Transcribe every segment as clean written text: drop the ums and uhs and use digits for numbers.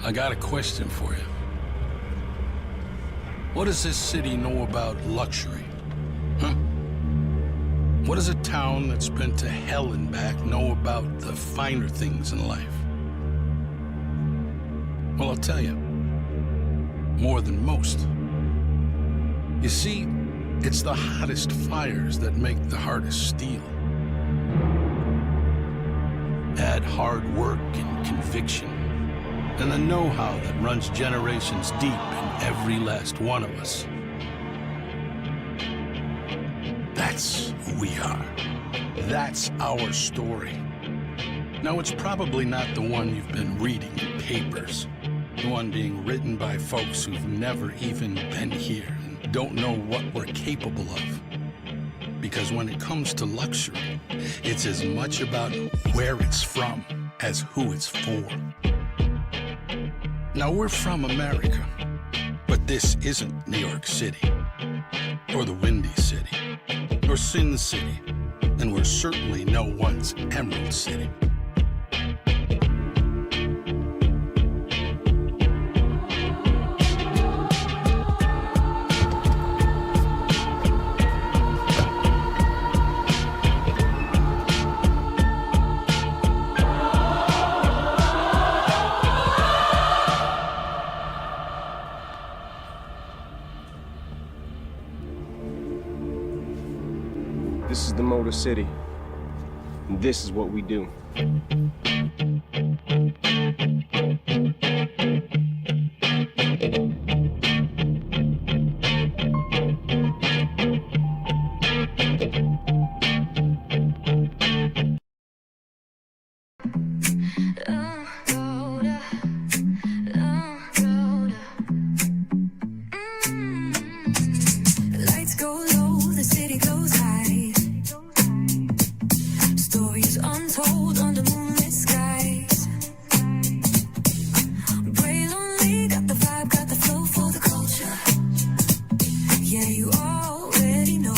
I got a question for you. What does this city know about luxury? Huh? What does a town that's been to hell and back know about the finer things in life? Well, I'll tell you. More than most. You see, it's the hottest fires that make the hardest steel. Add hard work and conviction, and the know-how that runs generations deep in every last one of us. That's who we are. That's our story. Now, it's probably not the one you've been reading in papers. The one being written by folks who've never even been here and don't know what we're capable of. Because when it comes to luxury, it's as much about where it's from as who it's for. Now, we're from America, but this isn't New York City, or the Windy City, or Sin City, and we're certainly no one's Emerald City. This is the Motor City, and this is what we do. Lights go low, the city goes high. Stories untold under moonlit skies. Pray lonely, got the vibe, got the flow for the culture. Yeah, you already know.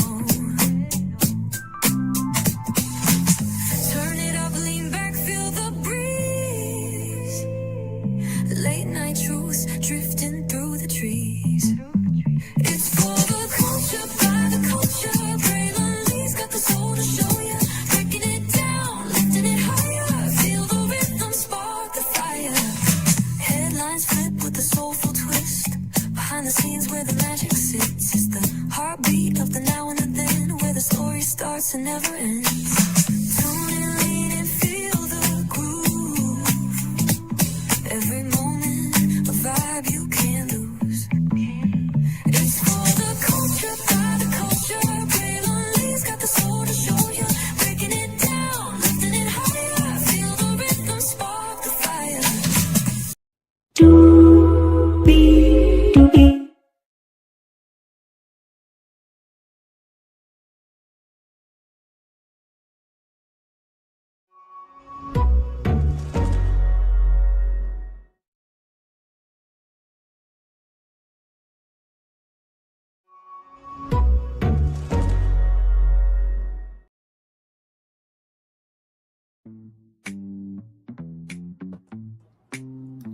Turn it up, lean back, feel the breeze. Late night truths drifting through the trees. It's for the culture, by the culture. Braylon got the soul to show ya. Breaking it down, lifting it higher. Feel the rhythm, spark the fire. Headlines flip with a soulful twist. Behind the scenes where the magic sits. It's the heartbeat of the now and the then. Where the story starts and never ends. Tune in, lean and feel the groove. Every moment, a vibe you can't lose. It's for the culture, by the culture. Braylon got the soul to show you. Breaking it down, lifting it higher. Feel the rhythm, spark the fire.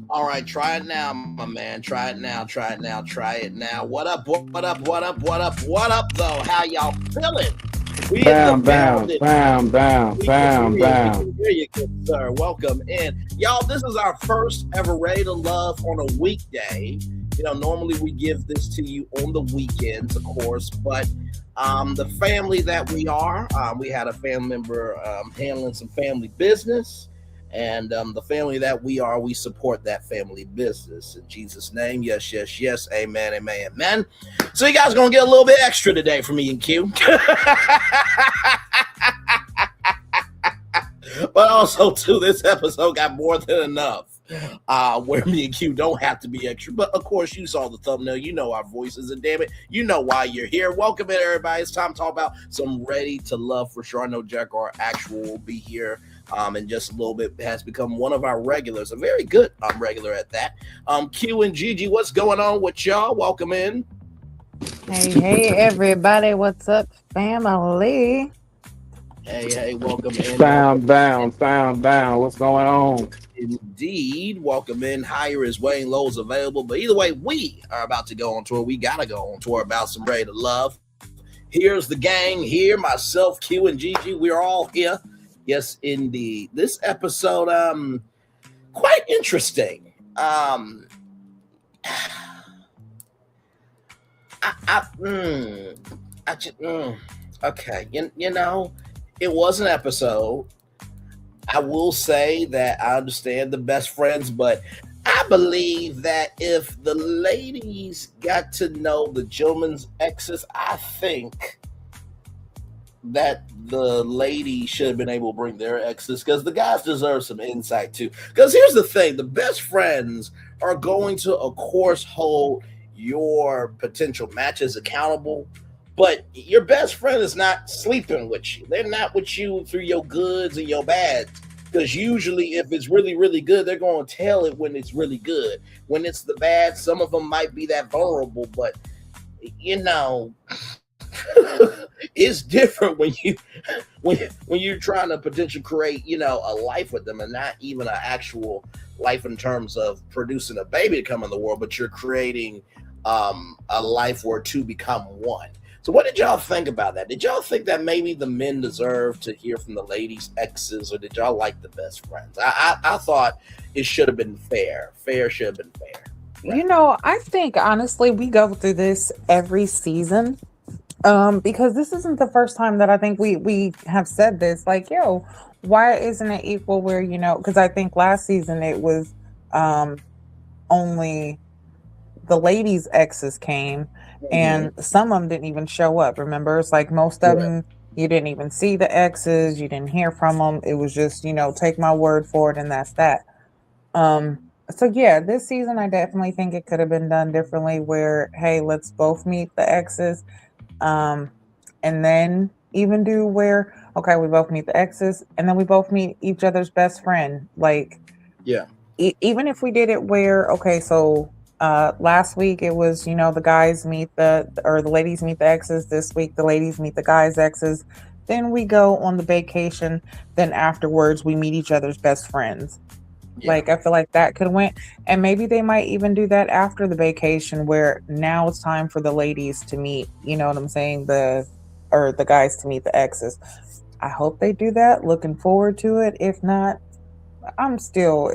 All right, try it now, my man. Try it now. Try it now. Try it now. What up? What up? What up? What up? What up? Though, how y'all feeling? We Bam, in the bam, building. bam, bam, We bam, can bam. hear you, good sir. Welcome in, y'all. This is our first ever Ready to Love on a weekday. You know, normally we give this to you on the weekends, of course, but the family that we are, we had a family member handling some family business. And the family that we are, we support that family business. In Jesus' name, yes, yes, yes, amen, amen, amen. So you guys going to get a little bit extra today from me and Q. But also, too, this episode got more than enough. Where me and Q don't have to be extra. But, of course, you saw the thumbnail. You know our voices. And, damn it, you know why you're here. Welcome in, everybody. It's time to talk about some Ready to Love for sure. I know Jack, our actual, will be here. And just a little bit has become one of our regulars, a very good regular at that. Q and Gigi, what's going on with y'all? Welcome in. Hey, everybody. What's up, family? Hey, welcome in. Bam, bam, bam, bam. What's going on? indeed. Welcome in. Higher is Wayne, low is available. But either way, we are about to go on tour. We gotta go on tour about some Ready to Love. Here's the gang here, myself, Q, and Gigi. We're all here. Yes, indeed. This episode, quite interesting. Okay. You know, it was an episode. I will say that I understand the best friends, but I believe that if the ladies got to know the gentleman's exes, I think that the ladies should have been able to bring their exes because the guys deserve some insight too. Because here's the thing, the best friends are going to, of course, hold your potential matches accountable, but your best friend is not sleeping with you. They're not with you through your goods and your bads. Because usually if it's really, really good, they're going to tell it when it's really good. When it's the bad, some of them might be that vulnerable, but you know, it's different when you're trying to potentially create, you know, a life with them, and not even an actual life in terms of producing a baby to come in the world, but you're creating a life where two become one. So what did y'all think about that? Did y'all think that maybe the men deserve to hear from the ladies' exes, or did y'all like the best friends? I thought it should have been fair. Fair should have been fair. You know, I think honestly we go through this every season. Because this isn't the first time that I think we have said this. Like, yo, why isn't it equal where, you know, because I think last season it was only the ladies' exes came, and some of them didn't even show up. Remember, it's like most of them, you didn't even see the exes, you didn't hear from them. It was just, you know, take my word for it, and that's that. So yeah, this season I definitely think it could have been done differently. Where, hey, let's both meet the exes, and then even do where, okay, we both meet the exes, and then we both meet each other's best friend. Like, yeah, even if we did it where, okay, so last week it was, you know, the guys meet the ladies meet the exes. This week the ladies meet the guys' exes. Then we go on the vacation. Then afterwards we meet each other's best friends. Yeah. Like, I feel like that could have went, and maybe they might even do that after the vacation, where now it's time for the ladies to meet, you know what I'm saying, the guys to meet the exes. I hope they do that. Looking forward to it. If not, it's still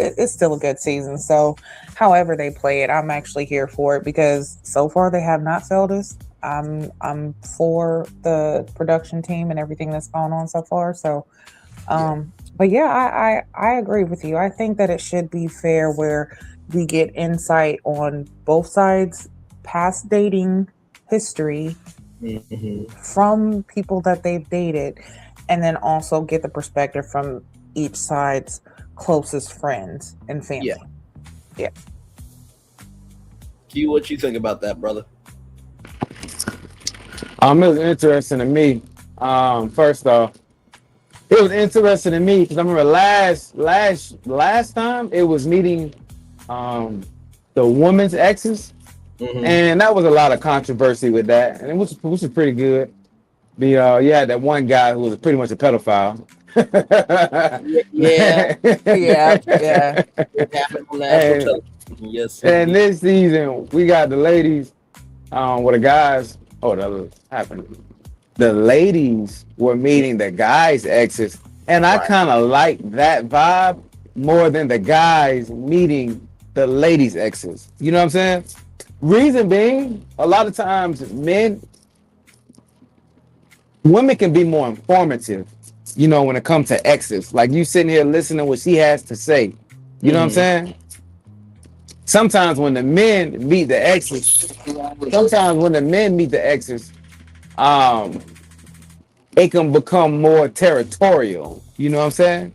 a good season. So however they play it, I'm actually here for it, because so far they have not failed us. I'm for the production team and everything that's going on so far. So but yeah, I agree with you. I think that it should be fair where we get insight on both sides' past dating history from people that they've dated, and then also get the perspective from each side's closest friends and family. Yeah. Q, what you think about that, brother? It was interesting to me. First off, it was interesting to me because I remember last time it was meeting the woman's exes, and that was a lot of controversy with that, and it was pretty good. You had that one guy who was pretty much a pedophile. yeah. Yes. And this season we got the ladies with the guys. Oh, that happened. The ladies were meeting the guys' exes, and I kind of like that vibe more than the guys meeting the ladies' exes. You know what I'm saying? Reason being, a lot of times women can be more informative, you know, when it comes to exes. Like, you sitting here listening what she has to say. You know what I'm saying? Sometimes when the men meet the exes, it can become more territorial. You know what I'm saying?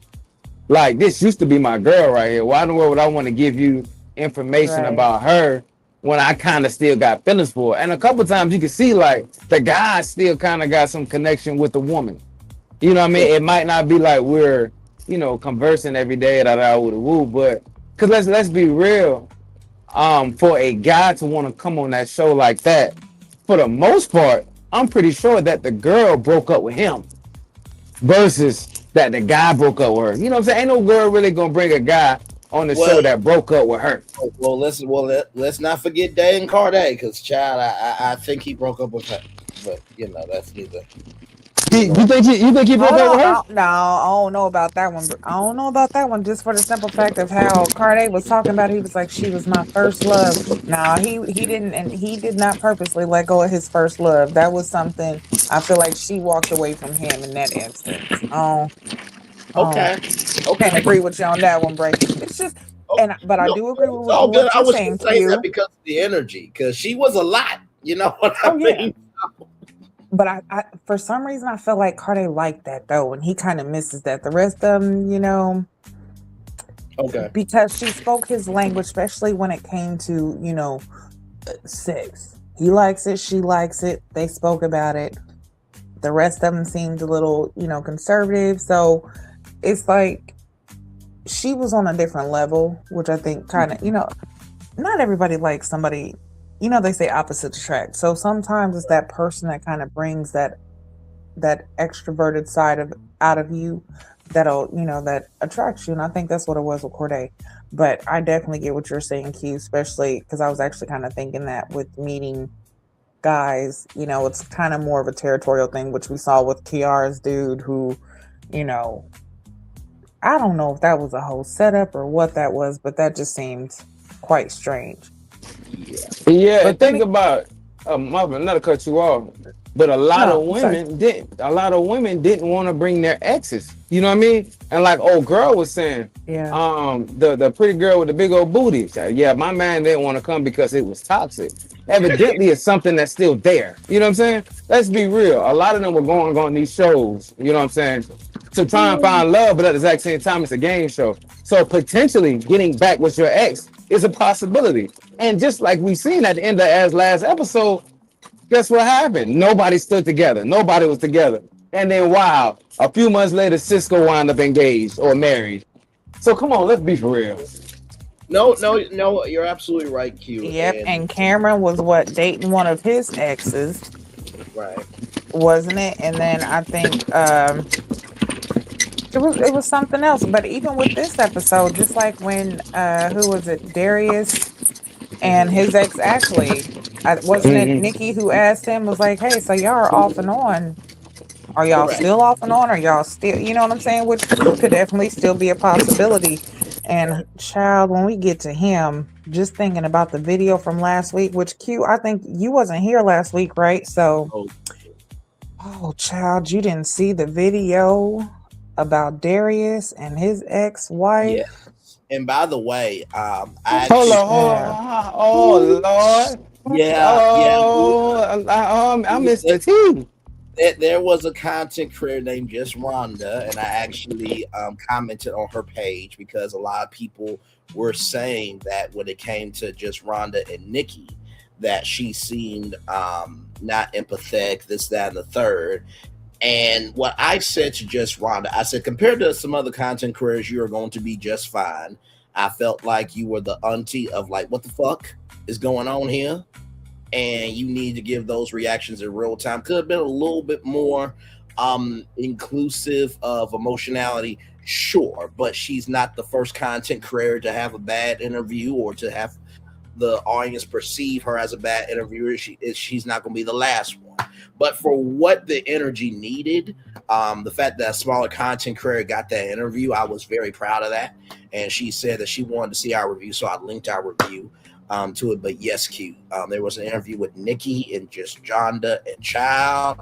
Like, this used to be my girl right here. Why in the world would I want to give you information about her when I kind of still got feelings for her? And a couple times you can see, like, the guy still kind of got some connection with the woman. You know what I mean? It might not be like we're, you know, conversing every day, but because let's be real, for a guy to want to come on that show like that, for the most part, I'm pretty sure that the girl broke up with him versus that the guy broke up with her. You know what I'm saying? Ain't no girl really gonna bring a guy on the Well, show that broke up with her. let's not forget Day and Corday, because child, I think he broke up with her, but that's neither here You nor think he broke Hold up with on. her? No, I don't know about that one. I don't know about that one just for the simple fact of how Carday was talking about it. He was like, she was my first love. No, he didn't, and he did not purposely let go of his first love. That was something I feel like she walked away from him in that instance. Oh, okay, can't okay. agree with you on that one, Bray. It's just, Oh, but I no, do agree it's with all good. what I you're was just saying, saying that Q. because of the energy, because she was a lot. You know what I Oh yeah. mean? But I for some reason I feel like Carday liked that though, and he kind of misses that. The rest of them, Okay. because she spoke his language, especially when it came to, sex. He likes it, she likes it. They spoke about it. The rest of them seemed a little, conservative. So it's like she was on a different level, which I think kind of, not everybody likes somebody, they say opposites attract. So sometimes it's that person that kind of brings that extroverted side of out of you that attracts you, and I think that's what it was with Corday. But I definitely get what you're saying, Q, especially because I was actually kind of thinking that with meeting guys, it's kind of more of a territorial thing, which we saw with Kiara's dude who, you know I don't know if that was a whole setup or what that was, but that just seemed quite strange. Yeah, But and then think about Marvin, not to cut you off, but a lot no, of I'm sorry. women didn't. A lot of women didn't want to bring their exes. You know what I mean? And like old girl was saying, Yeah. the pretty girl with the big old booty. Yeah, my man didn't want to come because it was toxic. Evidently, it's something that's still there. You know what I'm saying? Let's be real. A lot of them were going on these shows. You know what I'm saying? To try and find love, but at the exact same time, it's a game show. So potentially getting back with your ex is a possibility. And just like we seen at the end of as last episode, guess what happened? Nobody stood together. Nobody was together. And then wow, a few months later, Cisco wound up engaged or married. So come on, let's be for real. No, no, no. You're absolutely right, Q. Yep. And And Cameron was what dating one of his exes, right. wasn't it? And then I think it was something else. But even with this episode, just like when who was it, Darius and his ex Ashley, wasn't it Mhm. Nikki who asked him, was like, hey, so y'all are off and on. Are y'all Correct. still off and on? Are y'all still, you know what I'm saying? Which could definitely still be a possibility. And child, when we get to him, just thinking about the video from last week, which Q, I think you wasn't here last week, right? So, Oh, oh child, you didn't see the video about Darius and his ex-wife. yes. And by the way, I Hold actually, on, hold Yeah. on. Oh Lord. yeah. I missed the tea. There was a content creator named Just Rhonda, and I actually commented on her page because a lot of people were saying that when it came to Just Rhonda and Nikki, that she seemed not empathetic, this, that, and the third. And what I said to Just Rhonda, I said, compared to some other content creators, you are going to be just fine. I felt like you were the auntie of like, what the fuck is going on here? And you need to give those reactions in real time. Could have been a little bit more inclusive of emotionality, sure, but she's not the first content creator to have a bad interview or to have the audience perceive her as a bad interviewer. She's not going to be the last one. But for what the energy needed, the fact that a smaller content creator got that interview, I was very proud of that. And she said that she wanted to see our review, so I linked our review to it. But yes, Q, there was an interview with Nikki and Just Jonda and Child.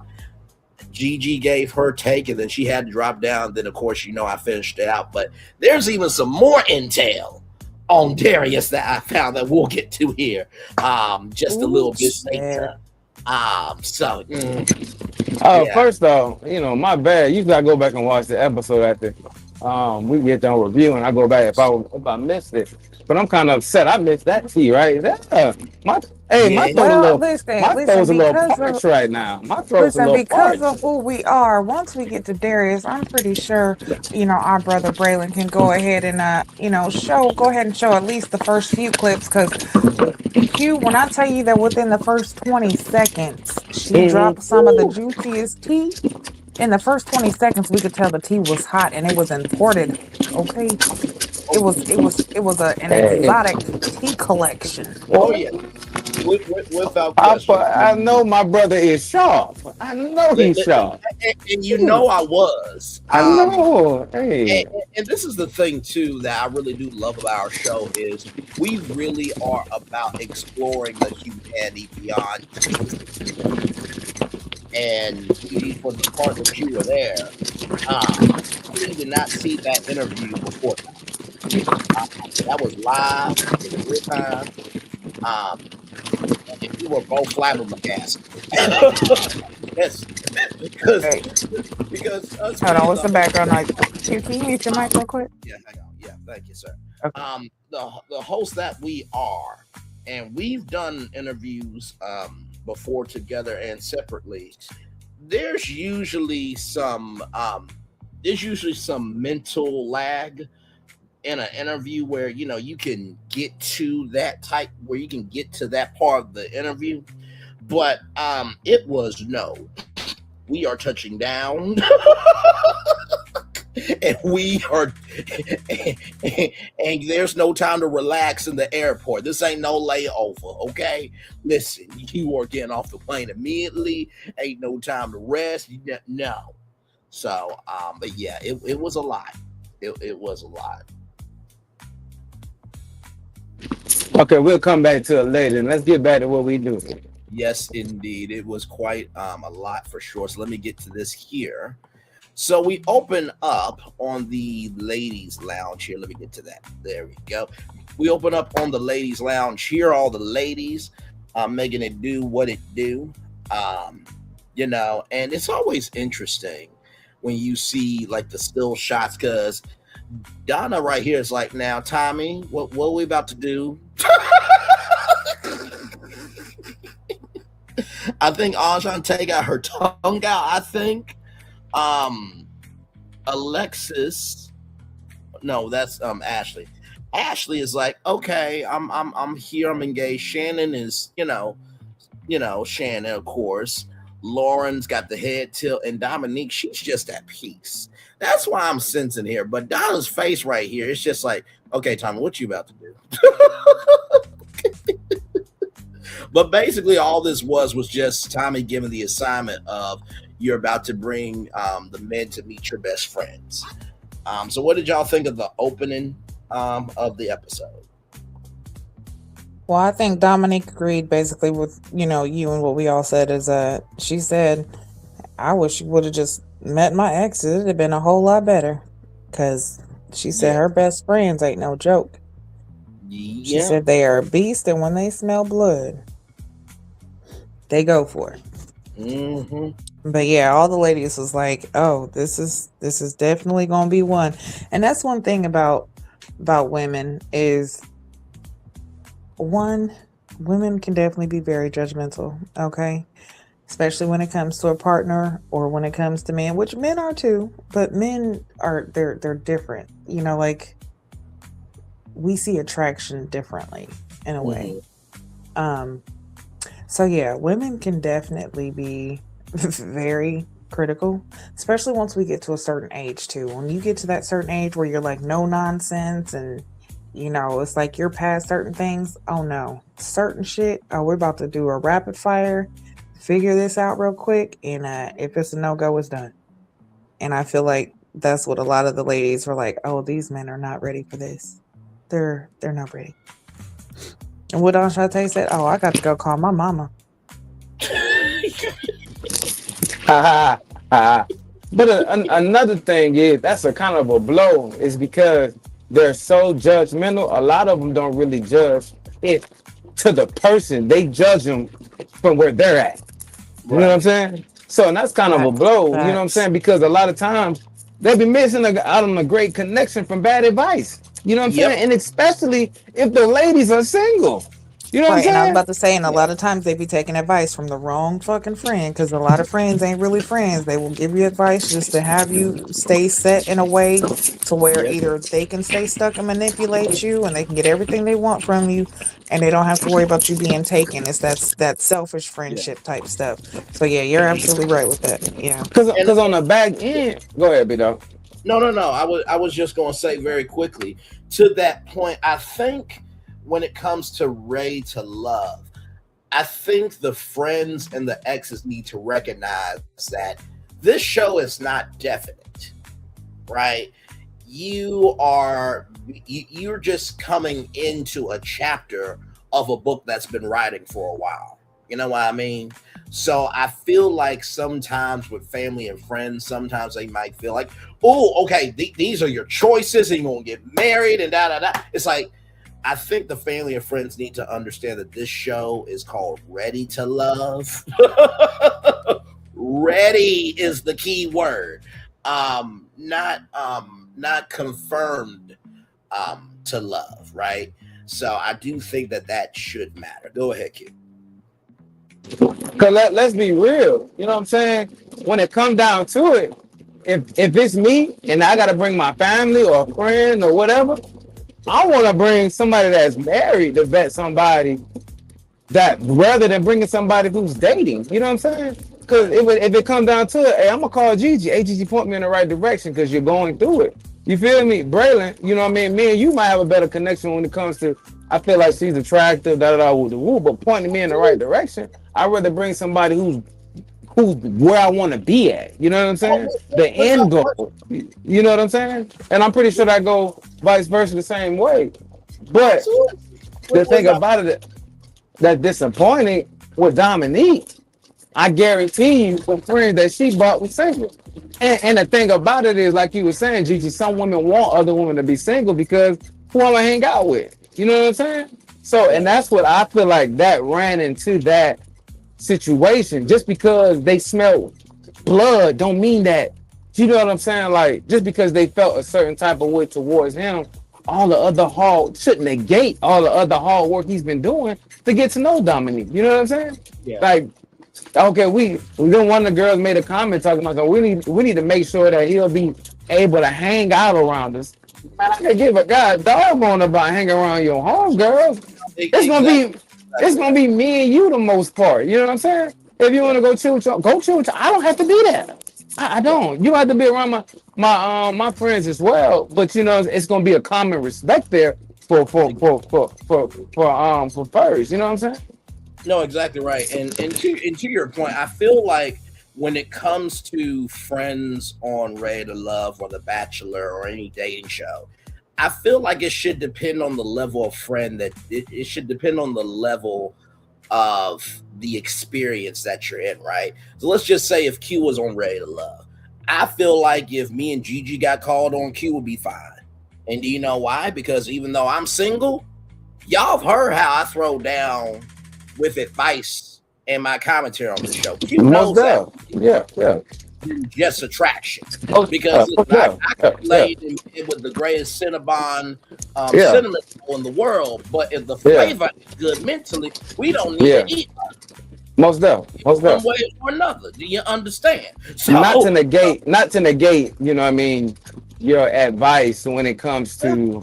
Gigi gave her take, and then she had to drop down. Then, of course, I finished it out. But there's even some more intel on Darius that I found that we'll get to here just a little bit later. Yeah. First off, my bad. You gotta go back and watch the episode after we get done reviewing. I go back if I missed it. But I'm kind of upset. I missed that tea right. My Yeah. Well, my throat's a little because parched right now. My throat's a little because of parched. who we are, once we get to Darius, I'm pretty sure, our brother Braylon can go ahead and, go ahead and show at least the first few clips. Because Q, when I tell you that within the first 20 seconds, she dropped some of the juiciest tea, in the first 20 seconds, we could tell the tea was hot and it was imported. Okay. an exotic tea collection. Oh yeah, without question. I know my brother is sharp. I know Li- he's li- sharp. and you know I was. I know. And, Hey. and this is the thing too that I really do love about our show is we really are about exploring the humanity beyond. And for the part that you were there, we did not see that interview before that was live, it was real time, and we were both flabbergasted. Yes, Hey, because us hold on, being what's the background noise? Can you mute your mic real quick? yeah, hang on. Yeah, thank you, sir. Okay. The host that we are, and we've done interviews before together and separately. There's usually some mental lag in an interview where you can get to that type where you can get to that part of the interview, but it was no. We are touching down. And we are and there's no time to relax in the airport. This ain't no layover, okay? Listen, you are getting off the plane immediately. Ain't no time to rest. No. So but yeah, it was a lot. It was a lot. Okay, we'll come back to it later. And let's get back to what we do. Yes, indeed. It was quite a lot for sure. So let me get to this here. So we open up on the ladies' lounge here. Let me get to that. There we go. We open up on the ladies' lounge here. All the ladies making it do what it do. And it's always interesting when you see like the still shots because Donna right here is like, now, Tommy, what are we about to do? I think Ashante got her tongue out, I think. Alexis, no, that's Ashley. Ashley is like, okay, I'm here, I'm engaged. Channon is, Shannon, of course. Lauren's got the head tilt, and Dominique, she's just at peace. That's why I'm sensing here. But Donna's face right here, it's just like, okay, Tommy, what you about to do? But basically, all this was just Tommy giving the assignment of you're about to bring the men to meet your best friends. So what did y'all think of the opening of the episode? Well, I think Dominique agreed basically with you and what we all said is she said, I wish you would have just met my ex. It'd have been a whole lot better. Cause she said her best friends ain't no joke. Yeah. She said they are a beast, and when they smell blood, they go for it. Mm-hmm. But yeah, all the ladies was like, "Oh, this is definitely gonna be one." And that's one thing about women is women can definitely be very judgmental. Okay, especially when it comes to a partner or when it comes to men, which men are too. But men are they're different. Like we see attraction differently in a way. So yeah, women can definitely be very critical, especially once we get to a certain age too. When you get to that certain age where you're like no nonsense and it's like you're past certain things. Oh no, certain shit. Oh, we're about to do a rapid fire, figure this out real quick, and if it's a no-go, it's done. And I feel like that's what a lot of the ladies were like, oh, these men are not ready for this. They're not ready. And what Ashante said, oh, I got to go call my mama. But another thing is that's a kind of a blow is because they're so judgmental. A lot of them don't really judge it to the person. They judge them from where they're at. You know what I'm saying? So and that's kind of a blow. You know what I'm saying? Because a lot of times they be missing out on a great connection from bad advice. You know what I'm saying? And especially if the ladies are single. You know what I'm saying? And I was about to say, and a lot of times they be taking advice from the wrong fucking friend because a lot of friends ain't really friends. They will give you advice just to have you stay set in a way to where either they can stay stuck and manipulate you and they can get everything they want from you and they don't have to worry about you being taken. It's that selfish friendship type stuff. So yeah, you're absolutely right with that. Yeah. Because on the back end, go ahead, big dog. No. I was just going to say very quickly to that point. I think when it comes to Ray to Love, I think the friends and the exes need to recognize that this show is not definite, right? You're just coming into a chapter of a book that's been writing for a while. You know what I mean? So I feel like sometimes with family and friends, sometimes they might feel like, oh, okay, these are your choices, and you're gonna get married and da da da. It's like I think the family and friends need to understand that this show is called Ready to Love. Ready is the key word. Not confirmed to love, right? So I do think that should matter. Go ahead, kid. Cause let's be real. You know what I'm saying? When it comes down to it, if it's me and I gotta bring my family or a friend or whatever, I want to bring somebody that's married to vet somebody that rather than bringing somebody who's dating. You know what I'm saying? Because if it comes down to it, hey, I'm gonna call Gigi. Hey, Gigi, point me in the right direction because you're going through it. You feel me, Braylon? You know what I mean? Me and you might have a better connection when it comes to. I feel like she's attractive, da da da, woo, woo, but pointing me in the right direction. I'd rather bring somebody who's where I want to be at. You know what I'm saying? The end goal. You know what I'm saying? And I'm pretty sure that go vice versa the same way. But the thing about it that's disappointing with Dominique, I guarantee you the friends that she bought was single. And the thing about it is, like you were saying, Gigi, some women want other women to be single because who I'm gonna hang out with. You know what I'm saying? So, and that's what I feel like that ran into that situation. Just because they smell blood don't mean that, you know what I'm saying? Like, just because they felt a certain type of way towards him, all the other shouldn't negate all the other hard work he's been doing to get to know Dominique. You know what I'm saying? Yeah. Like, okay, then one of the girls made a comment talking about, so we need to make sure that he'll be able to hang out around us. Man, I can give a god dog on about hanging around your home girls. It's gonna be me and you the most part. You know what I'm saying? If you want to go chill with y'all, go chill with y'all. I don't have to be there. I don't. You have to be around my friends as well. But you know, it's gonna be a common respect there for first. You know what I'm saying? No, exactly right. And to your point, I feel like when it comes to friends on Ready to Love or The Bachelor or any dating show, I feel like it should depend on the level of friend that it should depend on the level of the experience that you're in, right? So let's just say if Q was on Ready to Love, I feel like if me and Gigi got called on, Q would be fine. And do you know why? Because even though I'm single, y'all have heard how I throw down with advice and my commentary on the show. Q knows that. Yeah. Just attraction, because I played it with the greatest Cinnabon cinnamon roll in the world. But if the flavor is good mentally, we don't need to eat most definitely. one way or another. Do you understand? So, not to negate. You know what I mean? Your advice when it comes to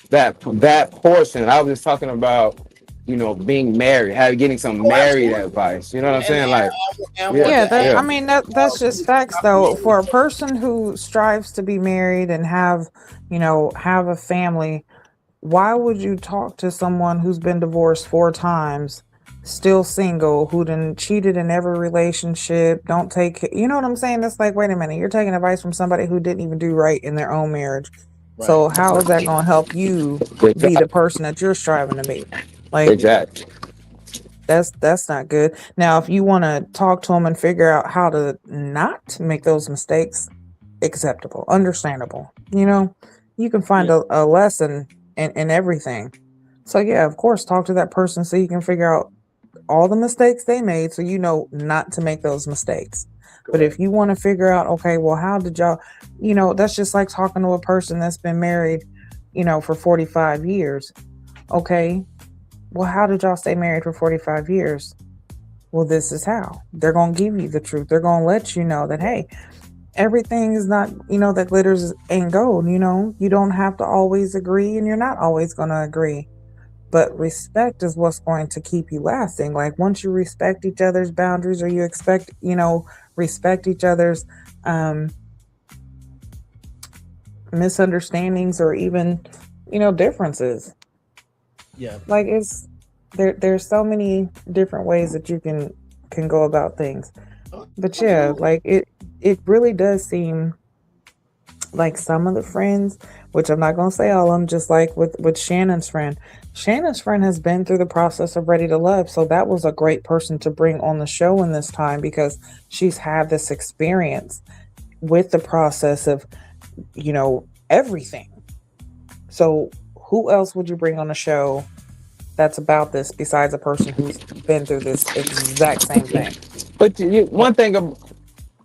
that portion. I was just talking about, you know, being married, getting some married advice. You know what I'm saying? Like, I mean, that's just facts, though. For a person who strives to be married and have a family, why would you talk to someone who's been divorced 4 times, still single, who done cheated in every relationship? Don't take, you know what I'm saying? It's like, wait a minute, you're taking advice from somebody who didn't even do right in their own marriage. Right. So how is that going to help you be the person that you're striving to be? Like, exactly. That's not good. Now, if you want to talk to them and figure out how to not make those mistakes, acceptable, understandable. You know, you can find a lesson in everything. So yeah, of course, talk to that person so you can figure out all the mistakes they made, so you know not to make those mistakes. But if you want to figure out, okay, well, how did y'all, that's just like talking to a person that's been married, for 45 years. Okay. Well, how did y'all stay married for 45 years? Well, this is how. They're going to give you the truth. They're going to let you know that, hey, everything is not, that glitters ain't gold. You don't have to always agree, and you're not always going to agree. But respect is what's going to keep you lasting. Like, once you respect each other's boundaries, or you respect each other's misunderstandings or even, differences. Yeah. Like there's so many different ways that you can go about things. But yeah, Absolutely. like it really does seem like some of the friends, which I'm not gonna say all of them, just like with Shannon's friend. Shannon's friend has been through the process of Ready to Love, so that was a great person to bring on the show in this time because she's had this experience with the process of, everything. So who else would you bring on the show that's about this besides a person who's been through this exact same thing? But one thing,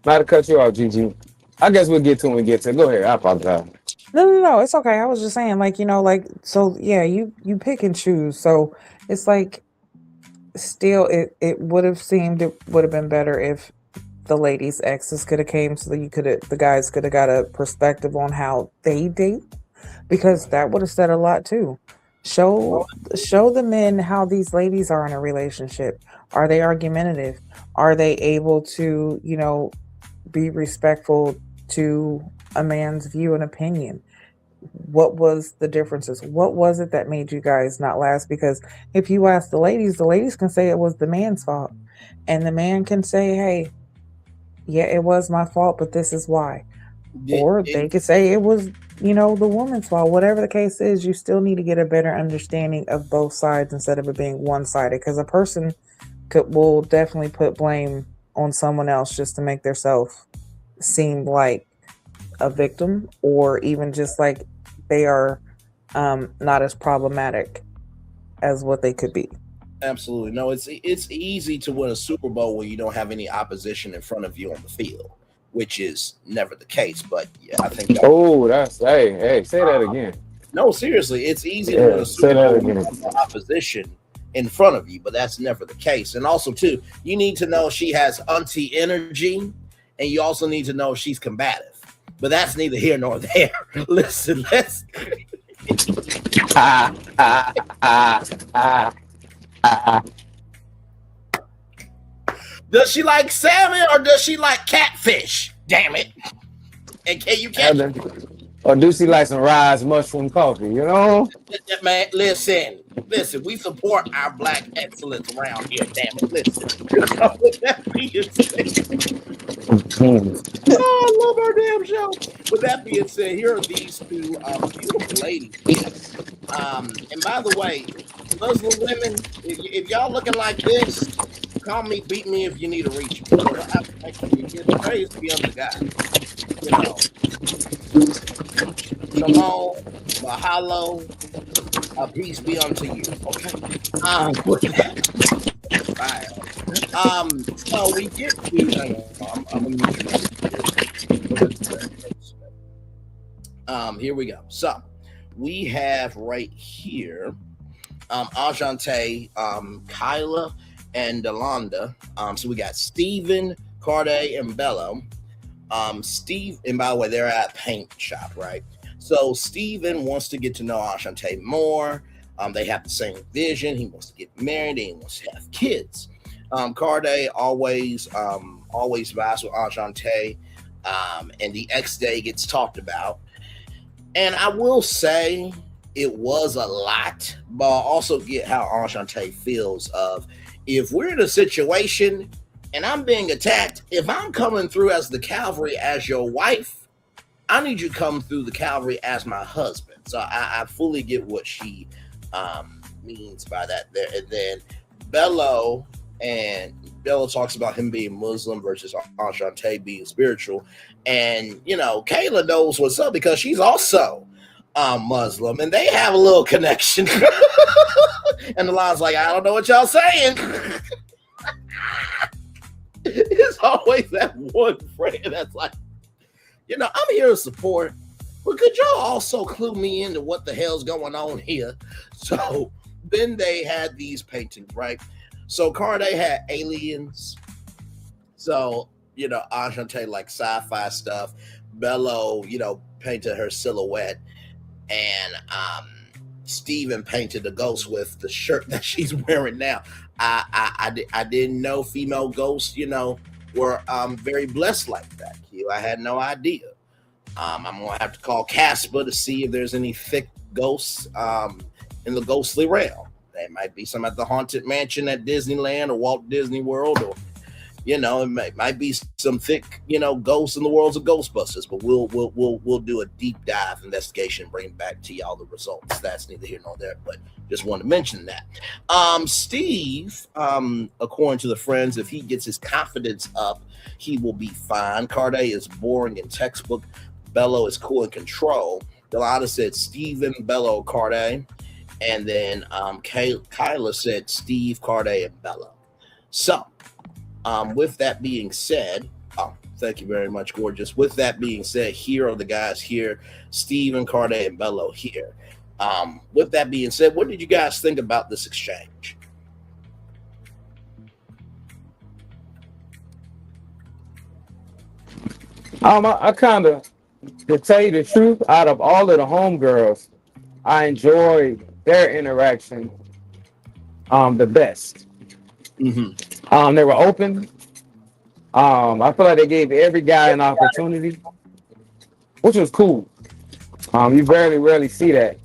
not to cut you off, Gigi. I guess we'll get to it when we get to it. Go ahead. I apologize. No, no, no, it's okay. I was just saying, like, like, so yeah, you pick and choose. So it's like still it would have seemed it would have been better if the ladies' exes could have came so that the guys could have got a perspective on how they date because that would have said a lot too. Show the men how these ladies are in a relationship. Are they argumentative? Are they able to, be respectful to a man's view and opinion? What was the differences? What was it that made you guys not last? Because if you ask the ladies can say it was the man's fault. And the man can say, hey, yeah, it was my fault, but this is why. Or they could say it was, the woman's fault. Whatever the case is, you still need to get a better understanding of both sides instead of it being one sided. Because a person will definitely put blame on someone else just to make themselves seem like a victim, or even just like they are not as problematic as what they could be. Absolutely. No, it's easy to win a Super Bowl when you don't have any opposition in front of you on the field, which is never the case. But yeah, I think Oh, that's hey, say that again. no, seriously, it's easy to win Yeah, a say Super that Bowl when you again. have no opposition in front of you, but that's never the case. And also, too, you need to know she has auntie energy, and you also need to know she's combative. But that's neither here nor there. Listen, let's. Ah, ah, ah, ah, ah. Does she like salmon or does she like catfish? Damn it! And can you catch it? Or do she like some rise mushroom coffee? You know? Man, listen. We support our black excellence around here. Damn it, listen. With that being said, oh, I love our damn show. With that being said, here are these two beautiful ladies here. And by the way, Muslim women, if y'all looking like this, call me, beat me if you need to reach me. It's praise be unto God. You know, shalom, mahalo, peace be unto you. Okay. With that, so we get to. Hang on, I'm gonna mute you. Here we go. So we have right here, Ashante, Kyla, and Delonda. So we got Steven, Corday, and Bello. Steve, and by the way, they're at paint shop, right? So Steven wants to get to know Ashante more. They have the same vision. He wants to get married and he wants to have kids. Corday always vibes with Ashante. And the X day gets talked about. And I will say it was a lot, but I also get how Ashante feels of if we're in a situation and I'm being attacked, if I'm coming through as the cavalry as your wife, I need you to come through the cavalry as my husband. So I fully get what she means by that there. And then Bello talks about him being Muslim versus Ashante being spiritual. And, Kayla knows what's up because she's also Muslim and they have a little connection. And the line's like, I don't know what y'all saying. It's always that one friend that's like, I'm here to support, but could y'all also clue me into what the hell's going on here? So then they had these paintings, right? So Corday had aliens. So, Ashante like sci-fi stuff. Bello, painted her silhouette. And Steven painted the ghost with the shirt that she's wearing now. I didn't know female ghosts, were very blessed like that. I had no idea. I'm gonna have to call Casper to see if there's any thick ghosts in the ghostly realm. There might be some at the Haunted Mansion at Disneyland or Walt Disney World, or it might be some thick, ghosts in the worlds of Ghostbusters. But we'll do a deep dive investigation, bring back to y'all the results. That's neither here nor there, but just want to mention that. Steve, according to the friends, if he gets his confidence up, he will be fine. Corday is boring and textbook. Bello is cool and control. Donna said Steven, Bello, Corday. And then Kyla said Steve, Corday, and Bello. So, with that being said, thank you very much, gorgeous. With that being said, here are the guys here, Steven, Corday, and Bello here. With that being said, what did you guys think about this exchange? I kind of, to tell you the truth, out of all of the homegirls, I enjoyed their interaction the best. Mm-hmm. They were open. I feel like they gave every guy an opportunity, which was cool. You rarely see that.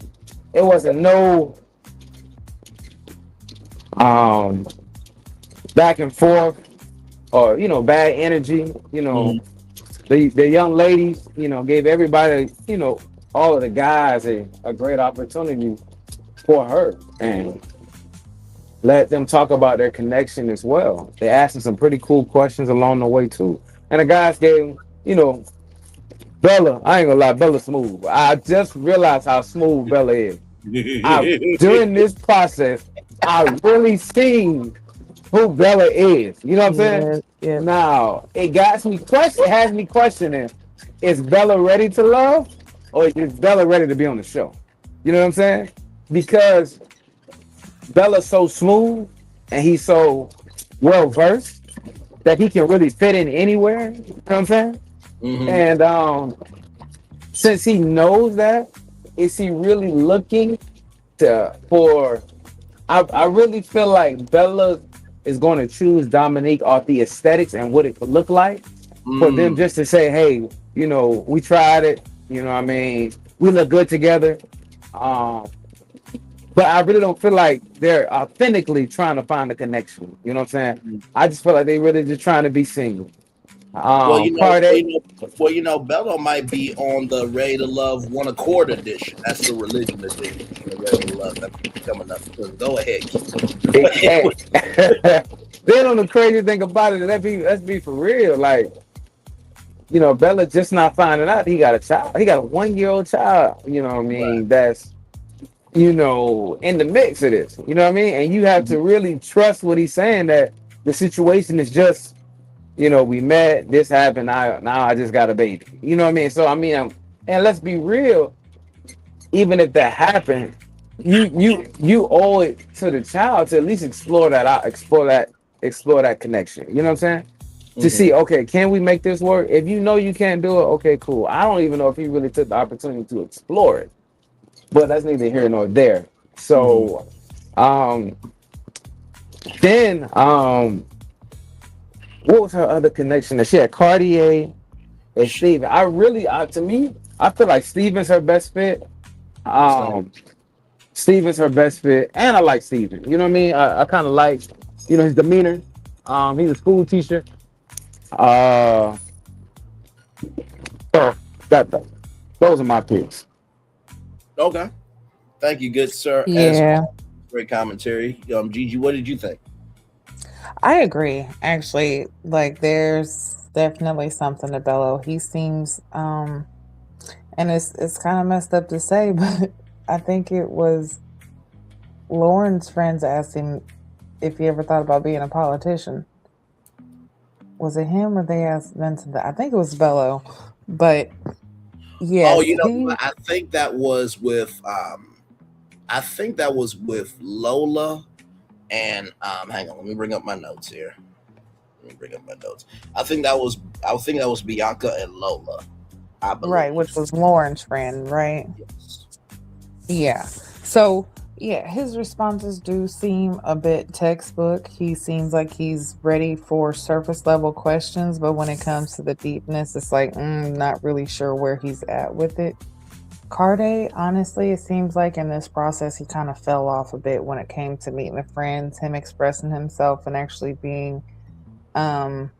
It wasn't no back and forth or bad energy. The young ladies, gave everybody, all of the guys a great opportunity for her and let them talk about their connection as well. They asked them some pretty cool questions along the way too. And the guys gave, Bella, I ain't gonna lie, Bella's smooth. I just realized how smooth Bella is. During this process, I really seen who Bella is. You know what I'm saying? Yeah. Now, it has me questioning, is Bella ready to love or is Bella ready to be on the show? You know what I'm saying? Because Bella's so smooth and he's so well versed that he can really fit in anywhere. You know what I'm saying? Mm-hmm. And since he knows that, is he really looking for? I really feel like Bella is going to choose Dominique off the aesthetics and what it could look like for them just to say, hey, we tried it. You know what I mean? We look good together. But I really don't feel like they're authentically trying to find a connection. You know what I'm saying? I just feel like they really just trying to be single. Bello might be on the Ready to Love One Accord edition. That's the religion edition. Ready to Love that's coming up. So go ahead. Then on the crazy thing about it, let's be for real. Like, Bella just not finding out he got a child. He got a 1-year-old child. You know what I mean? Right. That's in the mix of this. You know what I mean? And you have to really trust what he's saying, that the situation is just, we met, this happened, now I just got a baby. You know what I mean? So and let's be real, even if that happened, you owe it to the child to at least explore that connection. You know what I'm saying? To see, okay, can we make this work? If you can't do it, okay, cool. I don't even know if he really took the opportunity to explore it. But that's neither here nor there. So then what was her other connection? That she had Cartier and Steven. To me, I feel like Steven's her best fit. Steven's her best fit, and I like Steven. You know what I mean? I kind of like, his demeanor. He's a school teacher. Those are my picks. Okay. Thank you, good sir. Yeah. Great commentary. Gigi, what did you think? I agree. Actually, like there's definitely something to Bello. He seems and it's kind of messed up to say, but I think it was Lauren's friends asked him if he ever thought about being a politician. Was it him or they asked Vincent that? I think it was Bello. But yeah. I think that was with Lola and hang on, let me bring up my notes here. I think that was Bianca and Lola. I believe. Right, which was Lauren's friend, right? Yes. Yeah. So Yeah, his responses do seem a bit textbook. He seems like he's ready for surface level questions, but when it comes to the deepness, it's like, not really sure where he's at with it. Carde, honestly, it seems like in this process, he kind of fell off a bit when it came to meeting the friends, him expressing himself and actually being um,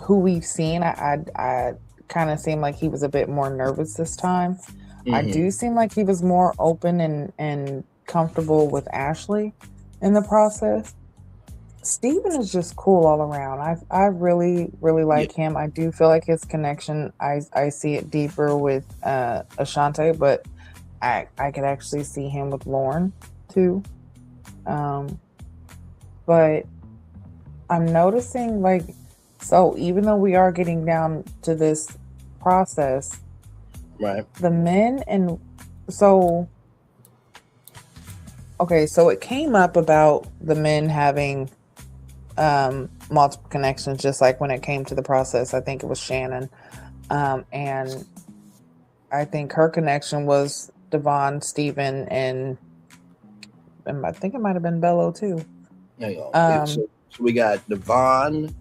who we've seen. I kind of seemed like he was a bit more nervous this time. I do seem like he was more open and comfortable with Ashley in the process. Steven is just cool all around. I really Yeah. like him. I do feel like his connection. I see it deeper with Ashante, but I could actually see him with Lauren too. Um, but I'm noticing like so even though we are getting down to this process, Right. the men and so okay, so it came up about the men having multiple connections, just like when it came to the process. I think it was Channon. And I think her connection was Devon, Steven, and I think it might have been Bello too. Hang on. Um, So we got Devon,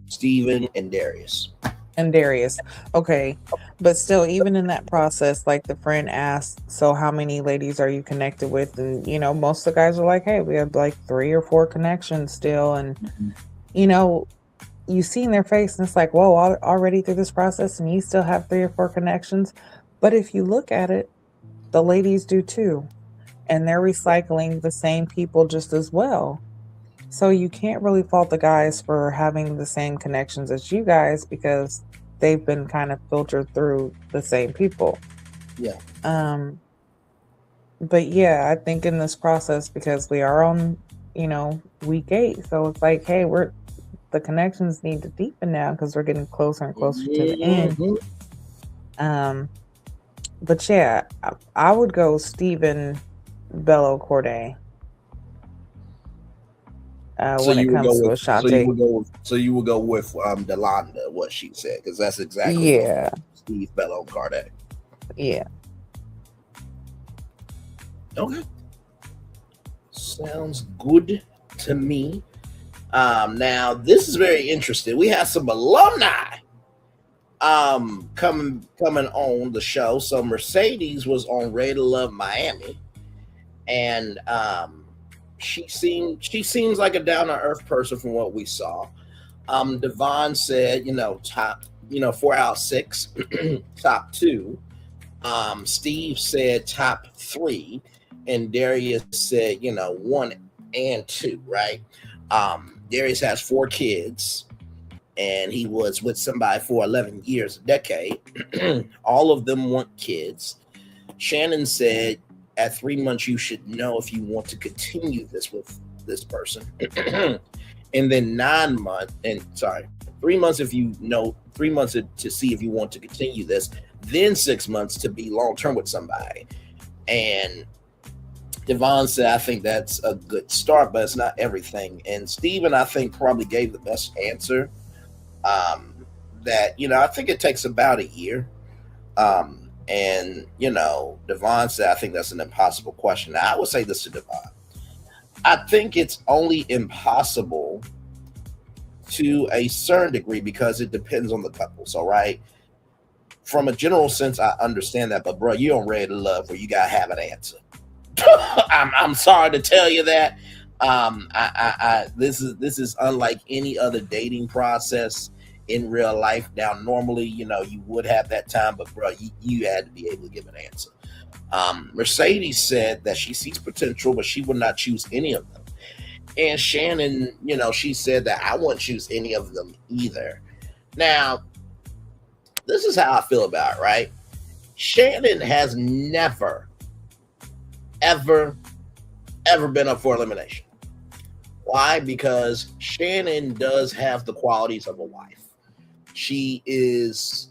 Steven, and Darius. and Darius. Okay. But still, even in that process, like the friend asked, so how many ladies are you connected with? And, most of the guys are like, hey, we have like 3 or 4 connections still. And, you know, you see in their face and it's like, whoa, already through this process and you still have 3 or 4 connections. But if you look at it, the ladies do too. And they're recycling the same people just as well. So you can't really fault the guys for having the same connections as you guys because they've been kind of filtered through the same people. Yeah. But yeah, I think in this process, because we are on, week 8, so it's like, hey, the connections need to deepen now because we're getting closer and closer to the end. But yeah, I would go Steven, Bello, Corday. When it comes to Ashante. So you would go with Delonda, what she said, because that's exactly Yeah. what Steve, Bello, and Cardet. Yeah. Okay. Sounds good to me. Now this is very interesting. We have some alumni coming on the show. So Mercedes was on Ready to Love Miami, and she seems like a down to earth person from what we saw. Devon said, top, 4 out of 6, top 2. Steve said top 3, and Darius said, 1 and 2, right? Darius has 4 kids, and he was with somebody for 11 years, a decade. All of them want kids. Channon said, at 3 months, you should know if you want to continue this with this person. And then 3 months if you know, 3 months to see if you want to continue this, then 6 months to be long-term with somebody. And Devon said, I think that's a good start, but it's not everything. And Steven, I think, probably gave the best answer. That, I think it takes about a year. And, Devon said, I think that's an impossible question. Now, I would say this to Devon. I think it's only impossible to a certain degree because it depends on the couples, all right? From a general sense, I understand that, but bro, you're on Ready to Love where you gotta have an answer. I'm sorry to tell you that. This is unlike any other dating process in real life. Now, normally, you would have that time, but bro, you had to be able to give an answer. Mercedes said that she sees potential, but she would not choose any of them. And Channon, she said that I wouldn't choose any of them either. Now, this is how I feel about it, right? Channon has never, ever been up for elimination. Why? Because Channon does have the qualities of a wife. She is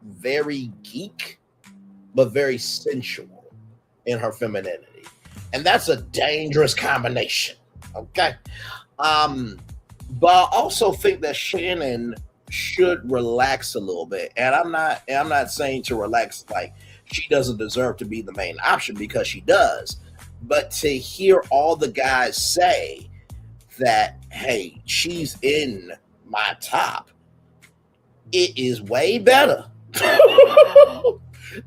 very geek, but very sensual in her femininity. And that's a dangerous combination. Okay. But I also think that Channon should relax a little bit. And I'm not saying to relax like she doesn't deserve to be the main option because she does. But to hear all the guys say that, hey, she's in my top, it is way better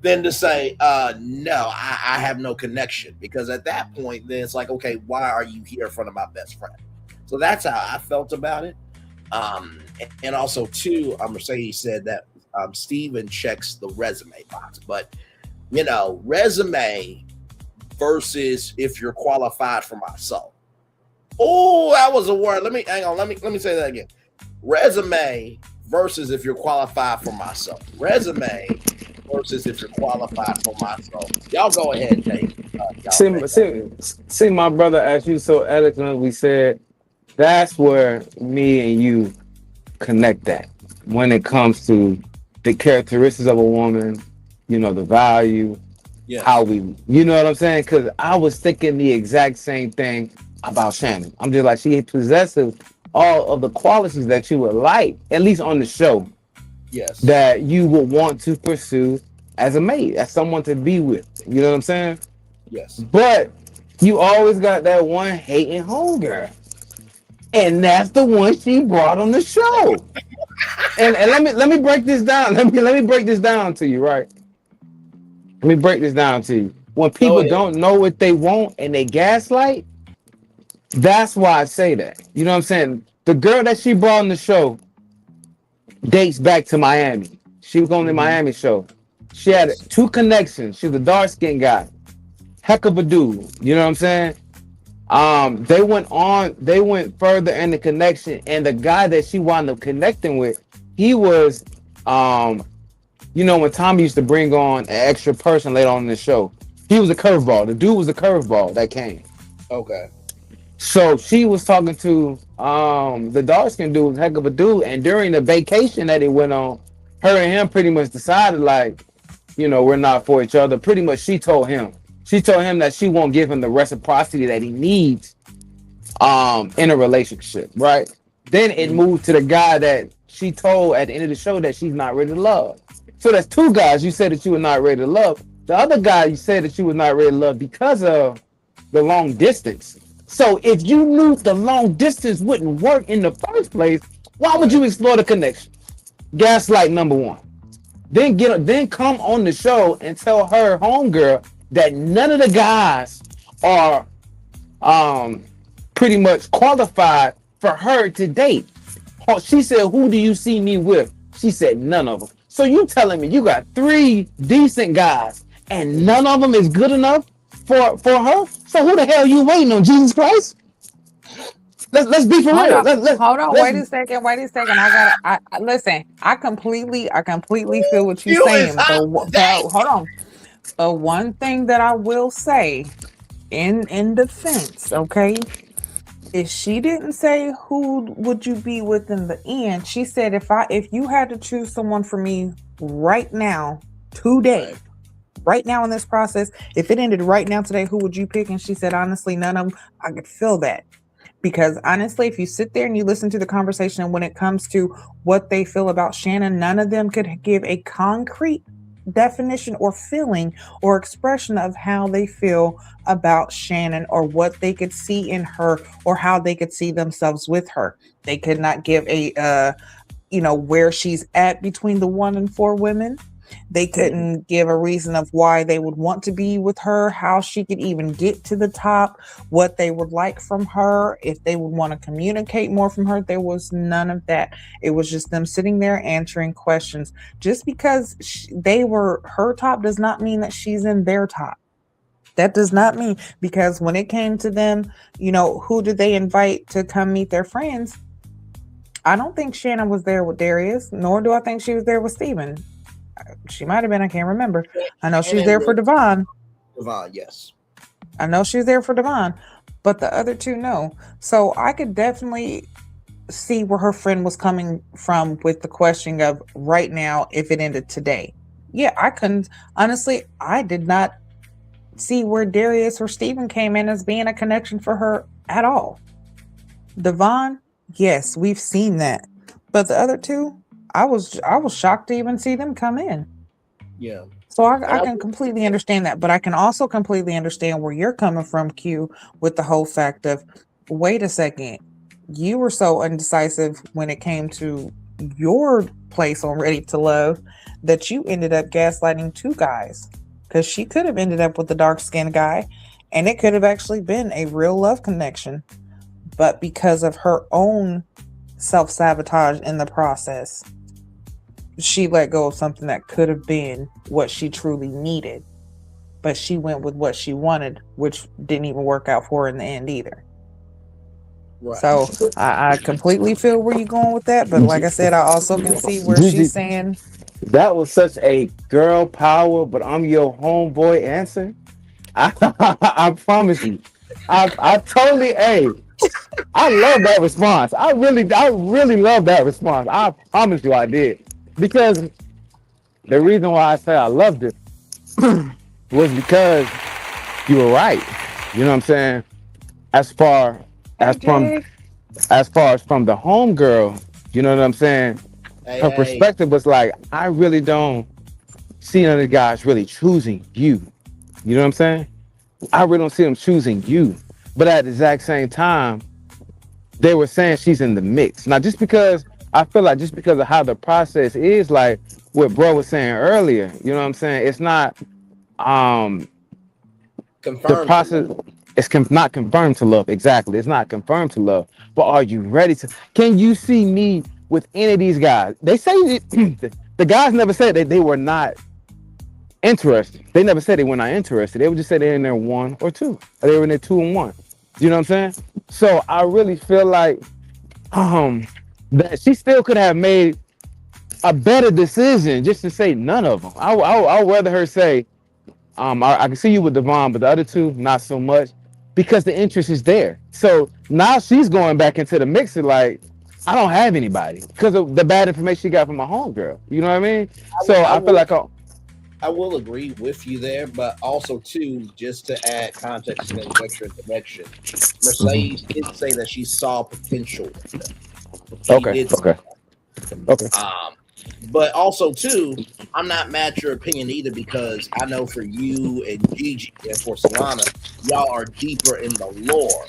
than to say, no, I have no connection. Because at that point, then it's like, okay, why are you here in front of my best friend? So that's how I felt about it. And also, too, Mercedes said that Steven checks the resume box. But, you know, resume versus if you're qualified for my soul. Oh, that was a word. Let me say that again. Resume versus if you're qualified for my soul. Resume versus if you're qualified for my soul. Y'all go ahead and take See, my brother, as you so eloquently said, that's where me and you connect that when it comes to the characteristics of a woman, you know, the value, how we, you know what I'm saying? Because I was thinking the exact same thing about Channon. I'm just like, she possesses all of the qualities that you would like, at least on the show, that you would want to pursue as a mate, as someone to be with. You know what I'm saying? Yes. But you always got that one hating homegirl. And that's the one she brought on the show. and let me break this down. Let me break this down to you, right? Let me break this down to you. When people don't know what they want and they gaslight, that's why I say that. You know what I'm saying? The girl that she brought on the show dates back to Miami. She was on the Miami show. She had 2 connections. She was a dark-skinned guy. Heck of a dude. You know what I'm saying? They went further in the connection, and the guy that she wound up connecting with, he was, you know, when Tommy used to bring on an extra person later on in the show, he was a curveball. The dude was a curveball that came. Okay. So she was talking to the dark-skinned dude, heck of a dude, and during the vacation that it went on, her and him pretty much decided, like, you know, we're not for each other. Pretty much she told him that she won't give him the reciprocity that he needs in a relationship, right? Then it moved to the guy that she told at the end of the show that she's not ready to love. So that's 2 guys you said that you were not ready to love. The other guy you said that you were not ready to love because of the long distance. So if you knew the long distance wouldn't work in the first place, why would you explore the connection? Gaslight number 1. Then come on the show and tell her homegirl that none of the guys are pretty much qualified for her to date. She said, who do you see me with? She said, none of them. So you telling me you got 3 decent guys and none of them is good enough for her? So who the hell are you waiting on, Jesus Christ? Let's be for real. Hold on. Wait a second. I listen. I completely feel what you're saying. But hold on. One thing that I will say in defense, okay, is she didn't say who would you be with in the end. She said if you had to choose someone for me right now, today, right now in this process, if it ended right now today, who would you pick? And she said, honestly, none of them. I could feel that. Because honestly, if you sit there and you listen to the conversation, and when it comes to what they feel about Channon, none of them could give a concrete definition or feeling or expression of how they feel about Channon or what they could see in her or how they could see themselves with her. They could not give a, where she's at between the 1 and 4 women. They couldn't give a reason of why they would want to be with her, how she could even get to the top, what they would like from her, if they would want to communicate more from her. There was none of that. It was just them sitting there answering questions. Just because they were her top does not mean that she's in their top. That does not mean, because when it came to them, who did they invite to come meet their friends? I don't think Channon was there with Darius, nor do I think she was there with Steven. She might have been. I can't remember. I know she's there for Devon. Devon, yes. I know she's there for Devon, but the other 2, no. So I could definitely see where her friend was coming from with the question of right now, if it ended today. Yeah, I couldn't. Honestly, I did not see where Darius or Steven came in as being a connection for her at all. Devon, yes, we've seen that. But the other 2, I was shocked to even see them come in. Yeah. So And I can completely understand that, but I can also completely understand where you're coming from, Q, with the whole fact of, wait a second, you were so indecisive when it came to your place on Ready to Love that you ended up gaslighting two guys. Because she could have ended up with the dark skinned guy and it could have actually been a real love connection. But because of her own self sabotage in the process, she let go of something that could have been what she truly needed, but she went with what she wanted, which didn't even work out for her in the end either. right. So I completely feel where you're going with that, but like I said, I also can see where Gigi, she's saying, that was such a girl power, but I'm your homeboy answer. I promise you. I totally, hey, I love that response. I really love that response. I promise you I did. Because the reason why I say I loved it was because you were right. You know what I'm saying? As far "Hey as from Jay, as far as from the homegirl, you know what I'm saying? Hey, Her hey, perspective was like, I really don't see none of the guys really choosing you. You know what I'm saying? I really don't see them choosing you. But at the exact same time, they were saying she's in the mix. Now, just because I feel like just because of how the process is, like what bro was saying earlier, you know what I'm saying? It's not um the confirmed to process is not confirmed to love. Exactly. It's not confirmed to love. But are you ready to? Can you see me with any of these guys? They say the guys never said that they were not interested. They never said they were not interested. They would just say they're in there one or two. Or they were in there two and one. You know what I'm saying? So I really feel like um that she still could have made a better decision just to say none of them. I'd rather her say, I can see you with Devon, but the other two, not so much, because the interest is there. So now she's going back into the mixer like, I don't have anybody because of the bad information she got from my homegirl. You know what I mean? So I I feel will like, oh, I will agree with you there, but also too, just to add context and conjecture and connection, mhm. Mercedes did say that she saw potential. She Okay, did. okay, okay. Um, but also too, I'm not mad at your opinion either because I know for you and Gigi and for Solana, y'all are deeper in the lore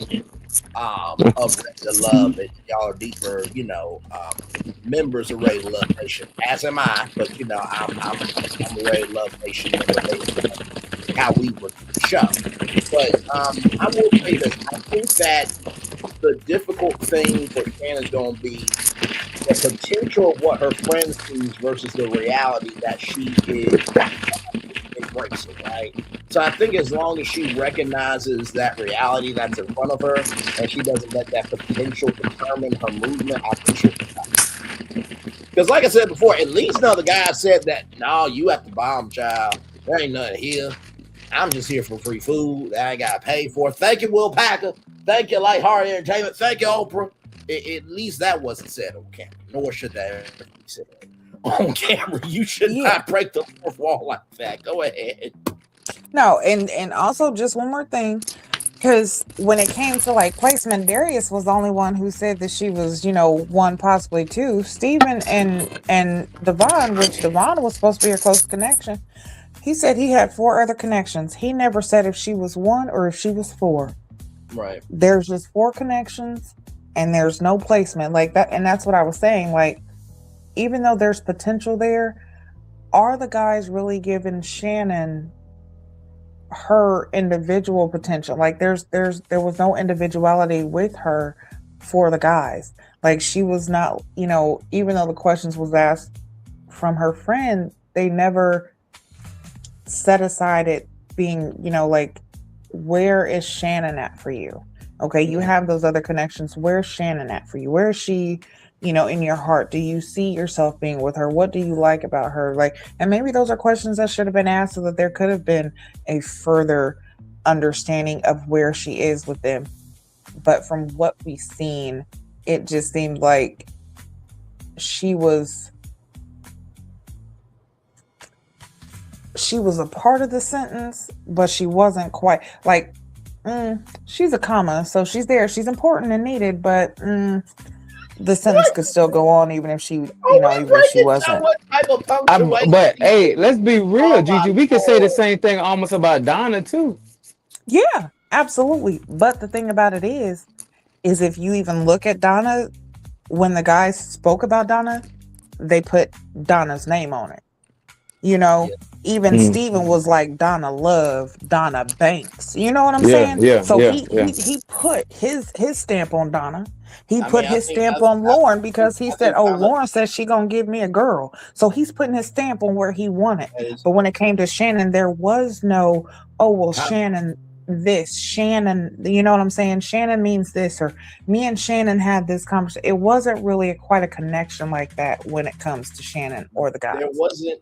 of Ready to Love, and y'all are deeper, members of Ready to Love Nation. As am I, but I'm a Ready to Love Nation member based on how we were the show. But I will say this: I think that the difficult thing for Shannon is going to be the potential of what her friend sees versus the reality that she is embracing, right? So I think as long as she recognizes that reality that's in front of her and she doesn't let that potential determine her movement, I think she'll be fine. Because like I said before, at least now the guy said that, no, you at the bomb, child. There ain't nothing here. I'm just here for free food that I ain't got to pay for. Thank you, Will Packer. Thank you, Lighthearted Entertainment. Thank you, Oprah. At least that wasn't said on camera, nor should that ever be said on camera. You should yeah, not break the fourth wall like that. Go ahead. no, and also just one more thing, because when it came to like placement, Darius was the only one who said that she was, one, possibly two. Steven and Devon, which Devon was supposed to be her close connection, he said he had four other connections. He never said if she was one or if she was four. Right. There's just four connections and there's no placement like that. And that's what I was saying. Like, even though there's potential there, are the guys really giving Channon her individual potential? Like there was no individuality with her for the guys. Like she was not, even though the questions was asked from her friend, they never set aside it being, like, where is Channon at for you? Okay, you have those other connections. Where's Channon at for you? Where is she, in your heart? Do you see yourself being with her? What do you like about her? Like, and maybe those are questions that should have been asked so that there could have been a further understanding of where she is with them. But from what we've seen, it just seemed like she was a part of the sentence, but she wasn't quite like, she's a comma, so she's there, she's important and needed, but the sentence could still go on even if she, Oh, we even if she breaking down wasn't. what type of punctuation. But hey, let's be real, Oh my Gigi. We could say the lord! same thing almost about Donna too. Yeah, absolutely. But the thing about it is if you even look at Donna, when the guys spoke about Donna, they put Donna's name on it. You know, Yeah, even Mm. Steven was like Donna Love, Donna Banks. You know what I'm Yeah, saying? yeah, So yeah, he yeah. he he put his stamp on Donna. He I mean, put his stamp on Lauren because he I said, think "Oh, Donna Lauren says she gonna give me a girl." So he's putting his stamp on where he wanted. is But when it came to Shannon, there was no, "Oh, well, how, Shannon this, Shannon." You know what I'm saying? Shannon means this, or me and Shannon had this conversation. It wasn't really quite a connection like that when it comes to Shannon or the guys.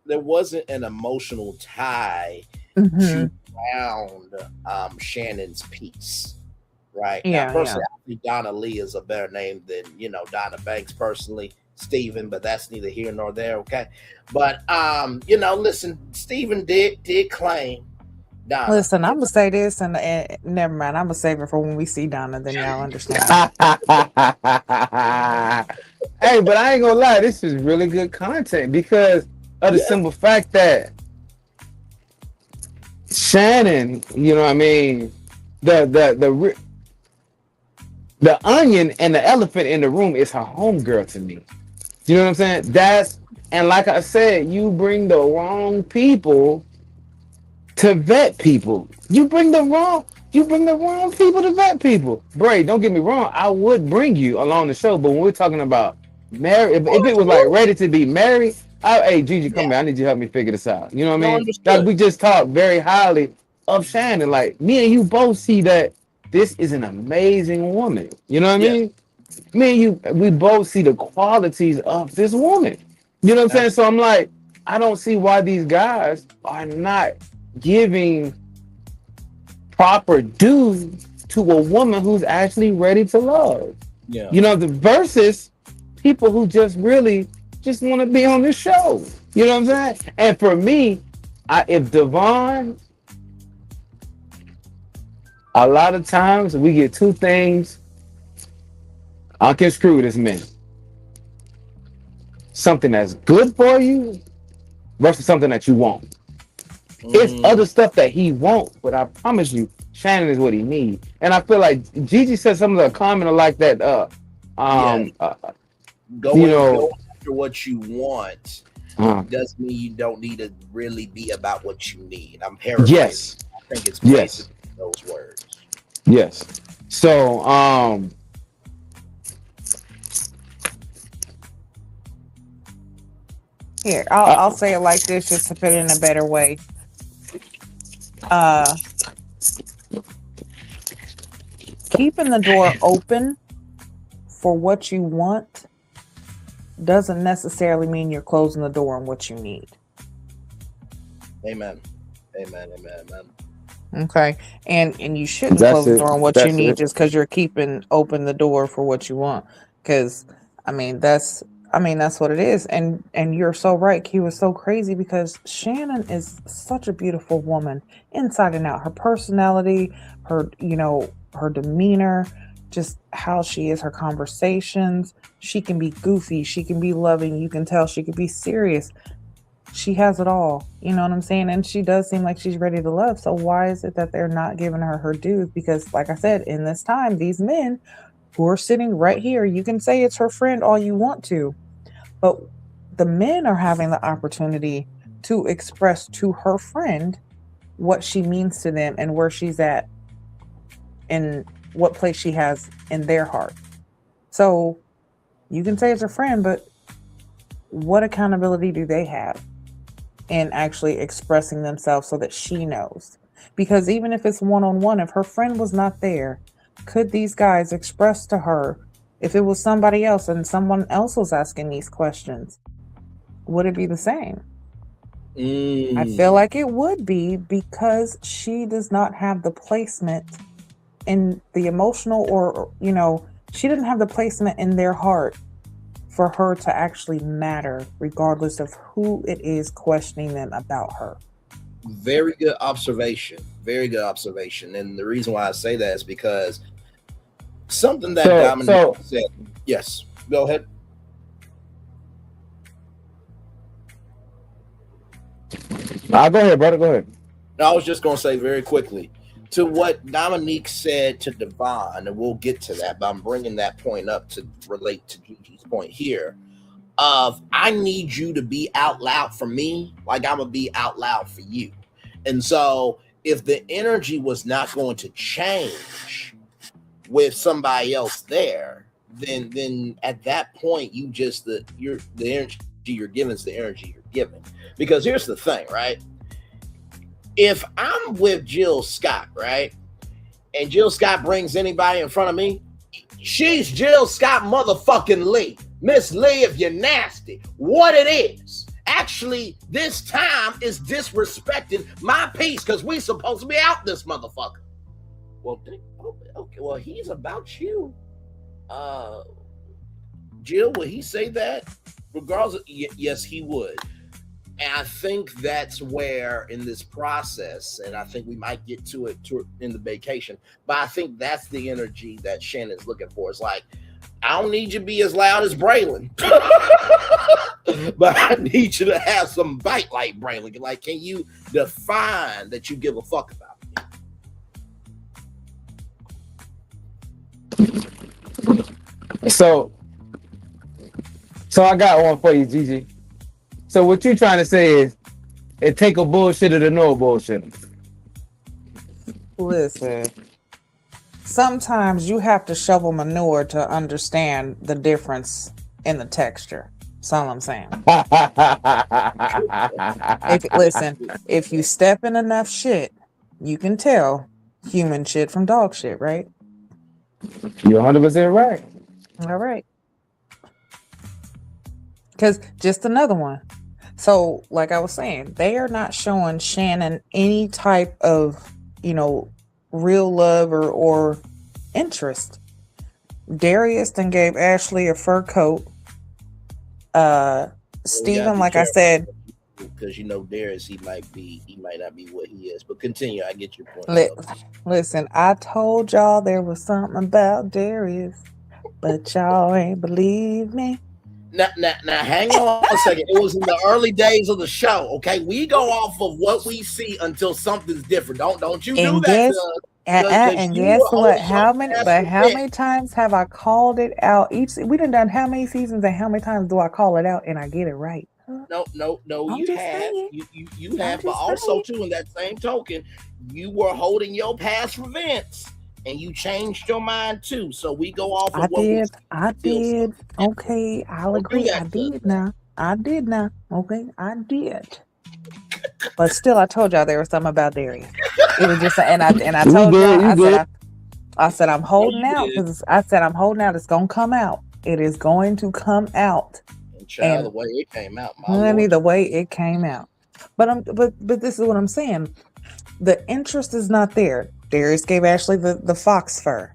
there wasn't an emotional tie to Hmm. ground Shannon's piece. Right now, Yeah, yeah. personally, I think Donna Lee is a better name than Donna Banks. Personally, Steven, but that's neither here nor there. Okay, but listen, Steven did claim Donna. Listen, I'm gonna say this, and never mind. I'm gonna save it for when we see Donna. Then y'all understand. Hey, but I ain't gonna lie, this is really good content because of the Yeah, simple fact that Shannon, you know what I mean, the onion and the elephant in the room is her homegirl to me. You know what I'm saying? And like I said, you bring the wrong people to vet people. You bring the wrong people to vet people. Bray, don't get me wrong, I would bring you along the show, but when we're talking about married, if oh, it was like absolutely. ready to be married, hey Gigi, come Yeah, here. I need you to help me figure this out. You know what I no, mean? Like understood. we just talked very highly of Shannon. Like me and you both see that this is an amazing woman. You know what I Yes, mean? Me and you, we both see the qualities of this woman. You know what I'm saying? So absolutely. I'm like, I don't see why these guys are not giving proper due to a woman who's actually ready to love. Yeah, You know, the versus people who just really just want to be on the show. You know what I'm saying? And for me, if Devon, a lot of times we get two things I can screw this man. Something that's good for you versus something that you want. It's mm, other stuff that he wants, but I promise you, Shannon is what he needs. And I feel like Gigi said some of the comment like that. yes. Um, uh, you Going know, after what you want uh, doesn't mean you don't need to really be about what you need. I'm paraphrasing. yes, I think it's yes, basically those words. yes. So, Here, I'll uh, say it like this, just to put it in a better way. Uh, Keeping the door open for what you want doesn't necessarily mean you're closing the door on what you need. Amen. Amen. Amen. Amen. Okay, and you shouldn't that's close the it. door on what you That's need it. just because you're keeping open the door for what you want. Because I mean that's that's what it is. And you're so right. Q is so crazy because Shannon is such a beautiful woman inside and out. Her personality, her her demeanor, just how she is, her conversations. She can be goofy. She can be loving. You can tell she can be serious. She has it all. You know what I'm saying? And she does seem like she's ready to love. So why is it that they're not giving her her dues? Because, like I said, in this time, these men who are sitting right here, you can say it's her friend all you want to, but the men are having the opportunity to express to her friend what she means to them and where she's at and what place she has in their heart. So you can say it's her friend, but what accountability do they have in actually expressing themselves so that she knows? Because even if it's one-on-one, if her friend was not there, could these guys express to her, if it was somebody else and someone else was asking these questions, would it be the same? I feel Mm. like it would be because she does not have the placement in the emotional, or she didn't have the placement in their heart for her to actually matter, regardless of who it is questioning them about her. Very good observation. Very good observation. And the reason why I say that is because something that So, Dominique so said. Yes. Go ahead. I'll go ahead, brother. Go ahead. No, I was just going to say very quickly to what Dominique said to Devon, and we'll get to that, but I'm bringing that point up to relate to Gigi's point here of I need you to be out loud for me like I'm going to be out loud for you. And so if the energy was not going to change with somebody else there, then at that point the energy you're giving is the energy you're giving. Because here's the thing, right? If I'm with Jill Scott, right, and Jill Scott brings anybody in front of me, she's Jill Scott motherfucking Lee. Miss Lee, if you're nasty, what it is. Actually, this time is disrespecting my peace because we supposed to be out this motherfucker. Well, okay, well, he's about you. Jill, would he say that? Regardless of, yes, he would. And I think that's where in this process, and I think we might get to it in the vacation, but I think that's the energy that Shannon's looking for. It's like, I don't need you to be as loud as Braylon, but I need you to have some bite like Braylon. Like, can you define that you give a fuck about me? So I got one for you, Gigi. So what you're trying to say is it take a bullshitter to know a bullshitter. Listen, sometimes you have to shovel manure to understand the difference in the texture. That's all I'm saying. If you step in enough shit, you can tell human shit from dog shit, right? You're 100% right. All right. Because just another one. So, like I was saying, they are not showing Channon any type of, real love or interest. Darius then gave Ashley a fur coat. Steven, like I said, because Darius, he might not be what he is. But continue, I get your point. Listen, I told y'all there was something about Darius, but y'all ain't believe me. Now, hang on a second. It was in the early days of the show. Okay, we go off of what we see until something's different. Don't you do that? And guess what? How many times have I called it out? We done how many seasons and how many times do I call it out and I get it right? No. You have, you have, but also too in that same token, you were holding your past for Vince. And you changed your mind too. So we go off of I did. Okay, I'll agree. I did now. Okay, I did. But still, I told y'all there was something about Darius. It was just, and I told y'all, I said I'm holding out because I said I'm holding out. It's gonna come out. It is going to come out. And the way it came out, the way it came out. But this is what I'm saying. The interest is not there. Darius gave Ashley the fox fur.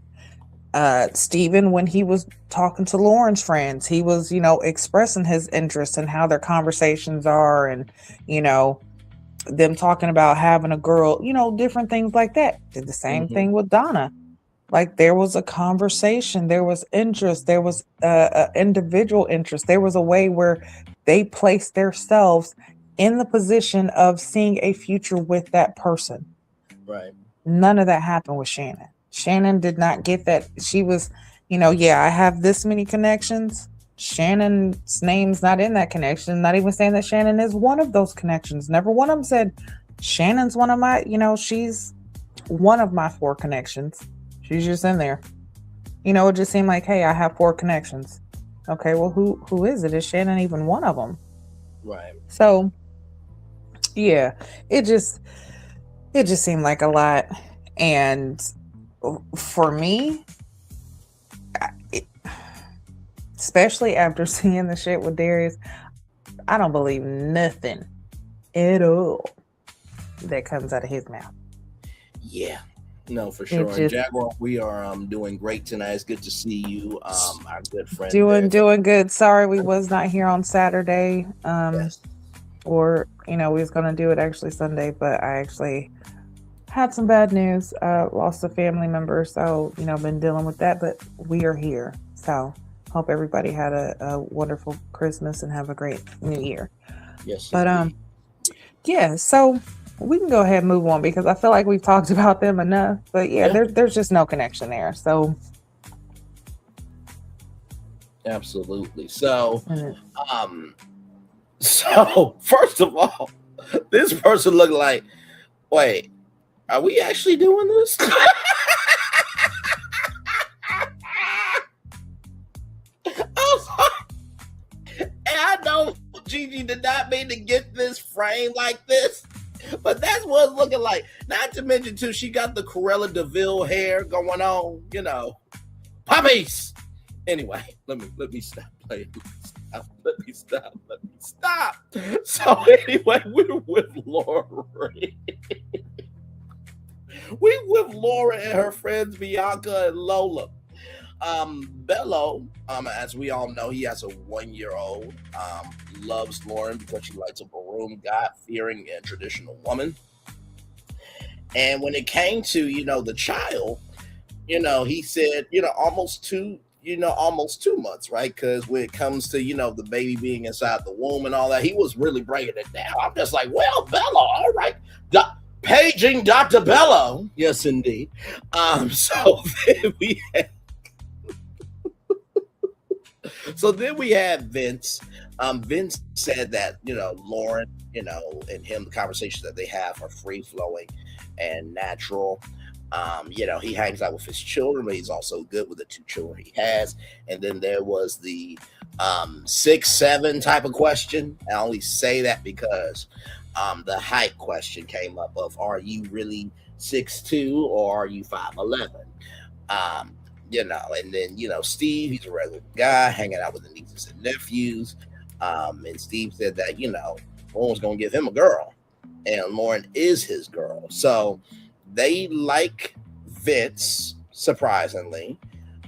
Steven, when he was talking to Lauren's friends, he was, expressing his interest in how their conversations are and, them talking about having a girl, different things like that. Did the same thing with Donna. Like there was a conversation, there was interest, there was individual interest. There was a way where they placed themselves in the position of seeing a future with that person. Right. None of that happened with Channon. Channon did not get that. She was, I have this many connections. Shannon's name's not in that connection. Not even saying that Channon is one of those connections. Never one of them said Shannon's one of my, she's one of my 4 connections. She's just in there. It just seemed like, hey, I have 4 connections. Okay, well, who is it? Is Channon even one of them? Right. So, yeah, it just seemed like a lot. And for me, especially after seeing the shit with Darius, I don't believe nothing at all that comes out of his mouth. Yeah. No, for sure. And Jaguar, we are doing great tonight. It's good to see you. Our good friend. Doing good. Sorry we was not here on Saturday. Yes. Or, we was going to do it actually Sunday, but I actually had some bad news. Lost a family member. So, been dealing with that, but we are here. So Hope everybody had a wonderful Christmas and have a great New Year. Yes. But indeed. yeah, so we can go ahead and move on because I feel like we've talked about them enough. But yeah, there's just no connection there. So Absolutely. So, so first of all, this person looked like, wait, are we actually doing this? And I know Gigi did not mean to get this frame like this, but that's what it's looking like. Not to mention, too, she got the Cruella DeVille hair going on, you know. Puppies! Anyway, let me stop playing. Let me stop. So anyway, we're with Lori. We with Laura and her friends Bianca and Lola. Bello, as we all know, he has a 1-year-old. Loves Lauren because she likes a maroon, God-fearing, and traditional woman. And when it came to, the child, he said, almost 2 months, right? Because when it comes to, the baby being inside the womb and all that, he was really breaking it down. I'm just like, well, Bello, all right. Paging Dr. Bello. Yes, indeed. So then we had Vince. Vince said that, Lauren, and him, the conversations that they have are free flowing and natural. He hangs out with his children, but he's also good with the 2 children he has. And then there was the 6'7" type of question. I only say that because the height question came up of, are you really 6'2" or are you 5'11"? And then, Steve, he's a regular guy hanging out with the nieces and nephews. And Steve said that, Lauren's going to give him a girl, and Lauren is his girl. So they like Vince, surprisingly.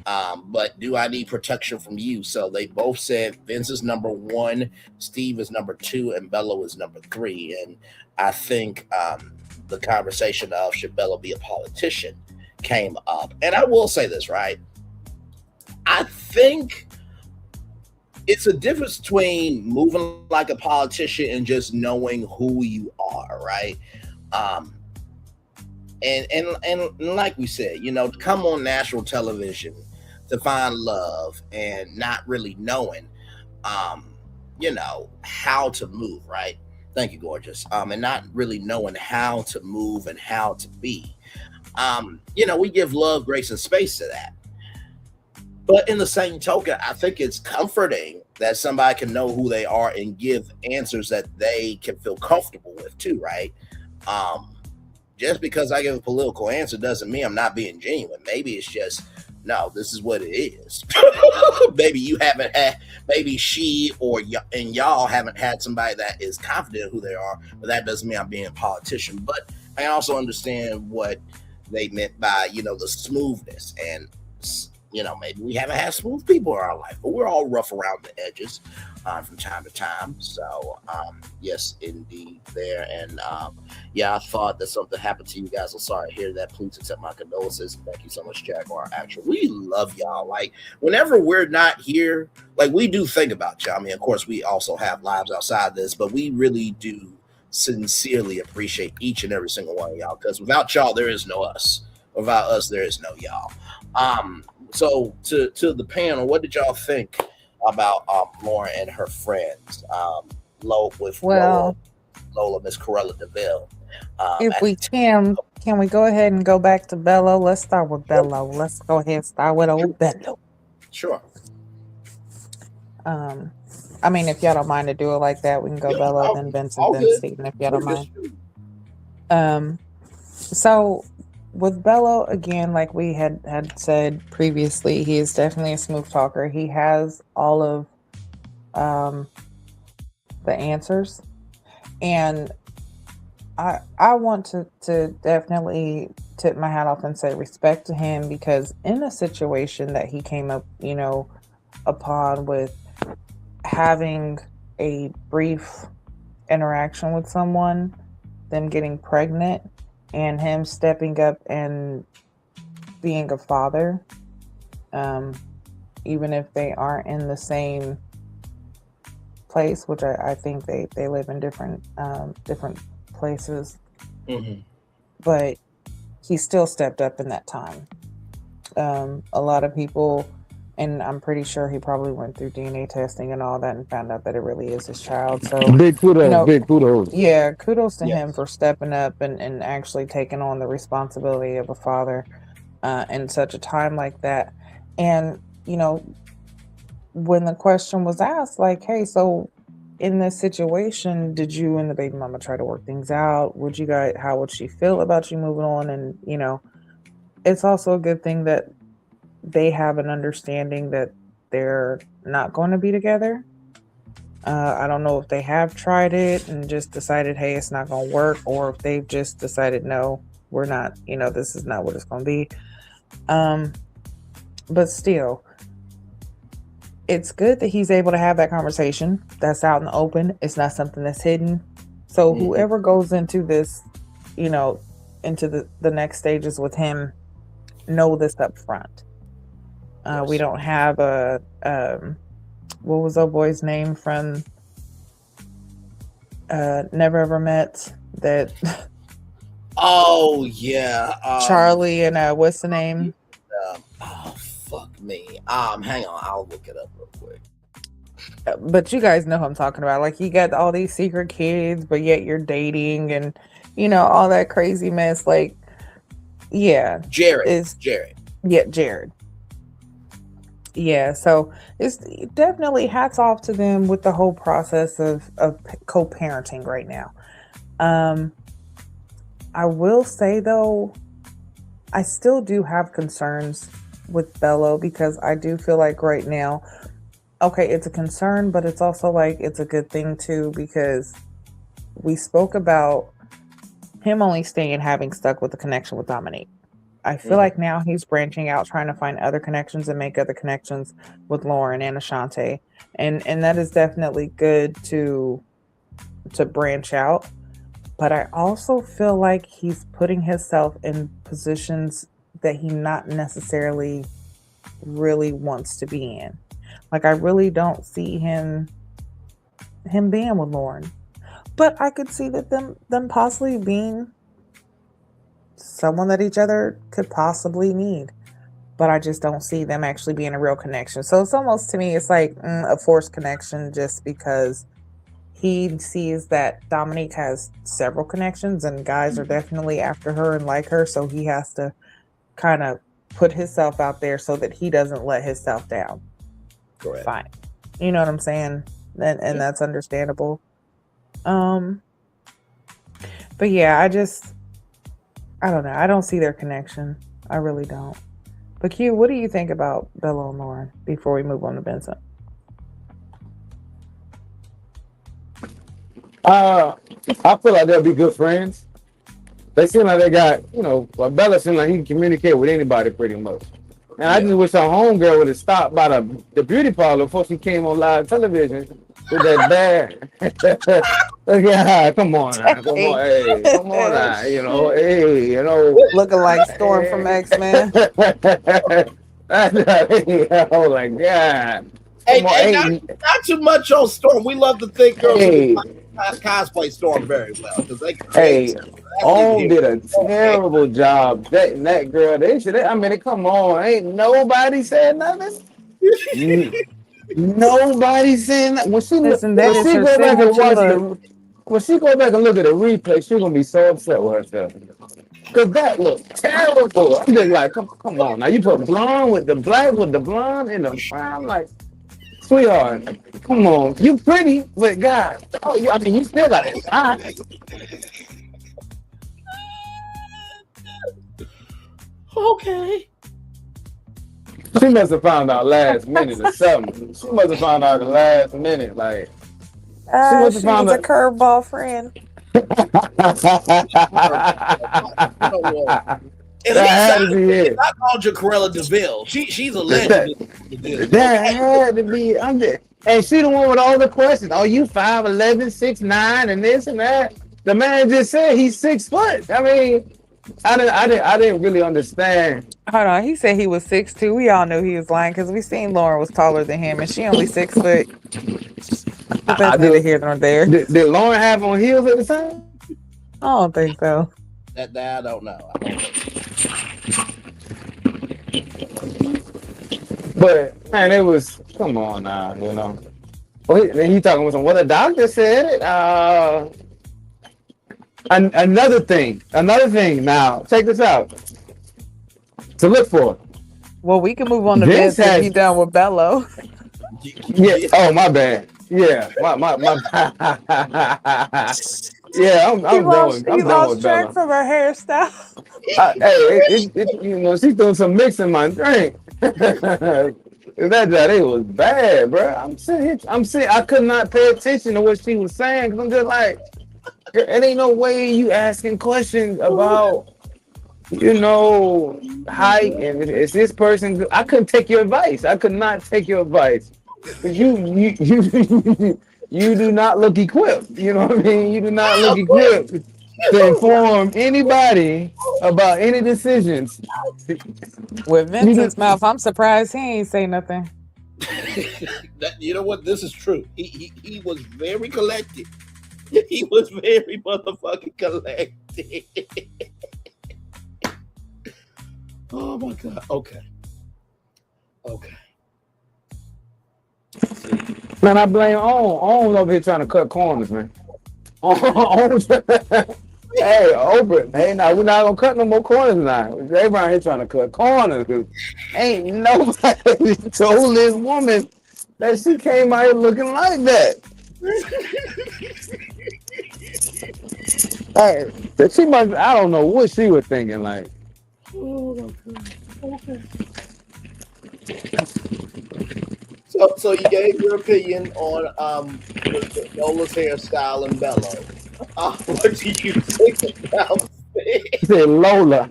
But do I need protection from you? So they both said Vince is number 1, Steve is number 2, and Bello is number 3. And I think the conversation of should Bello be a politician came up. And I will say this, right? I think it's a difference between moving like a politician and just knowing who you are, right? And like we said, to come on national television to find love and not really knowing, how to move, right? Thank you, gorgeous. And not really knowing how to move and how to be. We give love, grace, and space to that. But in the same token, I think it's comforting that somebody can know who they are and give answers that they can feel comfortable with too, right? Just because I give a political answer doesn't mean I'm not being genuine. Maybe it's just, no, this is what it is. Maybe you haven't had, maybe she or and y'all haven't had somebody that is confident in who they are, but that doesn't mean I'm being a politician. But I also understand what they meant by, the smoothness. And, maybe we haven't had smooth people in our life, but we're all rough around the edges from time to time. So, yes, indeed, there. And, I thought that something happened to you guys. I'm sorry to hear that. Please accept my condolences. Thank you so much, Jaguar. Actually, we love y'all. Like, whenever we're not here, like, we do think about y'all. I mean, of course, we also have lives outside this, but we really do sincerely appreciate each and every single one of y'all, because without y'all, there is no us. Without us, there is no y'all. So to the panel, what did y'all think about Lauren and her friends? Lola, Miss Cruella DeVille. If we can we go ahead and go back to Bello? Let's start with Bello. Let's go ahead and start with old Bello. Sure. I mean, if y'all don't mind to do it like that, we can go Bello, then Vincent, then Stephen, if y'all don't mind. So with Bello, again, like we had said previously, he is definitely a smooth talker. He has all of the answers. And I want to definitely tip my hat off and say respect to him, because in a situation that he came up, upon with having a brief interaction with someone, them getting pregnant, and him stepping up and being a father, even if they aren't in the same place, which I think they live in different places, but he still stepped up in that time. A lot of people, and I'm pretty sure he probably went through DNA testing and all that and found out that it really is his child. So, Big kudos, big kudos. yeah, kudos to Yes. him for stepping up and actually taking on the responsibility of a father in such a time like that. And, when the question was asked, like, hey, so in this situation, did you and the baby mama try to work things out? How would she feel about you moving on? And, it's also a good thing that they have an understanding that they're not going to be together. I don't know if they have tried it and just decided, hey, it's not going to work, or if they've just decided, no, we're not, this is not what it's going to be. But still, it's good that he's able to have that conversation. That's out in the open. It's not something that's hidden. So whoever goes into this, into the next stages with him, know this up front. We don't have what was old boy's name from Never Ever Met, that Oh yeah, Charlie and what's the name? Oh fuck me. Hang on, I'll look it up real quick. But you guys know who I'm talking about. Like, you got all these secret kids, but yet you're dating, and all that crazy mess. Like, yeah, Jared. Yeah, Jared. Yeah, so it's definitely hats off to them with the whole process of co-parenting right now. I will say though, I still do have concerns with Bello, because I do feel like right now, okay, it's a concern, but it's also like it's a good thing too, because we spoke about him only staying having stuck with the connection with Dominique. I feel like now he's branching out, trying to find other connections and make other connections with Lauren and Ashante. And that is definitely good to branch out. But I also feel like he's putting himself in positions that he not necessarily really wants to be in. Like, I really don't see him being with Lauren. But I could see that them possibly being someone that each other could possibly need. But I just don't see them actually being a real connection. So it's almost, to me, it's like a forced connection, just because he sees that Dominique has several connections and guys are definitely after her and like her. So he has to kind of put himself out there so that he doesn't let himself down. Correct. Fine. You know what I'm saying? And that's understandable. But yeah, I don't know. I don't see their connection. I really don't. But Q, what do you think about Bello and Lauren before we move on to Benson? I feel like they'll be good friends. They seem like they got, well, Bella seems like he can communicate with anybody pretty much. And I just wish our homegirl would have stopped by the beauty parlor before she came on live television with that bad. Yeah, come on now. Come on, hey, come on now. Hey, looking like Storm from X-Men. I was like, God. Hey, not too much on Storm. We love to think girls cosplay Storm very well, because they did a terrible job. That girl, come on, ain't nobody said nothing. Nobody saying that. When she go back and look at the replay, she's gonna be so upset with herself. Cause that looked terrible. I'm just like, come on now. You put blonde with the black with the blonde in the brown, like, sweetheart, come on. You pretty, but God, you still got it. Okay. She must have found out last minute or something. She must have found out the last minute, like. She was a curveball friend. That called Jaquella DeVille. She's a legend. That had to be. And she the one with all the questions. Oh, you 5'11", 6'9", and this and that. The man just said he's 6 foot. I mean, I didn't really understand. Hold on, he said he was 6'2". We all knew he was lying because we seen Lauren was taller than him, and she only 6 foot. But I that's neither do. here nor there. Did Lauren have on heels at the time? I don't think so. That I don't know. I don't know. But man, it was come on now, you know. Well, he talking with some. Well, the doctor said it. Another thing. Now, check this out. To look for. Well, we can move on to Vince Vince if has- you done with Bello. Yeah. Oh, my bad. Yeah. My. Yeah, I'm done with track Bella. from her hairstyle. Hey, you know, she's doing some mixing in my drink. It was bad, bro. I'm sitting. I could not pay attention to what she was saying because I'm just like, it ain't no way you asking questions about, you know, height and is this person. I couldn't take your advice. I could not take your advice. You you do not look equipped. You know what I mean? You do not look equipped to inform anybody about any decisions. With Vincent's mouth, I'm surprised he ain't say nothing. You know what? This is true. He was very collected. He was very motherfucking collected. Oh my god. Okay. Man, I blame On over here trying to cut corners, man. Hey, Oprah. Hey, now we're not gonna cut no more corners now. They around here trying to cut corners. Ain't nobody told this woman that she came out here looking like that. Hey, that she must. I don't know what she was thinking. Like, Oh my god. Okay. So you gave your opinion on Nola's hairstyle and Bello. What do you think about it? she said Lola.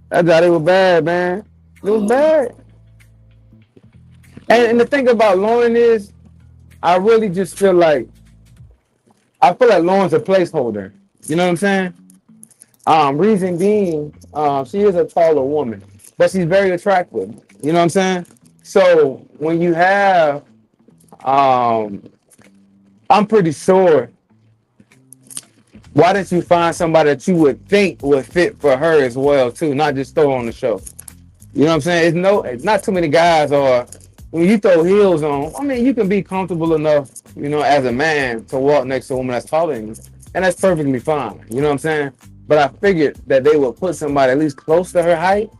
That's how it was bad, man. It was bad. And the thing about Lauren is, I really just feel like Lauren's a placeholder. You know what I'm saying? Reason being, she is a taller woman, but she's very attractive. You know what I'm saying? So when you have, I'm pretty sure. Why didn't you find somebody that you would think would fit for her as well too, not just throw on the show? You know what I'm saying? It's not too many guys are. When you throw heels on, I mean, you can be comfortable enough, you know, as a man to walk next to a woman that's taller than you, and that's perfectly fine. You know what I'm saying? But I figured that they would put somebody at least close to her height,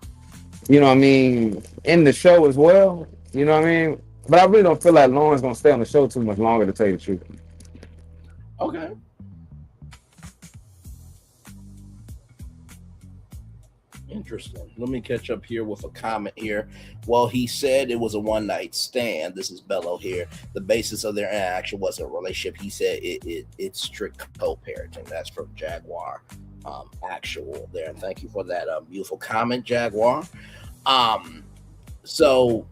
you know what I mean, in the show as well. You know what I mean? But I really don't feel like Lauren's gonna stay on the show too much longer, to tell you the truth. Okay. Interesting. Let me catch up here with a comment here. Well, he said it was a one-night stand. This is Bello here. The basis of their interaction wasn't a relationship. He said it's strict co-parenting. That's from Jaguar Actual there. And thank you for that beautiful comment, Jaguar. So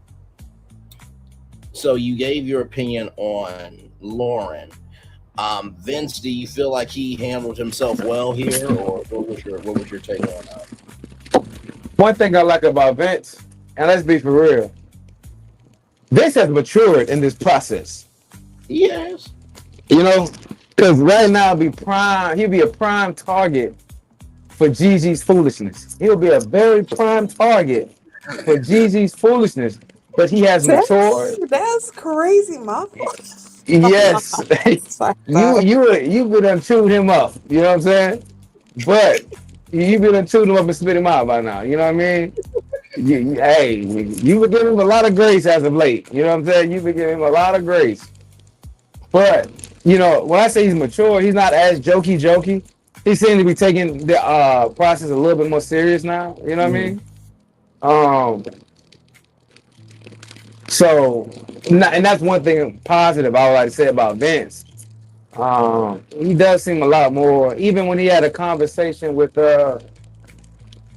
you gave your opinion on Lauren. Vince, do you feel like he handled himself well here, or what was your take on that? One thing I like about Vince, and let's be for real, Vince has matured in this process. Yes. You know, because right now he'll be a prime target for Gigi's foolishness. He'll be a very prime target for Gigi's foolishness, but he has matured. That's crazy, Mom. Yes, you would have chewed him up. You know what I'm saying? But you would have chewed him up and spit him out by now. You know what I mean? You would give him a lot of grace as of late. You know what I'm saying? You would give him a lot of grace. But you know, when I say he's mature, he's not as jokey. He seems to be taking the process a little bit more serious now. You know what I mean? So, and that's one thing positive I would like to say about Vince. He does seem a lot more, even when he had a conversation with the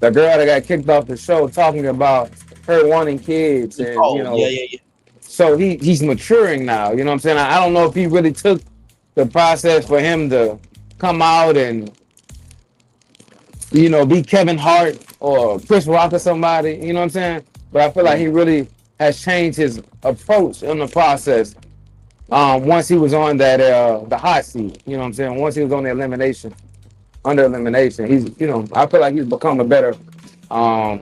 girl that got kicked off the show, talking about her wanting kids, and you know, yeah. So he's maturing now. You know what I'm saying? I don't know if he really took the process for him to come out and be Kevin Hart or Chris Rock or somebody. You know what I'm saying? But I feel like he really has changed his approach in the process. Once he was on that the hot seat, you know what I'm saying? Once he was on the under elimination, I feel like um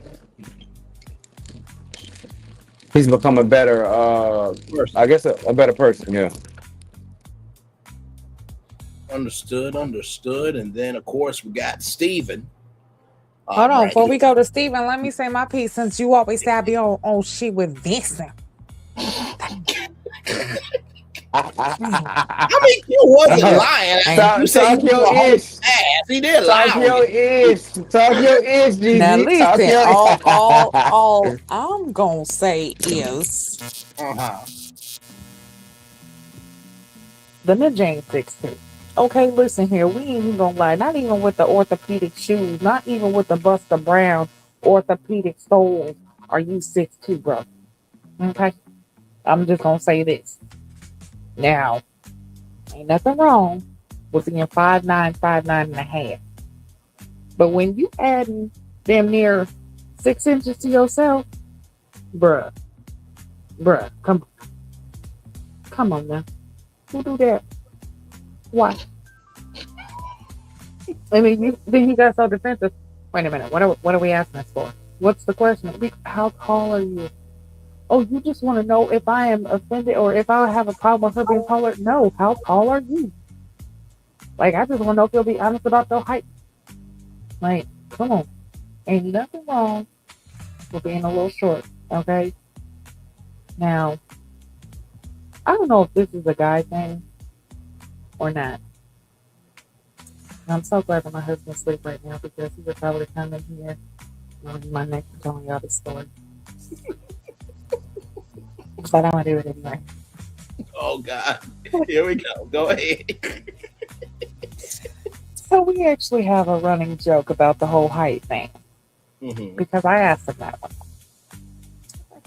he's become a better I guess a better person, yeah. Understood. And then, of course, we got Steven. Hold on, Right before here. we go to Steven, let me say my piece since you always say I be on shit with Vincent. I mean, you wasn't lying. You said Talk he was your a whole ish. ass. He did lie Talk on your you. ish. Talk your ish, Now Gigi. Talk listen, your all I'm gonna say is Uh-huh. the Ninja ain't 16. Okay, listen here, we ain't even gonna lie, not even with the orthopedic shoes, not even with the Buster Brown orthopedic soles are you 6'2", bro. Okay? I'm just gonna say this. Now, ain't nothing wrong with being 5'9", 5'9.5". But when you adding damn near 6 inches to yourself, bruh, come on now. Who do that? Why? I mean, then you got so defensive. Wait a minute. What are we asking this for? What's the question? How tall are you? Oh, you just want to know if I am offended or if I have a problem with her being taller? No. How tall are you? Like, I just want to know if you'll be honest about your height. Like, come on. Ain't nothing wrong with being a little short. Okay. Now, I don't know if this is a guy thing or not. And I'm so glad that my husband's asleep right now because he would probably come in here on my neck and telling y'all this story. But I'm gonna do it anyway. Oh, God. Here we go. Go ahead. So we actually have a running joke about the whole height thing Mm-hmm. because I asked him that one. Like,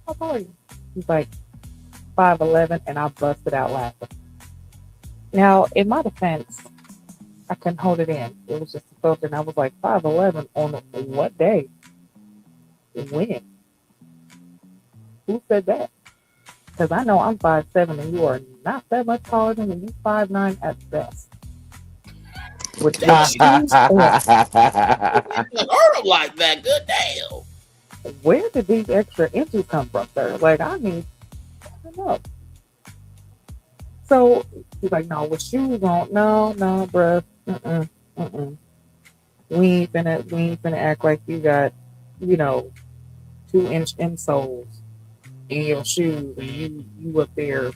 how tall are you? He's like 5'11", and I busted out laughing. Now, in my defense, I couldn't hold it in. It was just a filter, and I was like 5'11" on what day? When? Who said that? Because I know I'm 5'7", and you are not that much taller than me. You 5'9" at best. With your shoes on. Hurt him like that. Good damn. Where did these extra inches come from, sir? Like, I don't know. So he's like, no, with shoes on. No, bruh. We ain't finna act like you got, 2-inch insoles in your shoes and you up there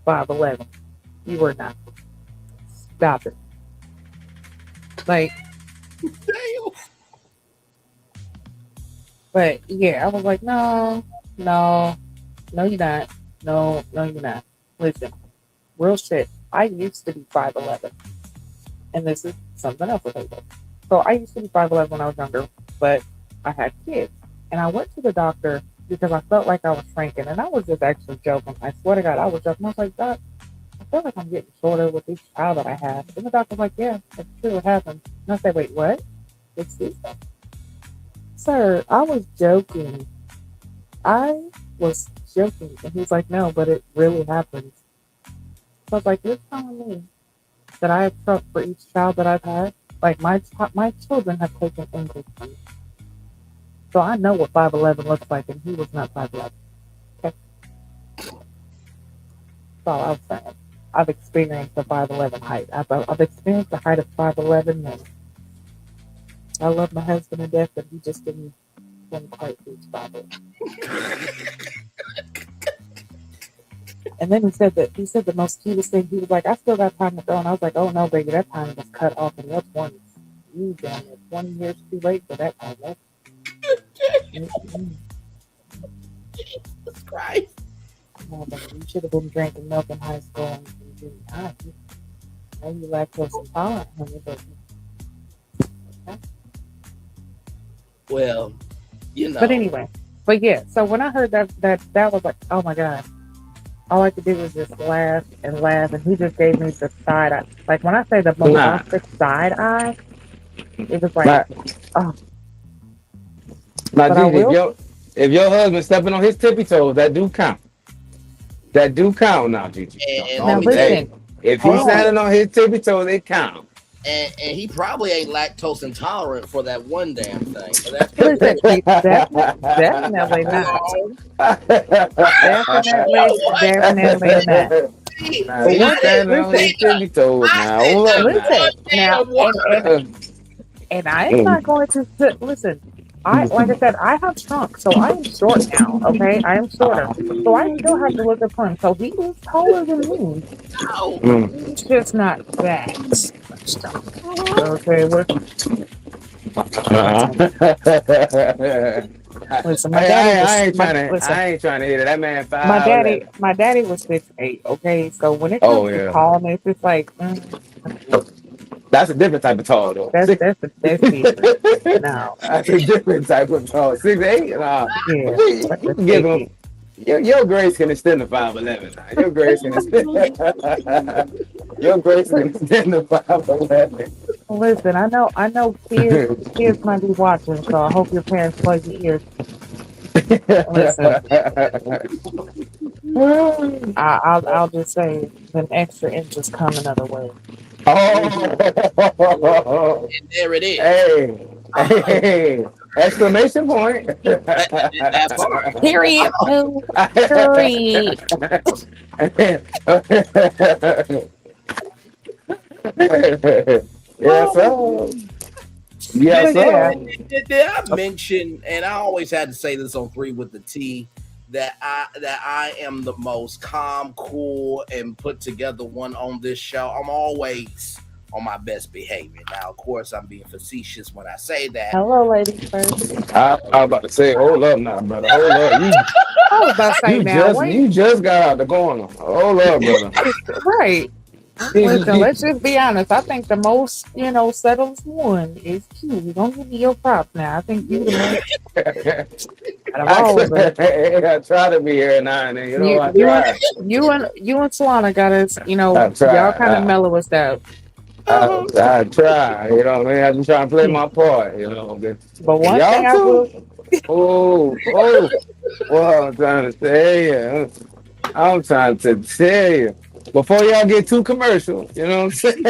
5'11". You were not. Stop it. Like, Damn. but yeah, I was like, no, you're not. No, you're not. Listen, real shit. I used to be 5'11", and this is something else with people. So I used to be 5'11" when I was younger, but I had kids, and I went to the doctor because I felt like I was shrinking, and I was just actually joking. I swear to God, I was joking. I was like, Doc, I feel like I'm getting shorter with each child that I have. And the doctor's like, yeah, that's true, it happens. And I said, wait, what? Excuse me? Sir, I was joking. And he's like, no, but it really happens. So I was like, you're telling me that I have shrunk for each child that I've had? Like, my children have taken English from me. So I know what 5'11" looks like, and he was not 5'11". Okay? That's all I was saying. I've experienced the 5'11" height. I've experienced the height of 5'11", and I love my husband to death, but he just didn't quite reach 5'11". And then he said the most cutest thing. He was like, I still got time to go. And I was like, oh no, baby, that time was cut off in your 20s. You damn it, 20 years too late for that time. Jesus Christ. No, baby, you should have been drinking milk in high school and drinking high. Now you lactose intolerant, honey, but okay. Well, But anyway, but yeah. So when I heard that was like, oh my God. All I could do was just laugh, and he just gave me the side eye. Like when I say the most toxic side eye, It was like, Now, oh, now, but I Gigi, will. if your husband stepping on his tippy toes, that do count. That do count now, Gigi. And let Now me tell you, Hey, listen, if hold he's on. standing on his tippy toes, it count. and he probably ain't lactose intolerant for that one damn thing, but that's Listen, between definitely not. you Definitely not. See, Now But he's one, standing on listen, his tippy toes. I Now said hold that up now. listen. one Now, damn word. and I am not going to listen. I like I said, I have shrunk, so I am short now. Okay, I am shorter, so I still have to look up for him. So he is taller than me. Oh, He's just not that much taller. Okay, listen, listen. My daddy I was ain't my trying to. listen. I ain't trying to hit it. That man 5'11". My daddy was 6'8". Okay, so when it Oh comes to yeah, tallness, it's like that's a different type of tall though. that's different. No, That's a different type of tall. 6'8". yeah, You that's can give him. different. Your grace can extend to 5'11". Your grace can extend. Your grace can extend to 5'11". Listen, I know, kids might be watching, so I hope your parents plug your ears. Listen, I'll just say, them extra inches come another way. Oh, and there it is. hey, hey, exclamation point. That part. Period. Pooh. Period. Yes, sir. Yes, But yeah, sir. Did I mention? And I always had to say this on Three with the T, that I am the most calm, cool, and put together one on this show. I'm always on my best behavior. Now, of course, I'm being facetious when I say that. hello, ladies first. I was about to say, hold up now, brother. Hold up. I was about to say now, wait, You just got out the corner. Hold up, brother. right. Listen, You- let's just be honest. I think the most, settles one is you. Don't give me your props now. I think you the most out of all of us. I try to be here now and then. You know, You I you and try. you and Solana got us, I y'all kind of try. mellow us out. I try. You know what I mean? I just try to play my part. You know, But and one thing y'all I will too. Oh. Well, I'm trying to say, I'm trying to tell you. Before y'all get too commercial, you know what I'm saying?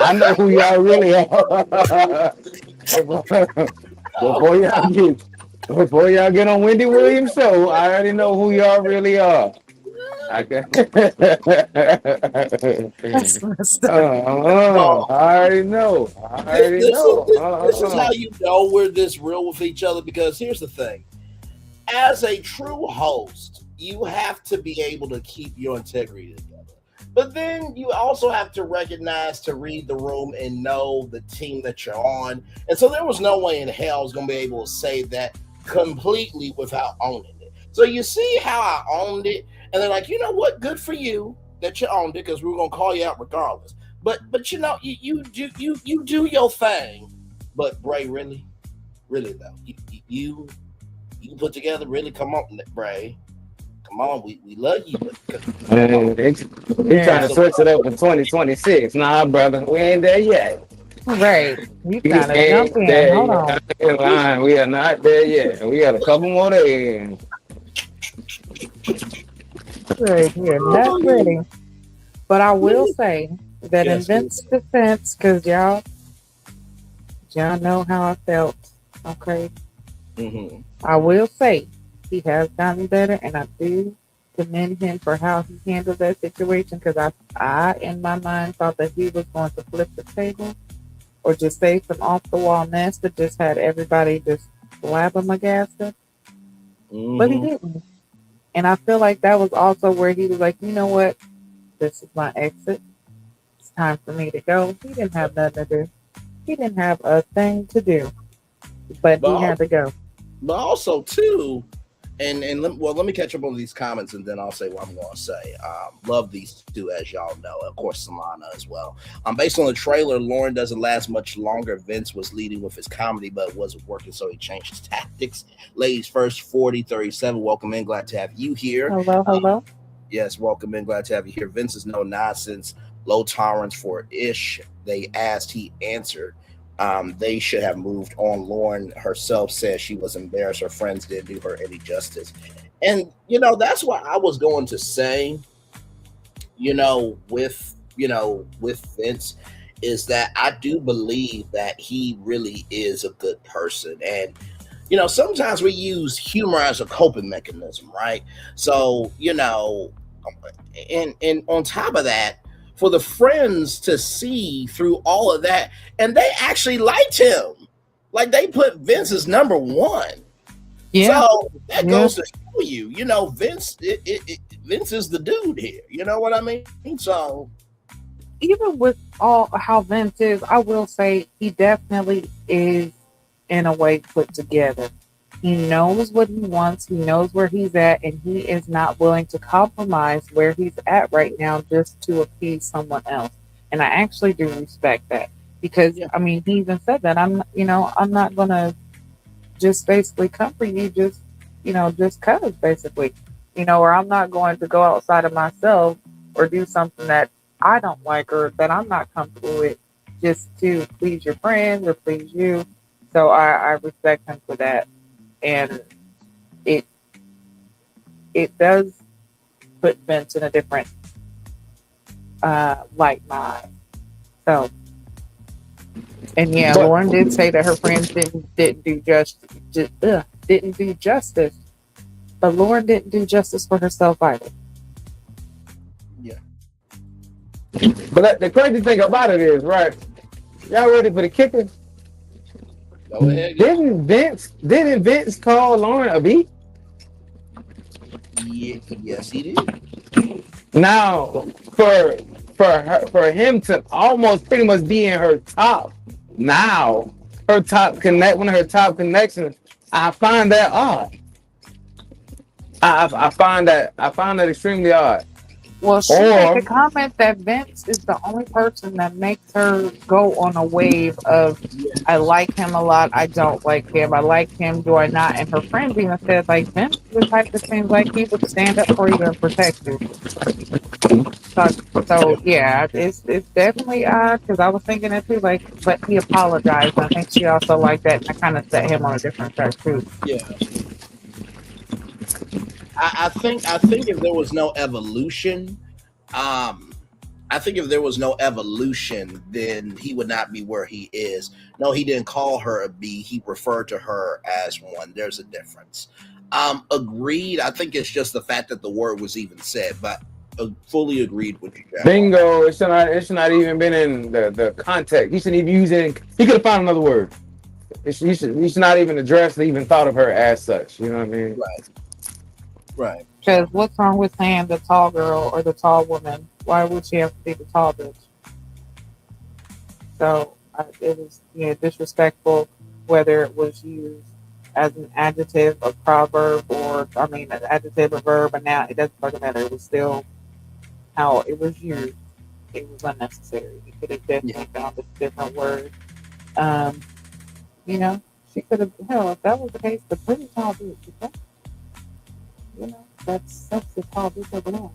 I know who y'all really are. before y'all get before y'all get on Wendy Williams' show, I already know who y'all really are. I can. that's messed up. Well, I already know. I already know. this is how you know we're this real with each other. Because here's the thing: as a true host, you have to be able to keep your integrity together. But then you also have to recognize to read the room and know the team that you're on. And so there was no way in hell I was going to be able to say that completely without owning it. So you see how I owned it, and they're like, you know what? Good for you that you owned it, because we were going to call you out regardless. But you do your thing. But Bray, really though, you put together, really come on, Bray. Come on, we love you, but He trying to switch it up in 2026. Nah, brother, we ain't there yet. Right. You We trying to jump ain't in. there Hold yet. on. We are not there yet. We got a couple more days. Right here. Not ready. But I will say that in yes, Vince's defense, because y'all know how I felt. Okay. mm-hmm. I will say he has gotten better, and I do commend him for how he handled that situation, because I, in my mind, thought that he was going to flip the table or just say some off the wall mess that just had everybody just slap him aghast. But he didn't. And I feel like that was also where he was like, you know what? This is my exit. It's time for me to go. He didn't have nothing to do. He didn't have a thing to do, but he had to go. But also too, let me catch up on these comments and then I'll say what I'm going to say. Love these two, as y'all know. Of course, Solana as well. Based on the trailer, Lauren doesn't last much longer. Vince was leading with his comedy, but it wasn't working, so he changed his tactics. Ladies first, 4037. Welcome in. Glad to have you here. Hello. Yes, welcome in. Glad to have you here. Vince is no nonsense. Low tolerance for ish. They asked, he answered. They should have moved on. Lauren herself said she was embarrassed. Her friends didn't do her any justice. And, that's what I was going to say, with Vince, is that I do believe that he really is a good person. And, sometimes we use humor as a coping mechanism, right? So, and on top of that, for the friends to see through all of that, and they actually liked him. Like, they put Vince as number one. Yeah. So that goes to show you, Vince, Vince is the dude here. You know what I mean? So even with all how Vince is, I will say he definitely is in a way put together. He knows what he wants. He knows where he's at, and he is not willing to compromise where he's at right now just to appease someone else. And I actually do respect that because, I mean, he even said that I'm not going to just basically come for you, just cause basically, or I'm not going to go outside of myself or do something that I don't like or that I'm not comfortable with just to please your friends or please you. So I respect him for that. And it does put Vince in a different light mind. So, and Lauren did say that her friends didn't do justice, but Lauren didn't do justice for herself either. Yeah. But the crazy thing about it is, right? Y'all ready for the kicker? Go ahead. Didn't Vince call Lauren a B? Yeah, yes, he did. Now, for him to almost pretty much be in her top, now one of her top connections, I find that odd. I find that extremely odd. Well, she made the comment that Vince is the only person that makes her go on a wave of, I like him a lot, I don't like him, I like him, do I not? And her friends even said, like, Vince is the type that seems like he would stand up for you and protect you. So yeah, it's definitely odd because I was thinking it too, like, but he apologized. I think she also liked that, and I kind of set him on a different track too. Yeah. I think if there was no evolution, then he would not be where he is. No, he didn't call her a B. He referred to her as one. There's a difference. Agreed. I think it's just the fact that the word was even said, but fully agreed with you, Jack. Bingo. It should not even been in the context. He shouldn't even use it. He could have found another word. He should not even address or even thought of her as such. You know what I mean? Right. Because what's wrong with saying the tall girl or the tall woman? Why would she have to be the tall bitch? So it was disrespectful, whether it was used as an adjective, a proverb, an adjective, a verb, and now it doesn't fucking matter. It was still how it was used. It was unnecessary. You could have definitely found a different word. She could have, if that was the case, the pretty tall bitch, that's the tall bitch over there.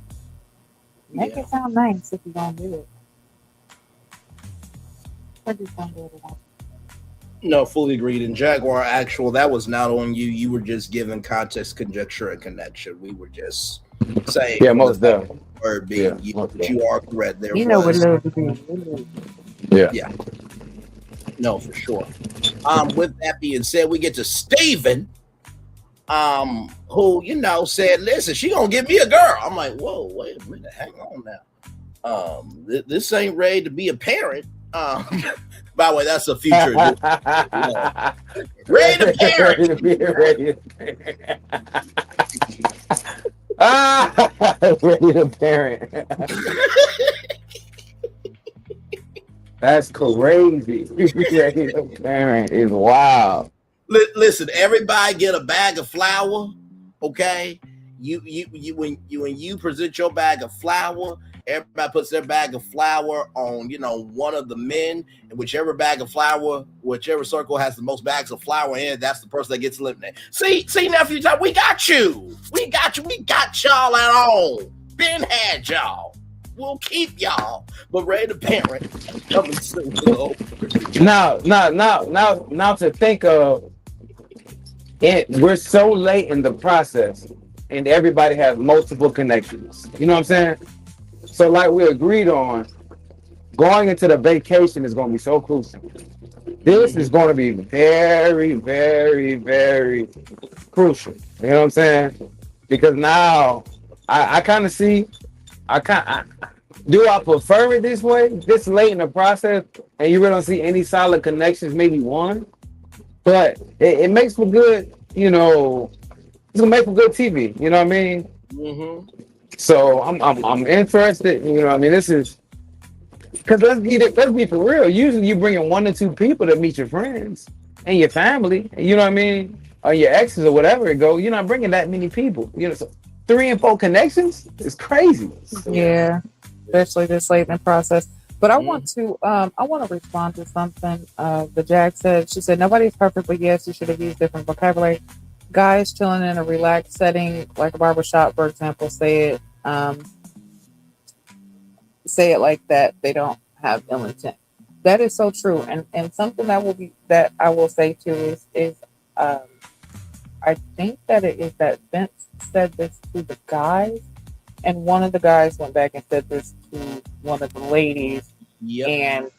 Make it sound nice if you're going to do it. Pretty sound good enough. No, fully agreed. And Jaguar, that was not on you. You were just giving context, conjecture, and connection. We were just saying. Yeah, most definitely. Word being, you are correct. There what love is. Yeah. No, for sure. With that being said, we get to Steven, who, said, listen, she gonna give me a girl. I'm like, whoa, wait a minute, hang on now. This ain't ready to be a parent. By the way, that's a future. Ready to parent. Ready to parent. That's crazy. Ready to parent is wild. Listen, everybody get a bag of flour, okay? When you present your bag of flour, everybody puts their bag of flour on, one of the men, and whichever circle has the most bags of flour in it, that's the person that gets eliminated. See, nephew, we got you. We got y'all at home. Ben had y'all. we'll keep y'all. But Ray the Parent coming soon. Now to think of it, we're so late in the process, and everybody has multiple connections. You know what I'm saying? So, like we agreed on, going into the vacation is going to be so crucial. This is going to be very, very, very crucial. You know what I'm saying? Because now I kind of see, do I prefer it this way, this late in the process, and you really don't see any solid connections, maybe one, but it makes for good, it's gonna make for good TV. You know what I mean? Mm-hmm. So I'm interested. You know what I mean? This is because let's be for real. Usually you bring in 1 or 2 people to meet your friends and your family. You know what I mean? Or your exes or whatever it go. You're not bringing that many people. So 3 and 4 connections is crazy. Yeah, especially this late in the process. But I want to respond to something the Jag said. She said nobody's perfect, but yes, you should have used different vocabulary. Guys chilling in a relaxed setting, like a barbershop, for example, say it like that. They don't have ill intent. That is so true. And something that I will say too is I think that it is that Vince said this to the guys, and one of the guys went back and said this to one of the ladies. Yep. And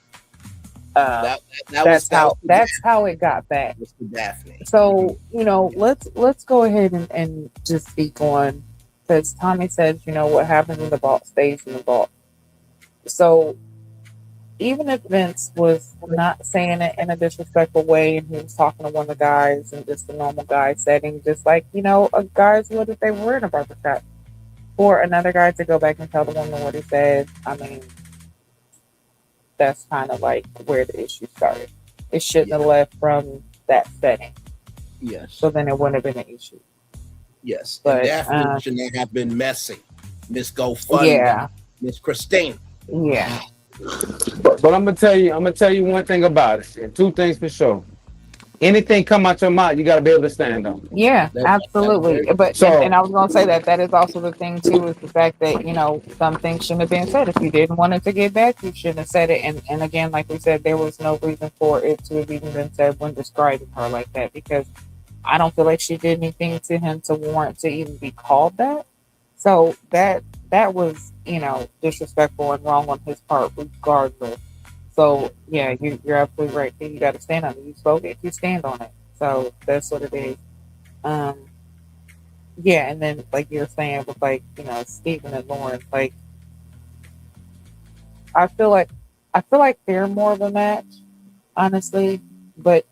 that's how it got back. Mr. Daphne. So let's go ahead and just speak on, because Tommy says what happens in the vault stays in the vault. So even if Vince was not saying it in a disrespectful way, and he was talking to one of the guys in just a normal guy setting, just like guys would if they were in a barbershop, for another guy to go back and tell the woman what he said, I mean, that's kind of like where the issue started. It shouldn't have left from that setting. Yes. So then it wouldn't have been an issue. Yes. But and Daphne should not have been messy. Miss GoFundMe. Yeah. Miss Christine. Yeah. But I'm gonna tell you one thing about it, and 2 things for sure. Anything come out your mouth, you gotta be able to stand on. Yeah, absolutely. But and I was gonna say that is also the thing too, is the fact that some things shouldn't have been said. If you didn't want it to get back, you shouldn't have said it. And again, like we said, there was no reason for it to have even been said when describing her like that, because I don't feel like she did anything to him to warrant to even be called that. So that was disrespectful and wrong on his part regardless. So yeah, you're absolutely right. You got to stand on it. You spoke it, you stand on it. So that's what it is. Yeah, and then like you're saying with Stephen and Lauren, like I feel like they're more of a match, honestly. But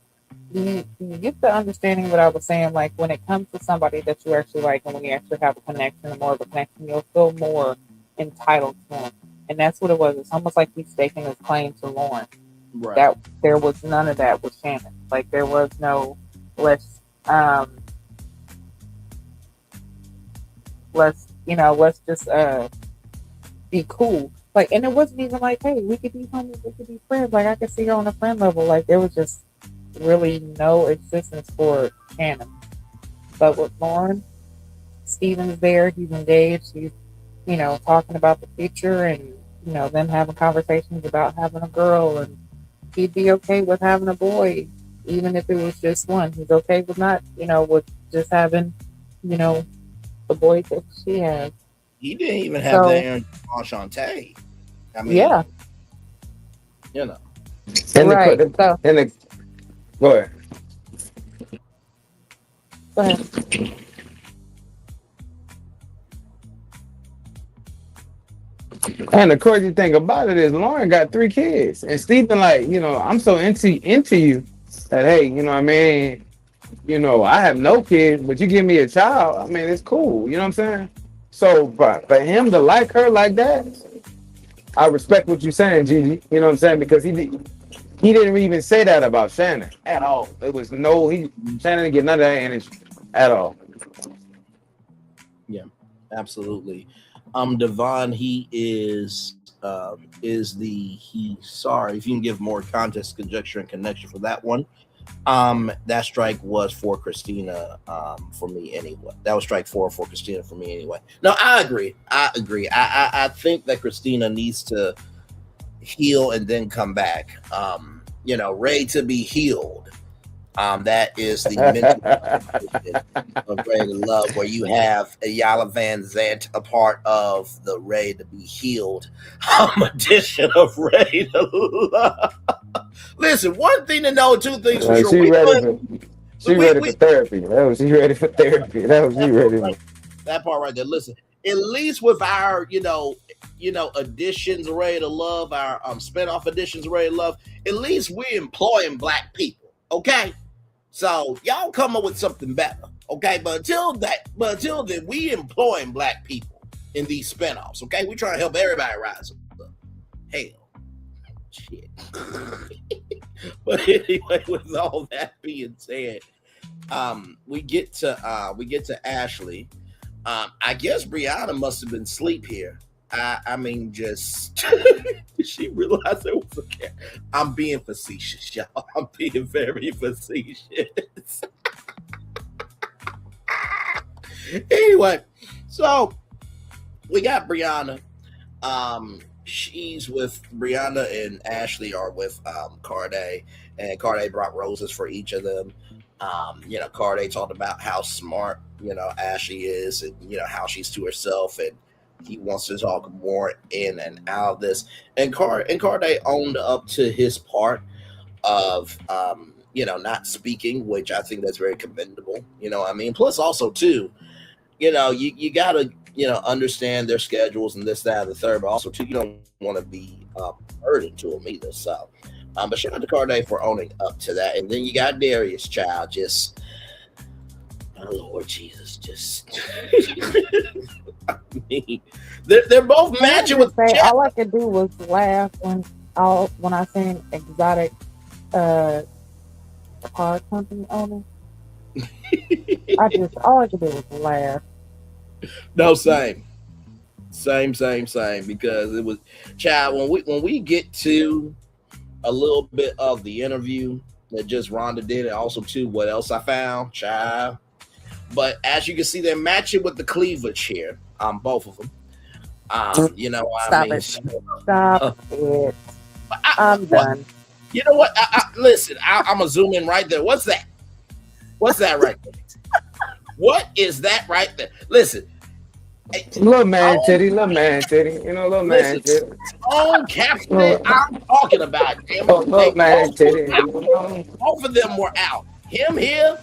you get the understanding what I was saying. Like when it comes to somebody that you actually like, and when you actually have a connection, more of a connection, you'll feel more entitled to them. And that's what it was. It's almost like he's staking his claim to Lauren. Right. That there was none of that with Channon. Like there was no let's just be cool. Like, and it wasn't even like, hey, we could be homies, we could be friends. Like I could see her on a friend level. Like there was just really no existence for Channon. But with Lauren, Steven's there, he's engaged, he's talking about the future, and them having conversations about having a girl, and he'd be okay with having a boy, even if it was just one. He's okay with not, with just having, the boy that she has. He didn't even have that in Ashante. I mean, yeah. Right. Go ahead. Go ahead. And the crazy thing about it is Lauren got 3 kids, and Stephen, like, I'm so into you that, hey, you know what I mean, I have no kids, but you give me a child, I mean, it's cool, you know what I'm saying? So, but for him to like her like that, I respect what you're saying, Gigi. You know what I'm saying? Because he didn't even say that about Channon at all. It was Channon didn't get none of that energy at all. Yeah, absolutely. Devon, he is sorry, if you can give more context, conjecture, and connection for that one. That strike was for Christina, for me anyway. That was strike 4 for Christina for me anyway. No, I agree. I think that Christina needs to heal and then come back. Ready to be healed. That is the mental of Ready to Love, where you have Ayala Van Zant a part of the Ready to be Healed edition of Ready to Love. Listen, one thing to know, two things for sure. She ready for therapy. She ready for therapy. She ready for that part right there. Listen, at least with our, editions of Ready to Love, our spinoff editions of Ready to Love, at least we're employing Black people. Okay. So y'all come up with something better, okay? But until then, we employing Black people in these spinoffs, okay? We trying to help everybody rise up. Hell, shit. But anyway, with all that being said, we get to Ashley. I guess Brianna must have been asleep here. I mean, just did she realize it was a cat? I'm being facetious, y'all. I'm being very facetious. Anyway, so we got Brianna. She's with Brianna and Ashley are with Carday, and Carday brought roses for each of them. Carday talked about how smart Ashley is, and how she's to herself, and he wants to talk more in and out of this. And Carday owned up to his part of not speaking, which I think that's very commendable. Plus also too, you gotta understand their schedules and this, that, and the third, but also too, you don't want to be burden to them either. So but shout out to Carday for owning up to that. And then you got Darius, child, just oh Lord Jesus, just I mean, they're both matching with. All I could do was laugh when I seen exotic car company owner. All I could do was laugh. No, same, because it was, child, when we get to a little bit of the interview that just Rhonda did, and also too what else I found, child. But as you can see, they're matching with the cleavage here, both of them. Stop it. I'm done. You know what? Listen, I'm gonna zoom in right there. What's that? What's that right there? What is that right there? Listen. Little man titty. Little man titty. On camera, I'm talking about him. Little man titty. Both of them were out. Him here,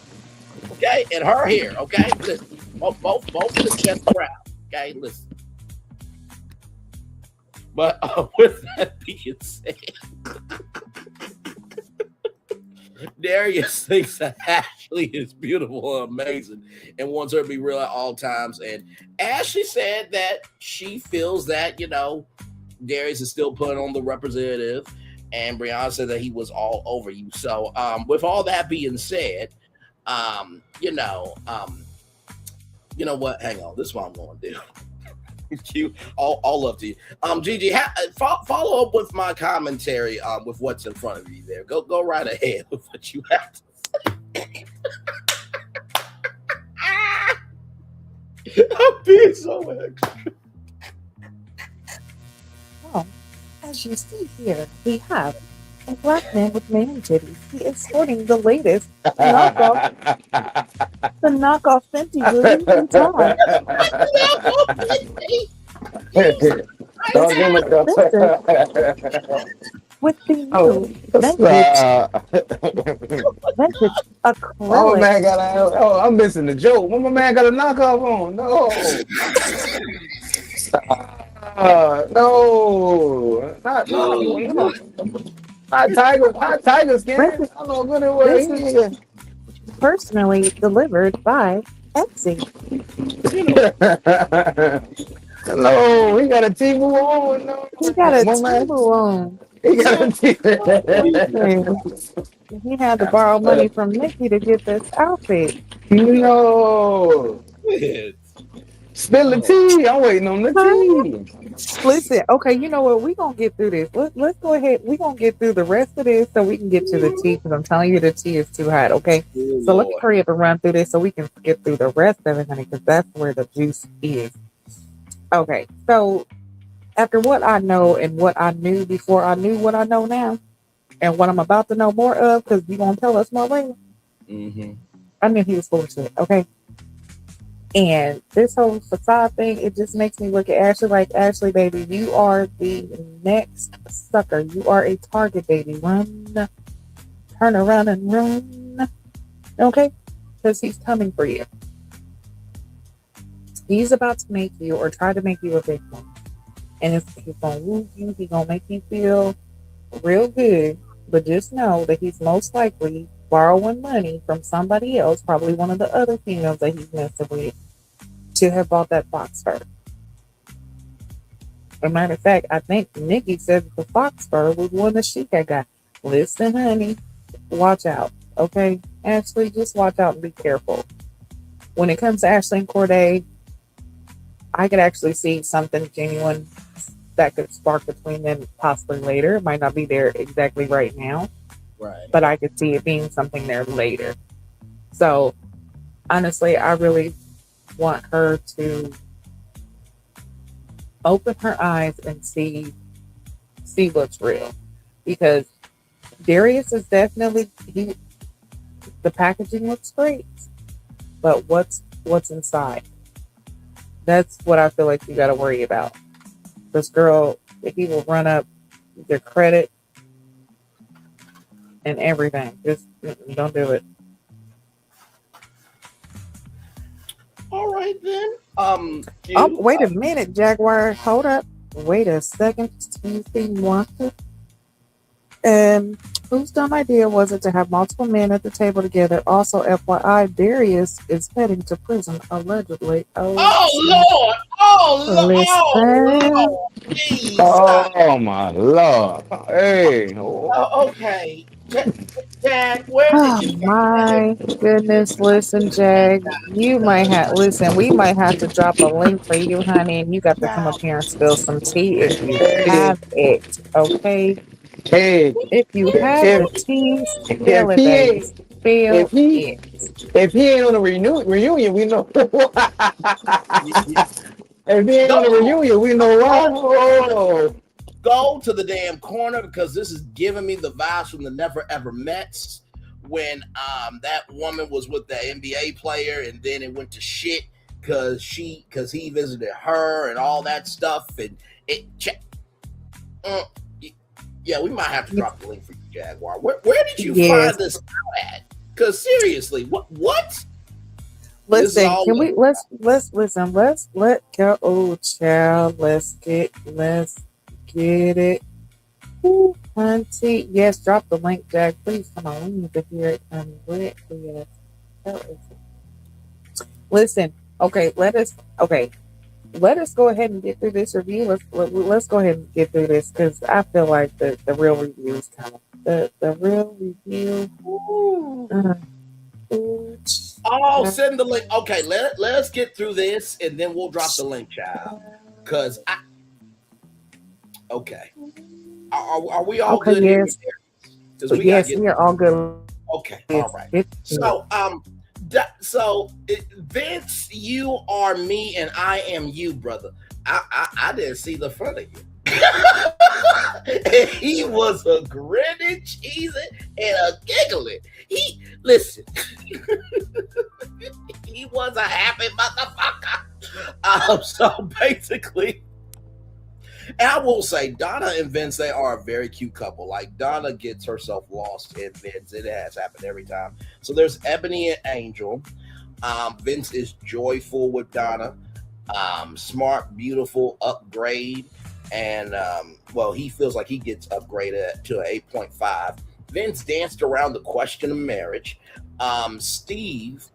okay, and her here, okay. Listen, both of the chest were out, okay. Listen, but with that being said, Darius thinks that Ashley is beautiful and amazing and wants her to be real at all times. And Ashley said that she feels that, Darius is still putting on the representative, and Brianna said that he was all over you. So with all that being said, you know what? Hang on. This is what I'm going to do. You all up to you. Gigi, follow up with my commentary with what's in front of you there. Go right ahead with what you have to say. I'm being so extra. Well, as you see here, we have a Black man with man titties. He is sporting the latest knockoff Fenty Williams in time. With the new vintage acrylic. I'm missing the joke. When my man got a knockoff on. No. No. Not tiger skin. I don't know what it was. Personally delivered by Etsy. No, he got a T-Boo on. No. He got a T-Boo on. He got a T-Boo. He had to borrow money from Nikki to get this outfit. No. Spill the tea. I'm waiting on the tea. Listen, okay, you know what? We're gonna get through this. Let's go ahead. We're gonna get through the rest of this so we can get to the tea because I'm telling you the tea is too hot, okay? Oh So let me Lord. hurry up and run through this so we can get through the rest of it, honey, because that's where the juice is. Okay, so after what I know and what I knew before I knew what I know now, and what I'm about to know more of, because you're gonna tell us more later, Mm-hmm. I knew he was full of shit, okay? And this whole facade thing, it just makes me look at Ashley like, Ashley, baby, you are the next sucker. You are a target, baby. Run, turn around and run. Okay? Because he's coming for you. He's about to make you or try to make you a victim. And he's going to woo you. He's going to make you feel real good. But just know that he's most likely borrowing money from somebody else, probably one of the other females that he's messing with, to have bought that fox fur. As a matter of fact, I think Nikki said that the fox fur was one that she had got. Listen, honey, watch out, okay? Ashley, just watch out and be careful. When it comes to Ashley and Corday, I could actually see something genuine that could spark between them possibly later. It might not be there exactly right now, Right. but I could see it being something there later. So, honestly, I really want her to open her eyes and see what's real, because Darius is definitely the packaging looks great, but what's inside, that's what I feel like you got to worry about. This girl, if he will run up their credit and everything, just don't do it. All right then. Wait a minute, Jaguar. Hold up. Wait a second. Whose dumb idea was it to have multiple men at the table together? Also, FYI, Darius is heading to prison, allegedly. Oh Lord! Oh Listen. Lord! Jesus! Oh my Lord. Hey. Okay, Jack, where did Oh you find that? my goodness. Listen, Jag, you might have, listen, we might have to drop a link for you, honey, and you got to come up here and spill some tea if you Hey. have it, okay? Hey. If you have the tea, spill If it, he baby. ain't Spill if he it. if he ain't on a reunion, we know. You- you- If he ain't on a Go, reunion, we know why. Oh. go to the damn corner because this is giving me the vibes from the Never Ever Mets when that woman was with the NBA player and then it went to shit because he visited her and all that stuff and it. Yeah, we might have to drop the link for you, Jaguar. Where did you Yes. find this out at? Because seriously, what? This is Listen, all can we let's listen, let go. Oh child, let's get it. Ooh, hunty. Yes, drop the link, Jack. Please come on. We need to hear it. Where the hell is it? Listen, okay, let us go ahead and get through this review. Let's go ahead and get through this because I feel like the real review is coming. The real review. Oh, send the link. Okay, let us get through this and then we'll drop the link, child. Because okay. Are we all Okay, good yes. here? Because We are all good. Okay, all right. So Vince, you are me and I am you, brother. I didn't see the front of you. And he was a grinning, cheesing, and a giggling. Listen. He was a happy motherfucker. So basically, and I will say, Donna and Vince, they are a very cute couple. Like, Donna gets herself lost in Vince. It has happened every time. So there's Ebony and Angel. Vince is joyful with Donna. Smart, beautiful, upgrade. And, he feels like he gets upgraded to an 8.5. Vince danced around the question of marriage. Steve,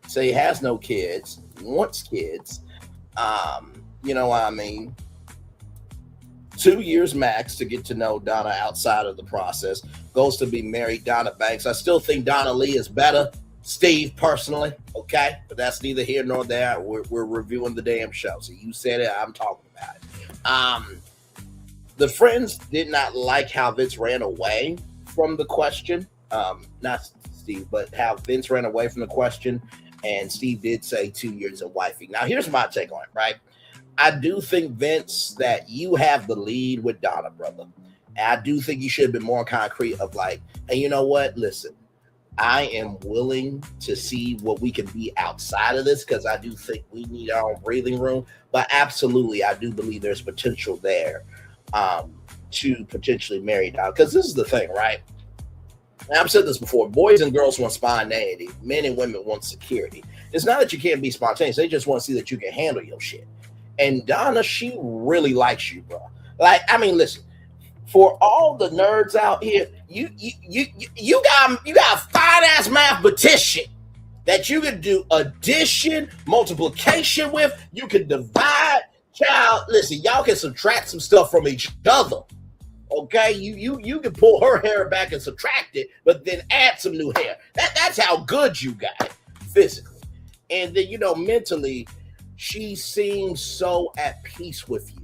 so he has no kids, wants kids. You know what I mean? 2 years max to get to know Donna outside of the process. Goes to be married Donna Banks. I still think Donna Lee is better. Steve, personally, okay? But that's neither here nor there. We're reviewing the damn show. So you said it, I'm talking about it. Um, the friends did not like how Vince ran away from the question. Not Steve, but how Vince ran away from the question. And Steve did say 2 years of wifey. Now, here's my take on it, right? I do think, Vince, that you have the lead with Donna, brother. And I do think you should have been more concrete of like, hey, you know what? Listen, I am willing to see what we can be outside of this because I do think we need our own breathing room. But absolutely, I do believe there's potential there to potentially marry Donna. Because this is the thing, right? And I've said this before. Boys and girls want spontaneity. Men and women want security. It's not that you can't be spontaneous. They just want to see that you can handle your shit. And Donna, she really likes you, bro. Like, I mean, listen. For all the nerds out here, you got a fine ass mathematician that you can do addition, multiplication with. You can divide. Child, listen, y'all can subtract some stuff from each other. Okay, you can pull her hair back and subtract it, but then add some new hair. That's how good you got it physically, and then mentally, she seems so at peace with you.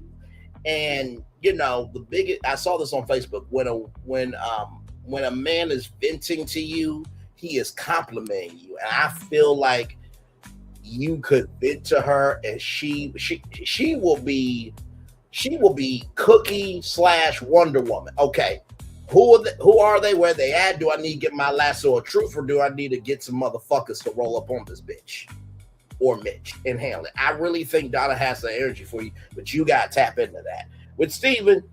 And the biggest, I saw this on Facebook, when a man is venting to you, he is complimenting you, and I feel like you could vent to her, and she will be Cookie / Wonder Woman. Okay, who are they? Where they at? Do I need to get my lasso of truth, or do I need to get some motherfuckers to roll up on this bitch or Mitch and handle it? I really think Donna has the energy for you, but you gotta tap into that. With Steven,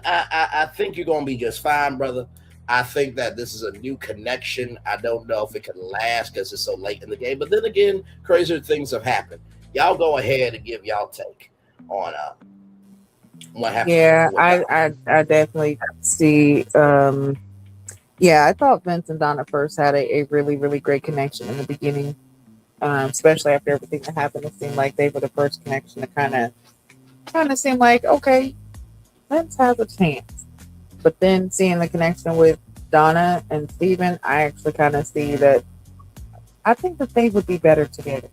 I think you're gonna be just fine, brother. I think that this is a new connection. I don't know if it can last because it's so late in the game. But then again, crazier things have happened. Y'all go ahead and give y'all take on what happened. Yeah, I definitely see. Yeah, I thought Vince and Donna first had a really, really great connection in the beginning, especially after everything that happened. It seemed like they were the first connection to kind of seem like, okay, Vince has a chance. But then seeing the connection with Donna and Steven, I actually kind of see that I think that they would be better together.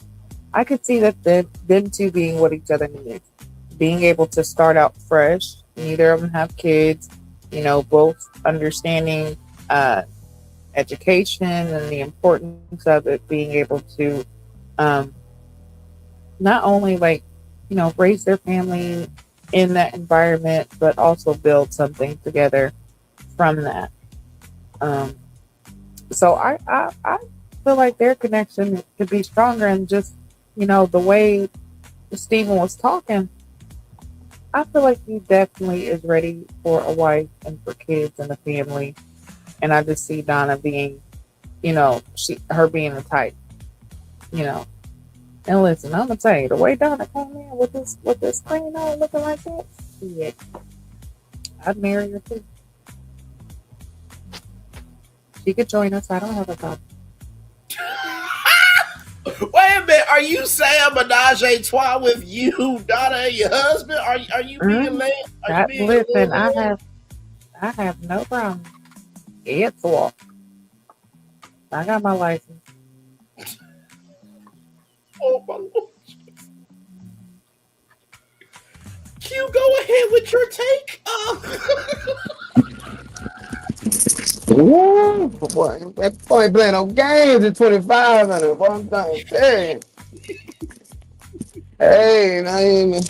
I could see that them two being what each other needs. Being able to start out fresh. Neither of them have kids. Both understanding education and the importance of it. Being able to not only raise their family in that environment, but also build something together from that. So I feel like their connection could be stronger, and just the way Steven was talking, I feel like he definitely is ready for a wife and for kids and a family. And I just see Donna being, her being the type, And listen, I'm gonna tell you, the way Donna came in with this screen on looking like that, yeah, I'd marry her too. She could join us. I don't have a problem. Wait a minute, are you saying menage a trois with you, Donna, and your husband? Are you being late? Listen, I have no problem. It's a walk. I got my license. Oh my Lord. Q, go ahead with your take. Ooh, boy, that boy ain't playing no games at 25 and it. Boy, I'm saying, hey, not even,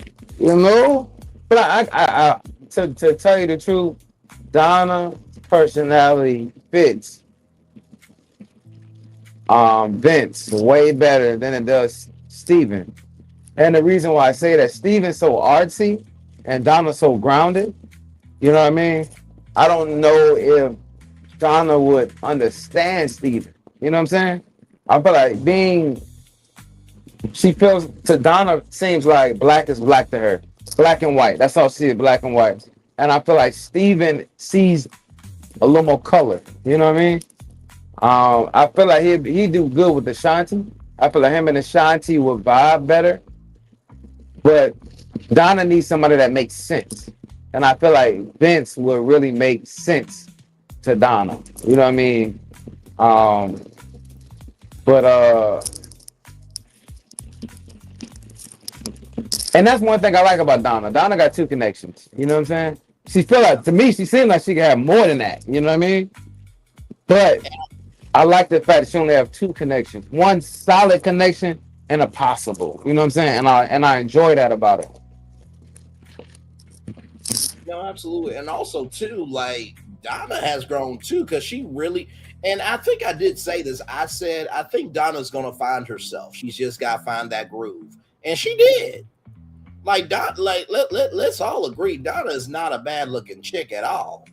But I to tell you the truth, Donna's personality fits Vince way better than it does Steven. And the reason why I say that, Steven's so artsy and Donna's so grounded, you know what I mean? I don't know if Donna would understand Steven. You know what I'm saying? I feel like she feels, to Donna, seems like black is black to her. Black and white. That's all she sees, black and white. And I feel like Steven sees a little more color. You know what I mean? I feel like he'd do good with Ashante. I feel like him and Ashante would vibe better. But Donna needs somebody that makes sense. And I feel like Vince will really make sense to Donna. You know what I mean? And that's one thing I like about Donna. Donna got two connections. You know what I'm saying? She feel like, to me, she seems like she can have more than that. You know what I mean? But I like the fact that she only have two connections. One solid connection and a possible. You know what I'm saying? And I enjoy that about her. No, absolutely. And also too, like Donna has grown too, because she really, and I think I did say this. I said I think Donna's gonna find herself. She's just gotta find that groove. And she did. Like let's all agree, Donna is not a bad looking chick at all.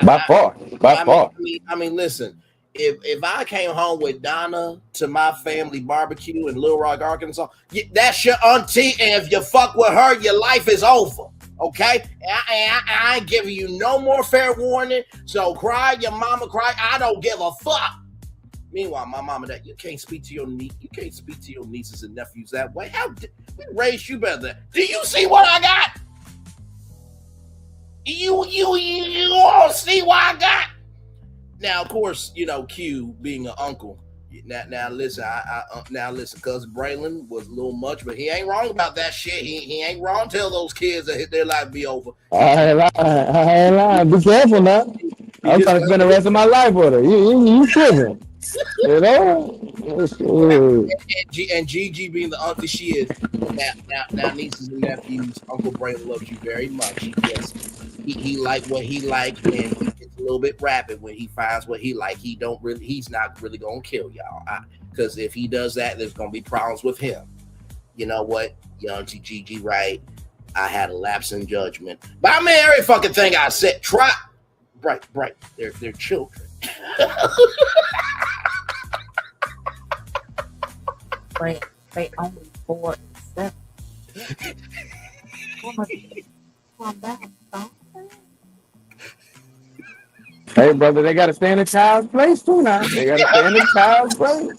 By far. I mean, listen. If I came home with Donna to my family barbecue in Little Rock, Arkansas, that's your auntie, and if you fuck with her, your life is over. Okay, I ain't giving you no more fair warning. So cry, your mama cry. I don't give a fuck. Meanwhile, my mama, that you can't speak to your nieces and nephews that way. How we raised you better than? Do you see what I got? You all see what I got? Now, of course, you know Q being an uncle. Now listen, now listen, cousin Braylon was a little much, but he ain't wrong about that shit. He ain't wrong. Tell those kids that their life be over. I ain't lying. Be careful now. I'm trying to spend the rest of my life with her. You tripping? You know? And Gigi being the auntie she is. Now nieces and nephews, Uncle Braylon loves you very much. He like what he like, and he gets a little bit rapid when he finds what he like. He's not really gonna kill y'all, because if he does that, there's gonna be problems with him. You know what, young Gigi, right? I had a lapse in judgment, but I mean every fucking thing I said. Try, right. They're children. Right, they only 4 and 7. Come back, don't they? Hey, brother, they got to stay in the child's place too now. They got to stay in the child's place.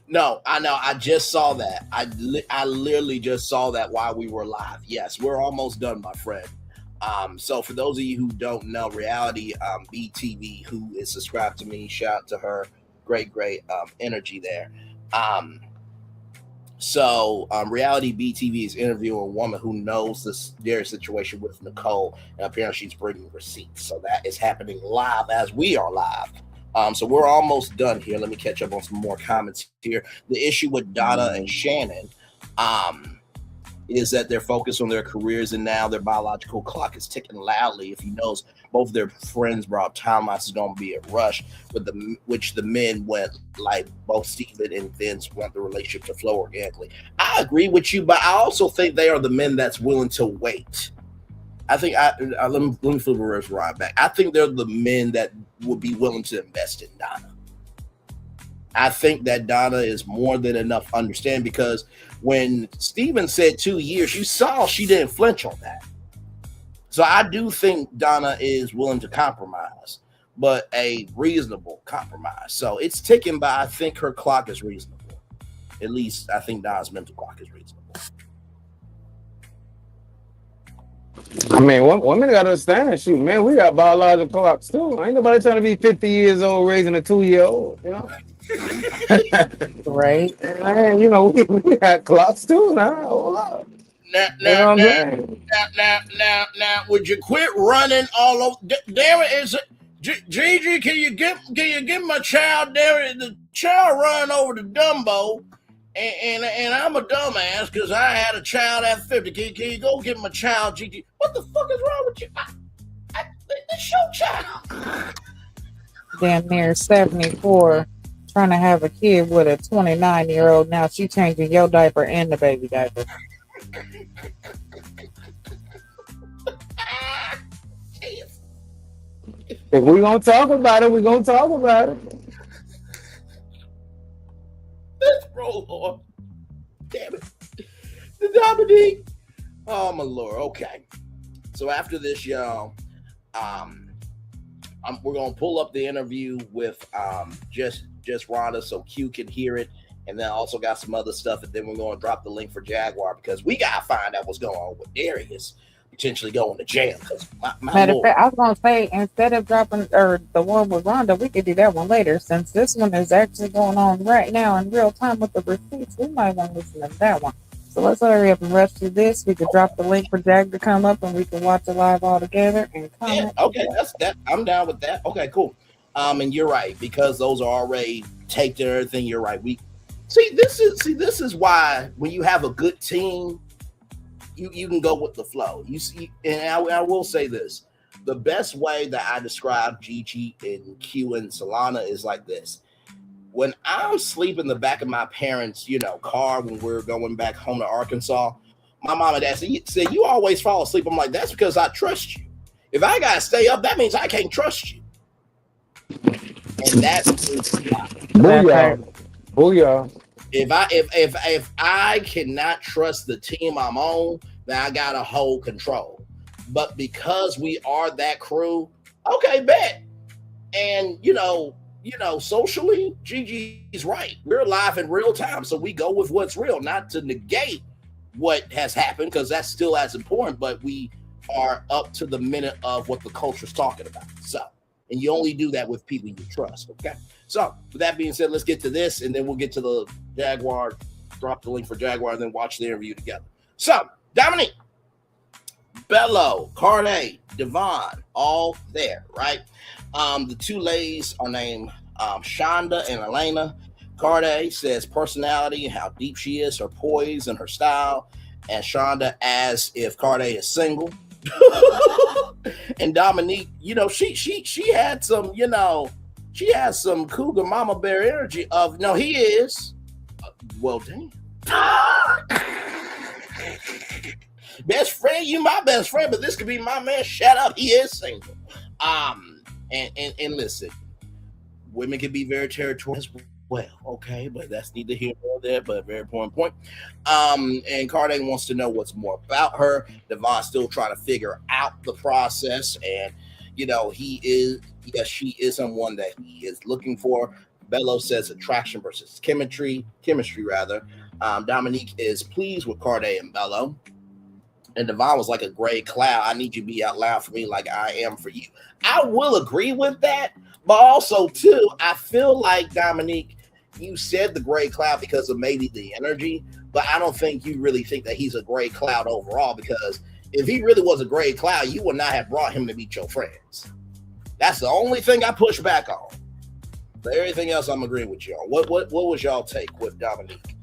No, I know. I just saw that. I literally just saw that while we were live. Yes, we're almost done, my friend. So for those of you who don't know, Reality BTV, who is subscribed to me, shout out to her. Great energy there. Reality BTV is interviewing a woman who knows their situation with Nicole, and apparently she's bringing receipts. So that is happening live as we are live. So we're almost done here. Let me catch up on some more comments here. The issue with Donna and Channon is that they're focused on their careers, and now their biological clock is ticking loudly. If he knows both their friends brought timelines is going to be a rush, which the men went, like both Steven and Vince want the relationship to flow organically. I agree with you, but I also think they are the men that's willing to wait. I think let me flip the reverse right back. I think they're the men that would be willing to invest in Donna. I think that Donna is more than enough to understand, because when Steven said 2 years, you saw she didn't flinch on that. So I do think Donna is willing to compromise, but a reasonable compromise. So it's ticking, but I think her clock is reasonable. At least I think Donna's mental clock is reasonable. I mean, women got to understand. Shoot, man, we got biological clocks too. Ain't nobody trying to be 50 years old raising a 2-year-old, you know? Right. Man, you know, we got clocks too now. Hold up. Now, would you quit running all over? There is Gigi. Can you give my child there? The child run over to Dumbo, and I'm a dumbass because I had a child at 50. Can you go get my child, Gigi? What the fuck is wrong with you? It's your child. Damn near 74. Trying to have a kid with a 29-year-old. Now she changing your diaper and the baby diaper. If we're going to talk about it, we're going to talk about it. Let's roll on. Damn it. The Dominique. Oh, my Lord. Okay. So after this, y'all, we're going to pull up the interview with just Rhonda so Q can hear it. And then also got some other stuff. And then we're going to drop the link for Jaguar because we got to find out what's going on with Darius. potentially going to jail. Because my Matter of lord, fact, I was gonna say instead of dropping or the one with Rhonda, we could do that one later. Since this one is actually going on right now in real time with the receipts, we might want to listen to that one. So let's hurry up and rush through this. We could drop the link for Jag to come up, and we can watch it live all together and yeah, comment. okay, that's that. I'm down with that. Okay, cool. And you're right, because those are already taped and everything. You're right. We this is why when you have a good team, you can go with the flow. You see, and I will say this: the best way that I describe Gigi and Q and Solana is like this. When I'm asleep in the back of my parents', car when we're going back home to Arkansas, my mom and dad said, "You always fall asleep." I'm like, "That's because I trust you. If I gotta stay up, that means I can't trust you." And that's Booyah. Booyah. if I cannot trust the team I'm on, then I gotta hold control. But because we are that crew, okay, bet. And socially, Gigi's right. We're live in real time, so we go with what's real, not to negate what has happened, because that's still as important, but we are up to the minute of what the culture's talking about. So, and you only do that with people you trust, okay? So, with that being said, let's get to this, and then we'll get to the Jaguar, drop the link for Jaguar, and then watch the interview together. So, Dominique, Bello, Carne, Devon, all there, right? The two ladies are named Shonda and Elena. Carne says personality, how deep she is, her poise and her style. And Shonda asks if Carne is single. And Dominique, she had some, she has some cougar mama bear energy of, no, he is. Well, damn. Best friend, you my best friend, but this could be my man. Shut up, he is single. And listen, women can be very territorial as well, okay, but that's neither here nor there, but a very important point. And Carne wants to know what's more about her. Devon's still trying to figure out the process, and she is someone that he is looking for. Bello says attraction versus chemistry rather. Dominique is pleased with Carne and Bello. And Devon was like a gray cloud. I need you to be out loud for me like I am for you. I will agree with that. But also, too, I feel like, Dominique, you said the gray cloud because of maybe the energy. But I don't think you really think that he's a gray cloud overall. Because if he really was a gray cloud, you would not have brought him to meet your friends. That's the only thing I push back on. But everything else, I'm agreeing with you on. What was y'all take with Dominique?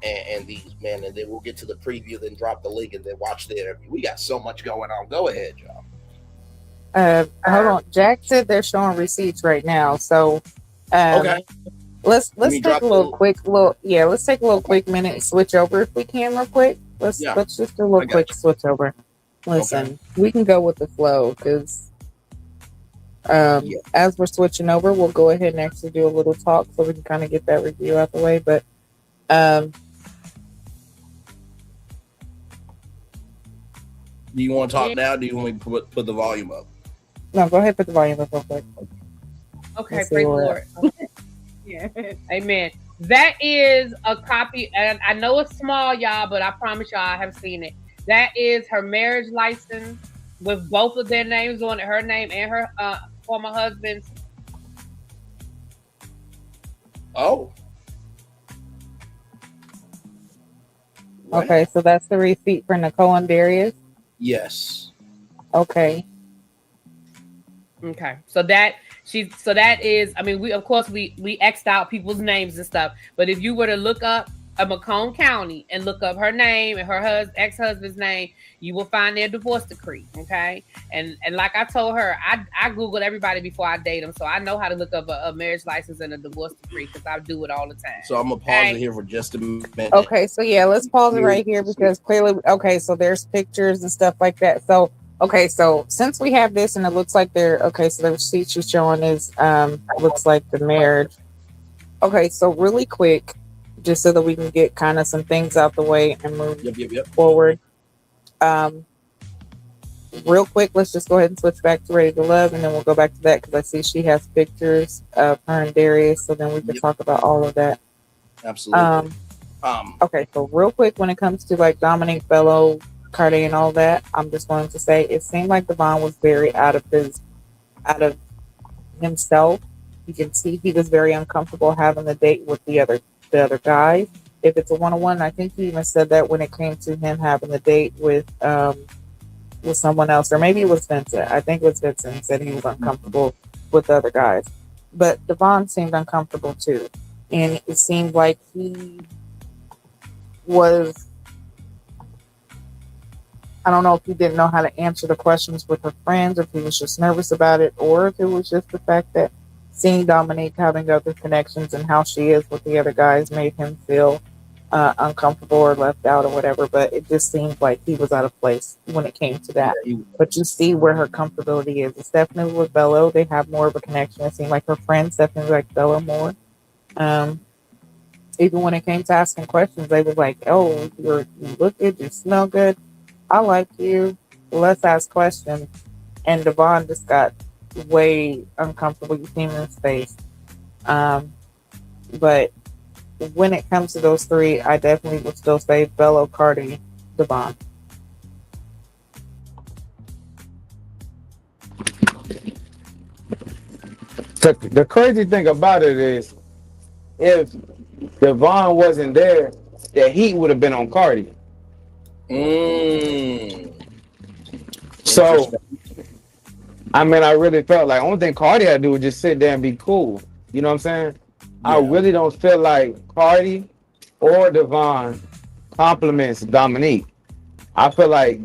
And these men, and then we'll get to the preview, then drop the link, and then watch the interview. We got so much going on. Go ahead, y'all. Hold on. Jack said they're showing receipts right now, so Okay. Let's take a little quick minute and switch over if we can real quick. Let's just do a little quick switch over. Listen, we can go with the flow because as we're switching over, we'll go ahead and actually do a little talk so we can kind of get that review out the way. But do you want to talk now? Or do you want me to put the volume up? No, go ahead, put the volume up real quick. Okay, praise the Lord. Yeah, amen. That is a copy, and I know it's small, y'all, but I promise y'all I have seen it. That is her marriage license with both of their names on it, her name and her former husband's. Oh. Okay, so that's the receipt for Nicole and Darius. Yes. Okay. Okay, so that is. I mean, we X'd out people's names and stuff. But if you were to look up a Macomb County and look up her name and her ex-husband's name, you will find their divorce decree. Okay, and like I told her, I googled everybody before I date them, so I know how to look up a marriage license and a divorce decree because I do it all the time. So I'm gonna pause it here for just a minute. Okay, so yeah, let's pause it right here because clearly, okay, so there's pictures and stuff like that. So okay, so since we have this and it looks like so the receipt she's showing is looks like the marriage. Okay, so really quick, just so that we can get kind of some things out the way and move forward. Real quick, let's just go ahead and switch back to Ready to Love, and then we'll go back to that because I see she has pictures of her and Darius, so then we can talk about all of that. Absolutely. Okay, so real quick, when it comes to like Dominique, Bello, Cardi and all that. I'm just going to say it seemed like Devon was very out of himself. You can see he was very uncomfortable having the date with the other guys. If it's a one on one, I think he even said that when it came to him having the date with someone else, or maybe it was Vincent. I think it was Vincent. He said he was uncomfortable with the other guys, but Devon seemed uncomfortable too, and it seemed like he was. I don't know if he didn't know how to answer the questions with her friends, or if he was just nervous about it, or if it was just the fact that seeing Dominique having other connections and how she is with the other guys made him feel uncomfortable or left out or whatever. But it just seemed like he was out of place when it came to that. But you see where her comfortability is. It's definitely with Bello. They have more of a connection. It seemed like her friends definitely like Bello more. Even when it came to asking questions, they was like, "Oh, you look good, you smell good. I like you. Let's ask questions." And Devon just got way uncomfortable. You see him in his face. But when it comes to those three, I definitely would still say Bello, Cardi, Devon. The crazy thing about it is, if Devon wasn't there, the heat would have been on Cardi. So, I mean, I really felt like only thing Cardi had to do was just sit there and be cool. You know what I'm saying? Yeah. I really don't feel like Cardi or Devon compliments Dominique. I feel like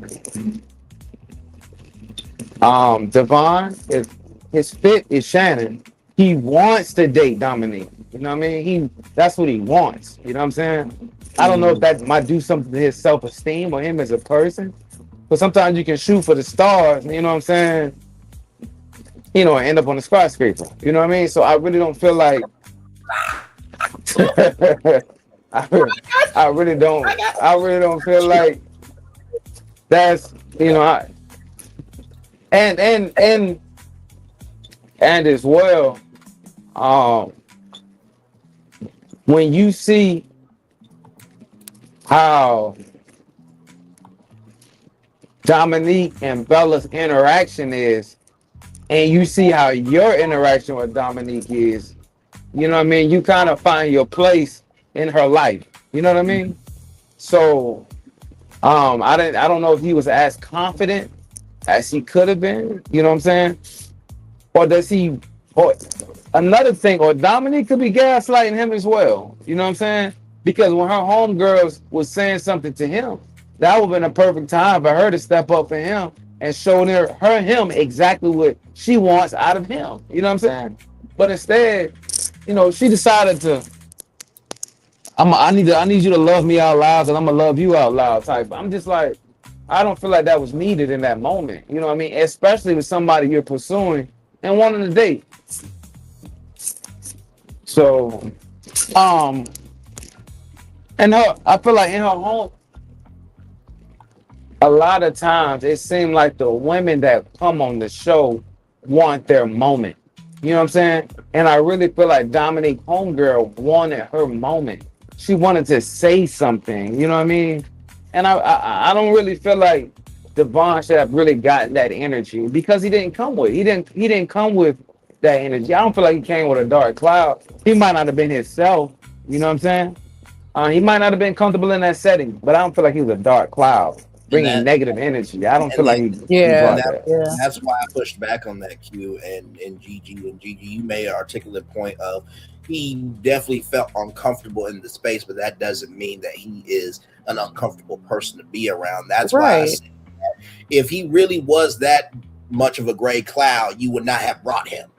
Devon, if his fit is Channon, he wants to date Dominique. You know what I mean? That's what he wants. You know what I'm saying? I don't know if that might do something to his self-esteem or him as a person. But sometimes you can shoot for the stars, you know what I'm saying? You know, and end up on the skyscraper. You know what I mean? So I really don't feel like I really don't feel like that's, you know, and as well, when you see how Dominique and Bella's interaction is, and you see how your interaction with Dominique is, you know what I mean? You kind of find your place in her life. You know what I mean? So, I don't know if he was as confident as he could have been. You know what I'm saying? Or does he? Or another thing, or Dominique could be gaslighting him as well. You know what I'm saying? Because when her homegirls was saying something to him, that would have been a perfect time for her to step up for him and show him exactly what she wants out of him. You know what I'm saying? But instead, you know, she decided to, I need you to love me out loud, and I'm gonna love you out loud type. I'm just like, I don't feel like that was needed in that moment. You know what I mean? Especially with somebody you're pursuing and wanting to date. So, I feel like in her home, a lot of times it seemed like the women that come on the show want their moment. You know what I'm saying? And I really feel like Dominique homegirl wanted her moment. She wanted to say something. You know what I mean? And I don't really feel like Devon should have really gotten that energy because he didn't come with that energy. I don't feel like he came with a dark cloud. He might not have been himself. You know what I'm saying? He might not have been comfortable in that setting, but I don't feel like he was a dark cloud bringing negative energy. I don't feel like he brought that. That's why I pushed back on that, Q and Gigi. And Gigi, you made an articulate point of he definitely felt uncomfortable in the space, but that doesn't mean that he is an uncomfortable person to be around. That's why I said that if he really was that much of a gray cloud, you would not have brought him.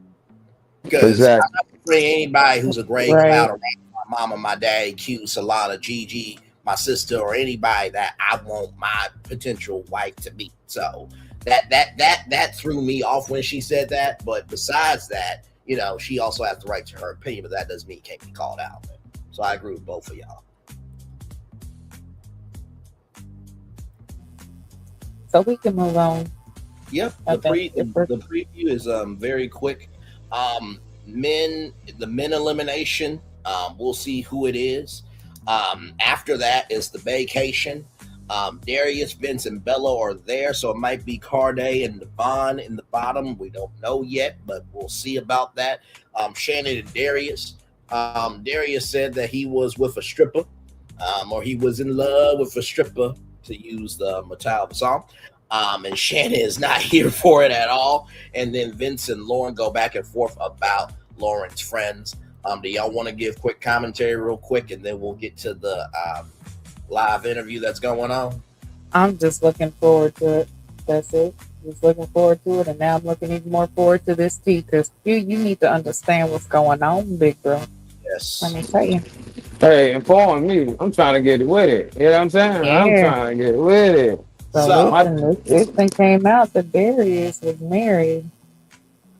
Because I'm not bringing anybody who's a gray cloud around my mama, my dad, Q, Solana, Gigi, my sister, or anybody that I want my potential wife to be. So that threw me off when she said that. But besides that, you know, she also has the right to her opinion, but that doesn't mean it can't be called out. So I agree with both of y'all. So we can move on. Yep. The preview is very quick. The men elimination. We'll see who it is. After that is the vacation. Darius, Vince, and Bella are there, so it might be Carday and Devon in the bottom. We don't know yet, but we'll see about that. Channon and Darius. Darius said that he was with a stripper, or he was in love with a stripper, to use the Metallica song. And Channon is not here for it at all. And then Vince and Lauren go back and forth about Lauren's friends. Do y'all want to give quick commentary real quick, and then we'll get to the live interview that's going on? I'm just looking forward to it. That's it. Just looking forward to it, and now I'm looking even more forward to this tea, because you need to understand what's going on, big girl. Yes. Let me tell you. Hey, inform me. I'm trying to get with it. You know what I'm saying? Yeah. I'm trying to get with it. So listen, this thing came out that Darius was married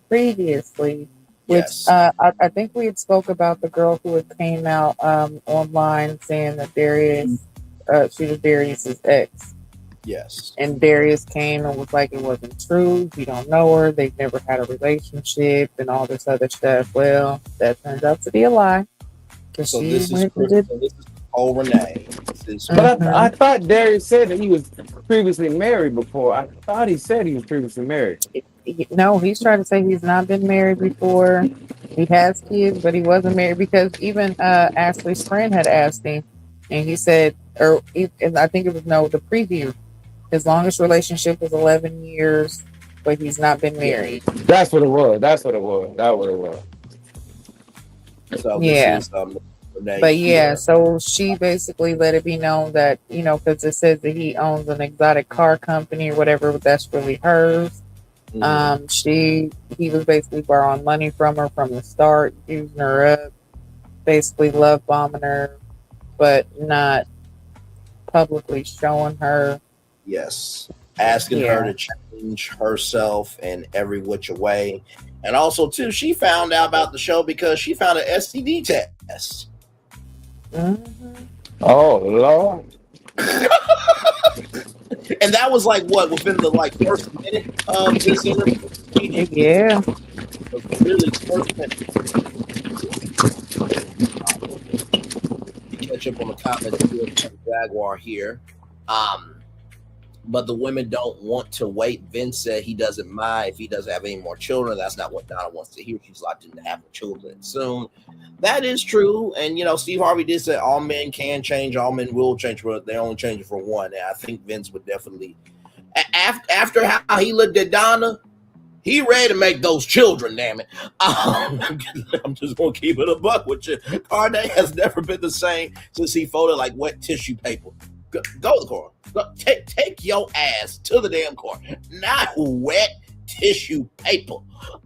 previously, which Yes. I think we had spoke about the girl who had came out online saying that Darius, she was Darius's ex. Yes. And Darius came and was like, it wasn't true. You don't know her. They've never had a relationship and all this other stuff. Well, that turns out to be a lie. So this is Nicole Renee. But I thought Darius said that he was previously married before. I thought he said he was previously married. No, he's trying to say he's not been married before. He has kids, but he wasn't married, because even Ashley's friend had asked him, and he said, and I think it was the preview. His longest relationship was 11 years, but he's not been married. That's what it was. That's what it was. So yeah. This is, but yeah, so she basically let it be known that, because it says that he owns an exotic car company or whatever, but that's really hers. Mm-hmm. He was basically borrowing money from her from the start, using her up, basically love bombing her, but not publicly showing her. Yes. Asking her to change herself in every which way. And also, too, she found out about the show because she found an STD test. Mm-hmm. Oh, Lord. And that was within the first minute of this interview? Yeah. Really first minute. Catch up on the comments from Jaguar here. But the women don't want to wait. Vince said he doesn't mind if he doesn't have any more children. That's not what Donna wants to hear. She's locked in to have children soon. That is true. And, Steve Harvey did say all men can change, all men will change, but they only change it for one. And I think Vince would definitely, after how he looked at Donna, he ready to make those children, damn it. I'm just going to keep it a buck with you. Carday has never been the same since he folded like wet tissue paper. Go to the corner. Take your ass to the damn corner. Not wet tissue paper.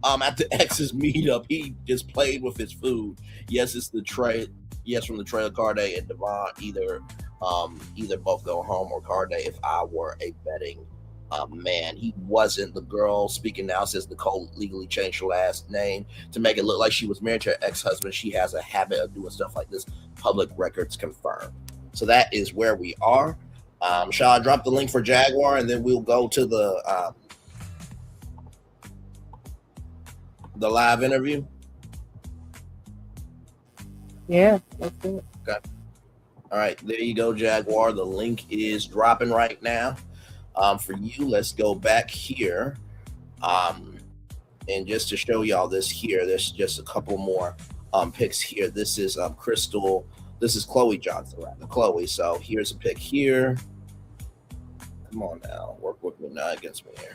At the ex's meetup, he just played with his food. Yes, it's the tray. Yes, from the trailer, Carday and Devon either both go home, or Carday, if I were a betting man. He wasn't. The girl speaking now says Nicole legally changed her last name to make it look like she was married to her ex-husband. She has a habit of doing stuff like this. Public records confirmed. So that is where we are. Shall I drop the link for Jaguar, and then we'll go to the live interview? Yeah, let's do it. Okay. All right, there you go, Jaguar. The link is dropping right now. For you, let's go back here. And just to show y'all this here, there's just a couple more pics here. This is Crystal. This is Chloe Johnson, rather. Chloe. So here's a pic here. Come on now. Work with me, not against me here.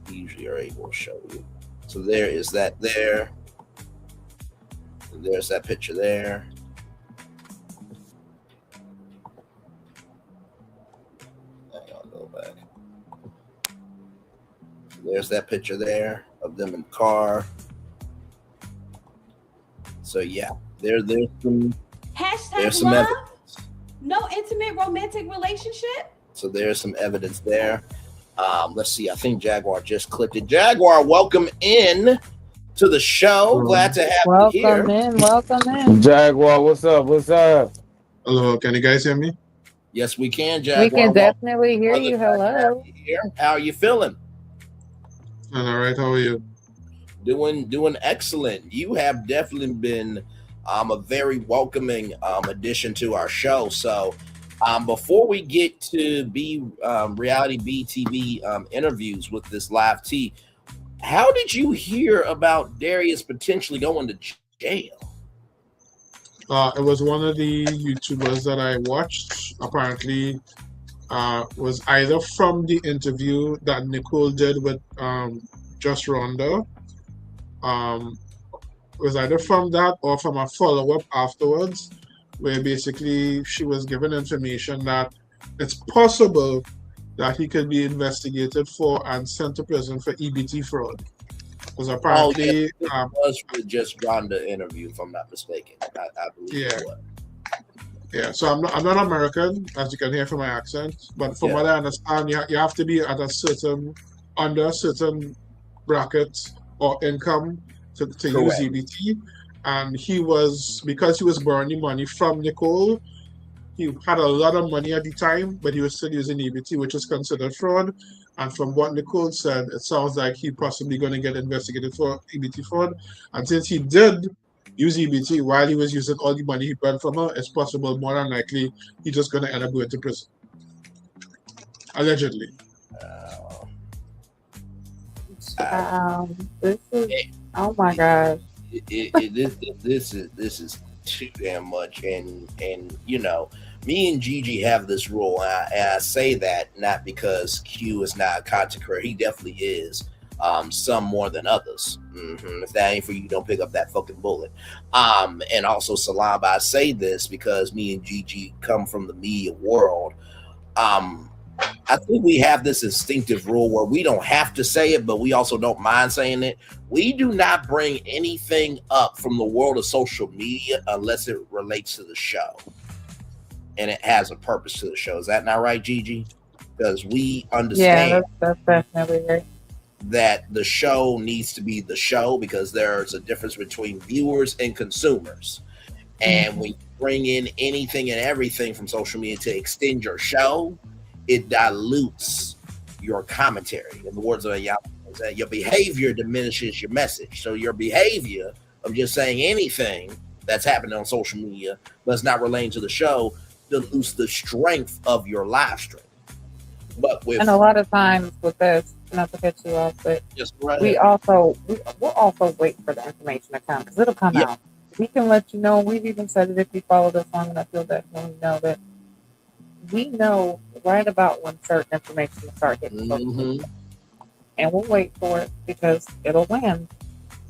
Usually are able to show you. So there is that there. And there's that picture there. I'll go back. So there's that picture there of them in the car. So yeah, there's some Hashtag love, no intimate romantic relationship. So there's some evidence there. Let's see. I think Jaguar just clicked it. Jaguar, welcome in to the show. Glad to have you here. Welcome in. Jaguar, what's up? What's up? Hello, can you guys hear me? Yes, we can, Jaguar. We can definitely hear you. Hello. How are you feeling? All right. How are you? Doing excellent. You have definitely been a very welcoming addition to our show. So Before we get to reality BTV interviews with this live T, how did you hear about Darius potentially going to jail? It was one of the YouTubers that I watched. Apparently, was either from the interview that Nicole did with Just Ronda. Was either from that or from a follow-up afterwards, where basically she was given information that it's possible that he could be investigated for and sent to prison for EBT fraud. Because apparently, it was for the Just Ronda interview, if I'm not mistaken. I believe it was. Yeah, so I'm not American, as you can hear from my accent, but from what I understand, you have to be at under a certain bracket or income to use EBT. And because he was borrowing money from Nicole, he had a lot of money at the time, but he was still using EBT, which is considered fraud. And from what Nicole said, it sounds like he possibly going to get investigated for EBT fraud. And since he did use EBT while he was using all the money he borrowed from her, it's possible, more than likely, he's just going to end up going to prison. Allegedly. This is, oh my gosh. This is too damn much, and you know, me and Gigi have this rule, and I say that not because Q is not a content creator. He definitely is. Some more than others. If that ain't for you, don't pick up that fucking bullet. And also Salam, I say this because me and Gigi come from the media world. I think we have this instinctive rule where we don't have to say it, but we also don't mind saying it. We do not bring anything up from the world of social media unless it relates to the show and it has a purpose to the show. Is that not right, Gigi? Because we understand that's definitely right. That the show needs to be the show, because there's a difference between viewers and consumers. And when you bring in anything and everything from social media to extend your show, it dilutes your commentary. In the words of your behavior diminishes your message. So your behavior of just saying anything that's happening on social media but it's not relating to the show dilutes the strength of your live stream. But and a lot of times with this, not to cut you off, but we'll also wait for the information to come, because it'll come out. We can let you know. We've even said it if you follow this long enough, you'll definitely know that we know right about when certain information will start hitting social media. And we'll wait for it because it'll land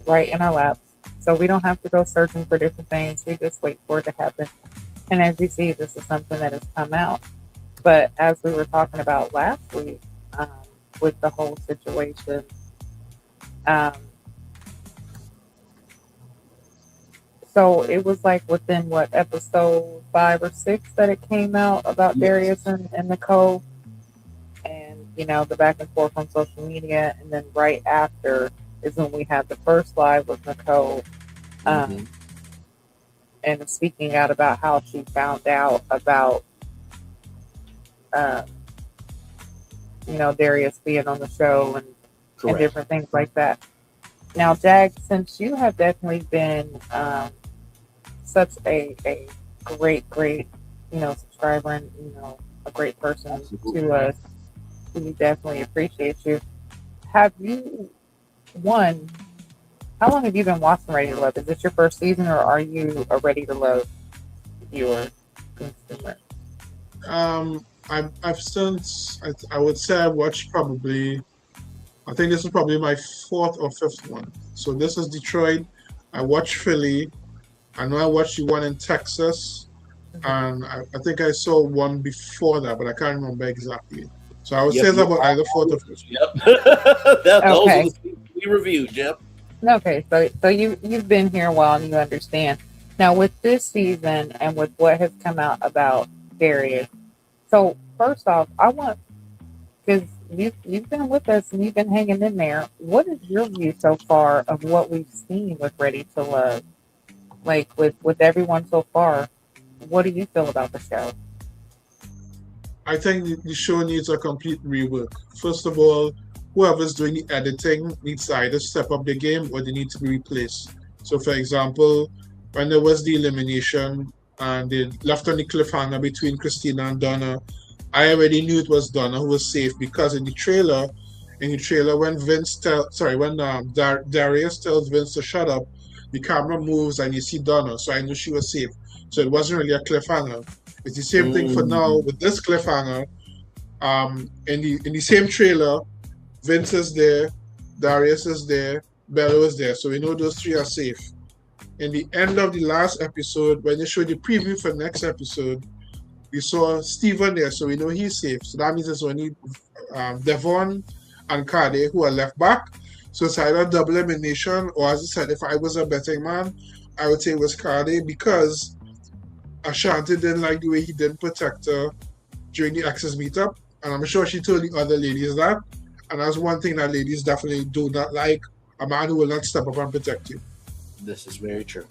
right in our laps. So we don't have to go searching for different things. We just wait for it to happen. And as you see, this is something that has come out. But as we were talking about last week, with the whole situation, so it was like within what, episode 5 or 6 that it came out about Darius and Nicole, and you know, the back and forth on social media, and then right after is when we had the first live with Nicole, and speaking out about how she found out about you know, Darius being on the show and different things like that. Now, Jag, since you have definitely been such a great, you know, subscriber and, you know, a great person to us, we definitely appreciate you. Have you, how long have you been watching Ready to Love? Is this your first season, or are you a Ready to Love viewer, consumer? I've since, I would say I watched probably, I think this is probably my 4th or 5th one. So this is Detroit. I watched Philly. I know I watched the one in Texas. And I think I saw one before that, but I can't remember exactly. So I would say it's about either 4th or 5th. Those are the we reviewed, Jim. Okay, so you've been here a while and you understand. Now with this season and with what has come out about Darius, so first off, I want, because you've been with us and you've been hanging in there. What is your view so far of what we've seen with Ready to Love? Like with everyone so far, what do you feel about the show? I think the show needs a complete rework. First of all, whoever's doing the editing needs to either step up the game or they need to be replaced. So for example, when there was the elimination and they left on the cliffhanger between Christina and Donna. I already knew it was Donna who was safe because in the trailer, when Darius tells Vince to shut up, the camera moves and you see Donna. So I knew she was safe. So it wasn't really a cliffhanger. It's the same thing for now with this cliffhanger. In the same trailer, Vince is there, Darius is there, Bello is there. So we know those three are safe. In the end of the last episode, when they showed the preview for the next episode, we saw Steven there, so we know he's safe. So that means it's only Devon and Kade who are left back. So it's either double elimination, or as I said, if I was a betting man, I would say it was Kade because Ashante didn't like the way he didn't protect her during the Access meetup. And I'm sure she told the other ladies that. And that's one thing that ladies definitely do not like, a man who will not step up and protect you. This is very true.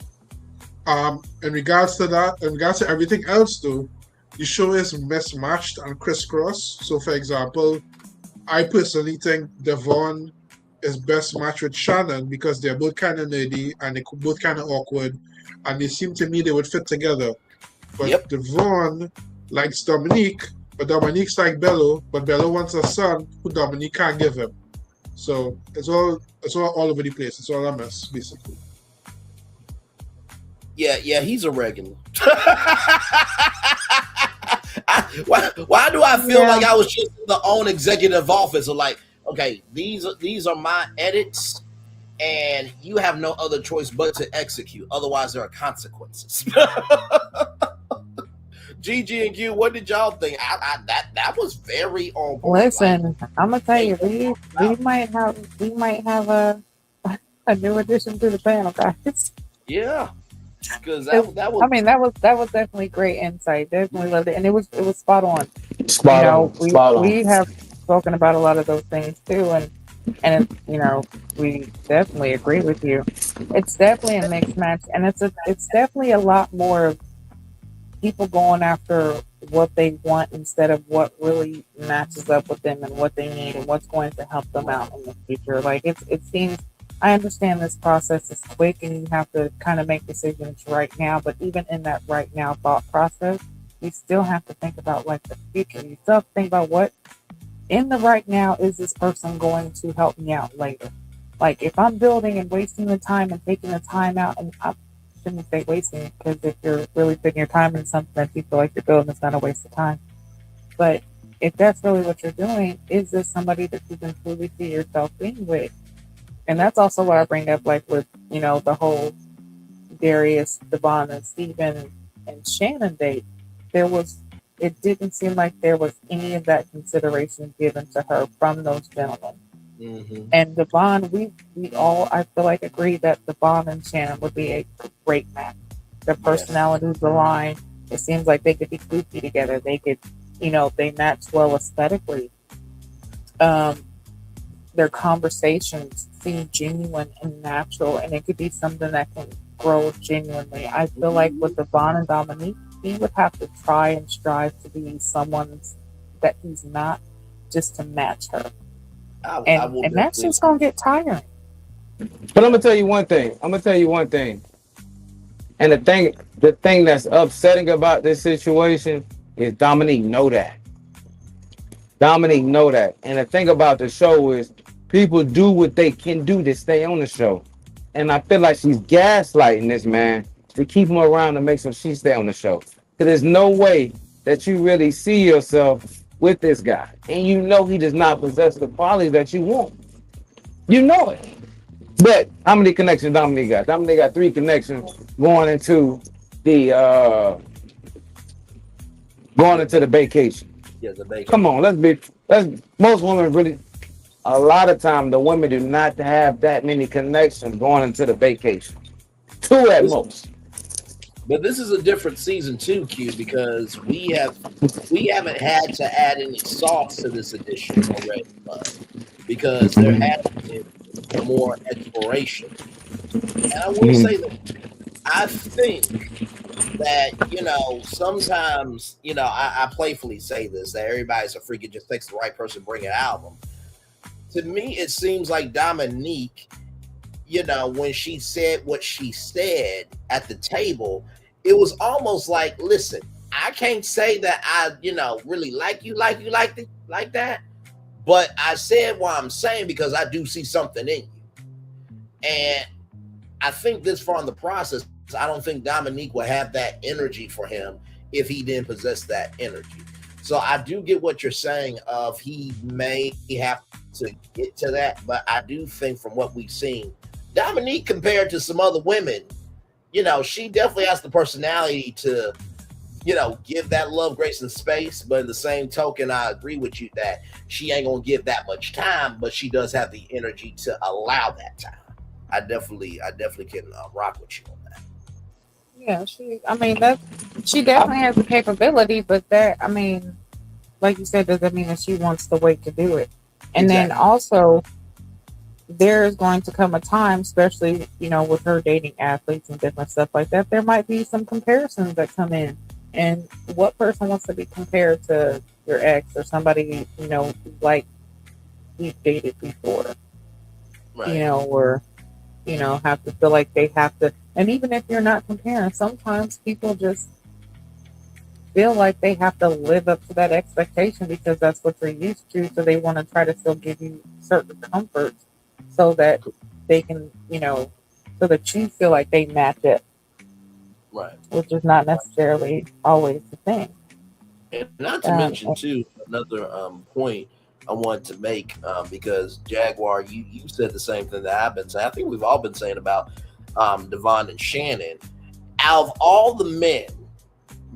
In regards to everything else though, the show is mismatched and crisscross. So for example, I personally think Devon is best matched with Channon because they're both kind of nerdy and they're both kind of awkward, and they seem to me they would fit together. But Devon likes Dominique, but Dominique's like Bello, but Bello wants a son who Dominique can't give him. So it's all over the place. It's all a mess, basically. Yeah, he's a regular. Why do I feel like I was just in the own executive office of like, okay, these are my edits, and you have no other choice but to execute. Otherwise, there are consequences. GG and Q, what did y'all think? That was very on point. Listen, I'm gonna tell you, we might have a new addition to the panel, guys. Yeah. Because that was. I mean, that was definitely great insight. Definitely loved it, and it was spot on. Spot on. We have spoken about a lot of those things too, and we definitely agree with you. It's definitely a mixed match, and it's definitely a lot more of people going after what they want instead of what really matches up with them and what they need and what's going to help them out in the future. Like it seems. I understand this process is quick and you have to kind of make decisions right now, but even in that right now thought process, you still have to think about like the future. You still have to think about what in the right now is this person going to help me out later. Like if I'm building and wasting the time and taking the time out, and I shouldn't say wasting because if you're really putting your time in something that you feel like you're building, it's not a waste of time. But if that's really what you're doing, is this somebody that you can truly see yourself being with? And that's also what I bring up, like with, the whole Darius, Devon, and Steven and Channon date. It didn't seem like there was any of that consideration given to her from those gentlemen. Mm-hmm. And Devon, we all, I feel like, agree that Devon and Channon would be a great match. Their personalities align. It seems like they could be goofy together. They could, they match well aesthetically. Their conversations seem genuine and natural, and it could be something that can grow genuinely. I feel like with Devon and Dominique, he would have to try and strive to be someone that he's not, just to match her. And that's just gonna get tiring. But I'm gonna tell you one thing. And the thing that's upsetting about this situation is Dominique know that. And the thing about the show is people do what they can do to stay on the show. And I feel like she's gaslighting this man to keep him around to make sure she stay on the show. Because there's no way that you really see yourself with this guy. And he does not possess the qualities that you want. You know it. But how many connections Dominique got? Dominique got 3 connections going into the vacation. Yeah, the vacation. Come on, most women really, a lot of time the women do not have that many connections going into the vacation. 2 at most. But this is a different season too, Q, because we haven't had to add any sauce to this edition already, because there has been more exploration. And I will say that I think that, sometimes, I playfully say this, that everybody's a freak. It just takes the right person to bring an album. To me, it seems like Dominique, when she said what she said at the table, it was almost like, listen, I can't say that I, really like you like that, but I said what I'm saying because I do see something in you. And I think this far in the process, I don't think Dominique would have that energy for him if he didn't possess that energy. So I do get what you're saying of he may have to get to that, but I do think from what we've seen, Dominique compared to some other women, she definitely has the personality to, give that love, grace, and space. But in the same token, I agree with you that she ain't gonna give that much time, but she does have the energy to allow that time. I definitely can rock with you on that. Yeah, she definitely has the capability, but like you said, doesn't mean that she wants to wait to do it. And then also, there's going to come a time, especially, with her dating athletes and different stuff like that, there might be some comparisons that come in. And what person wants to be compared to your ex or somebody, like you've dated before, right. or, have to feel like they have to. And even if you're not comparing, sometimes people just feel like they have to live up to that expectation because that's what you're used to. So they want to try to still give you certain comforts so that they can, so that you feel like they match it. Right. Which is not necessarily always the thing. And not to mention, too, another point I wanted to make, because Jaguar, you said the same thing that I've been saying. I think we've all been saying about Devon and Channon. Out of all the men,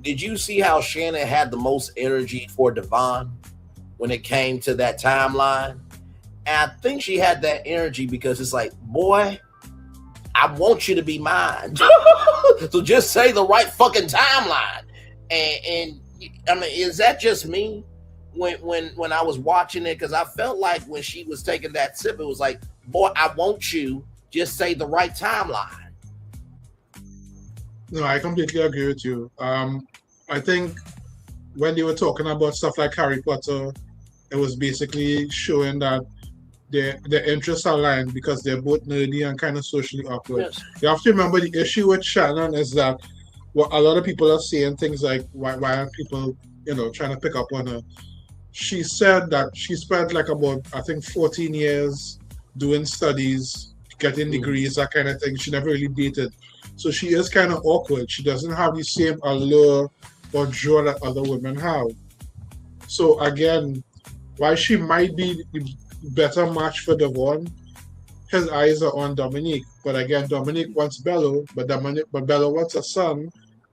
did you see how Channon had the most energy for Devon when it came to that timeline? And I think she had that energy because it's like, boy, I want you to be mine. So just say the right fucking timeline. And I mean, is that just me when I was watching it? Because I felt like when she was taking that sip, it was like, boy, I want you. Just say the right timeline. No, I completely agree with you. I think when they were talking about stuff like Harry Potter, it was basically showing that their interests are aligned because they're both nerdy and kind of socially awkward. Yes. You have to remember the issue with Channon is that a lot of people are saying things like, why are people, trying to pick up on her? She said that she spent like about, I think, 14 years doing studies, getting degrees, that kind of thing. She never really dated. So she is kind of awkward. She doesn't have the same allure or draw that other women have. So again, while she might be the better match for Devon, his eyes are on Dominique. But again, Dominique wants Bello, but Bello wants a son,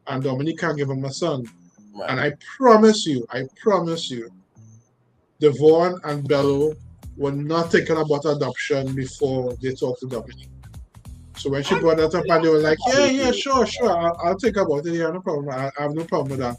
and Dominique can't give him a son. Right. And I promise you, Devon and Bello were not thinking about adoption before they talked to Dominique. So when she brought that up, and they were like, yeah, sure, I'll think about it. Yeah, no problem. I have no problem with that.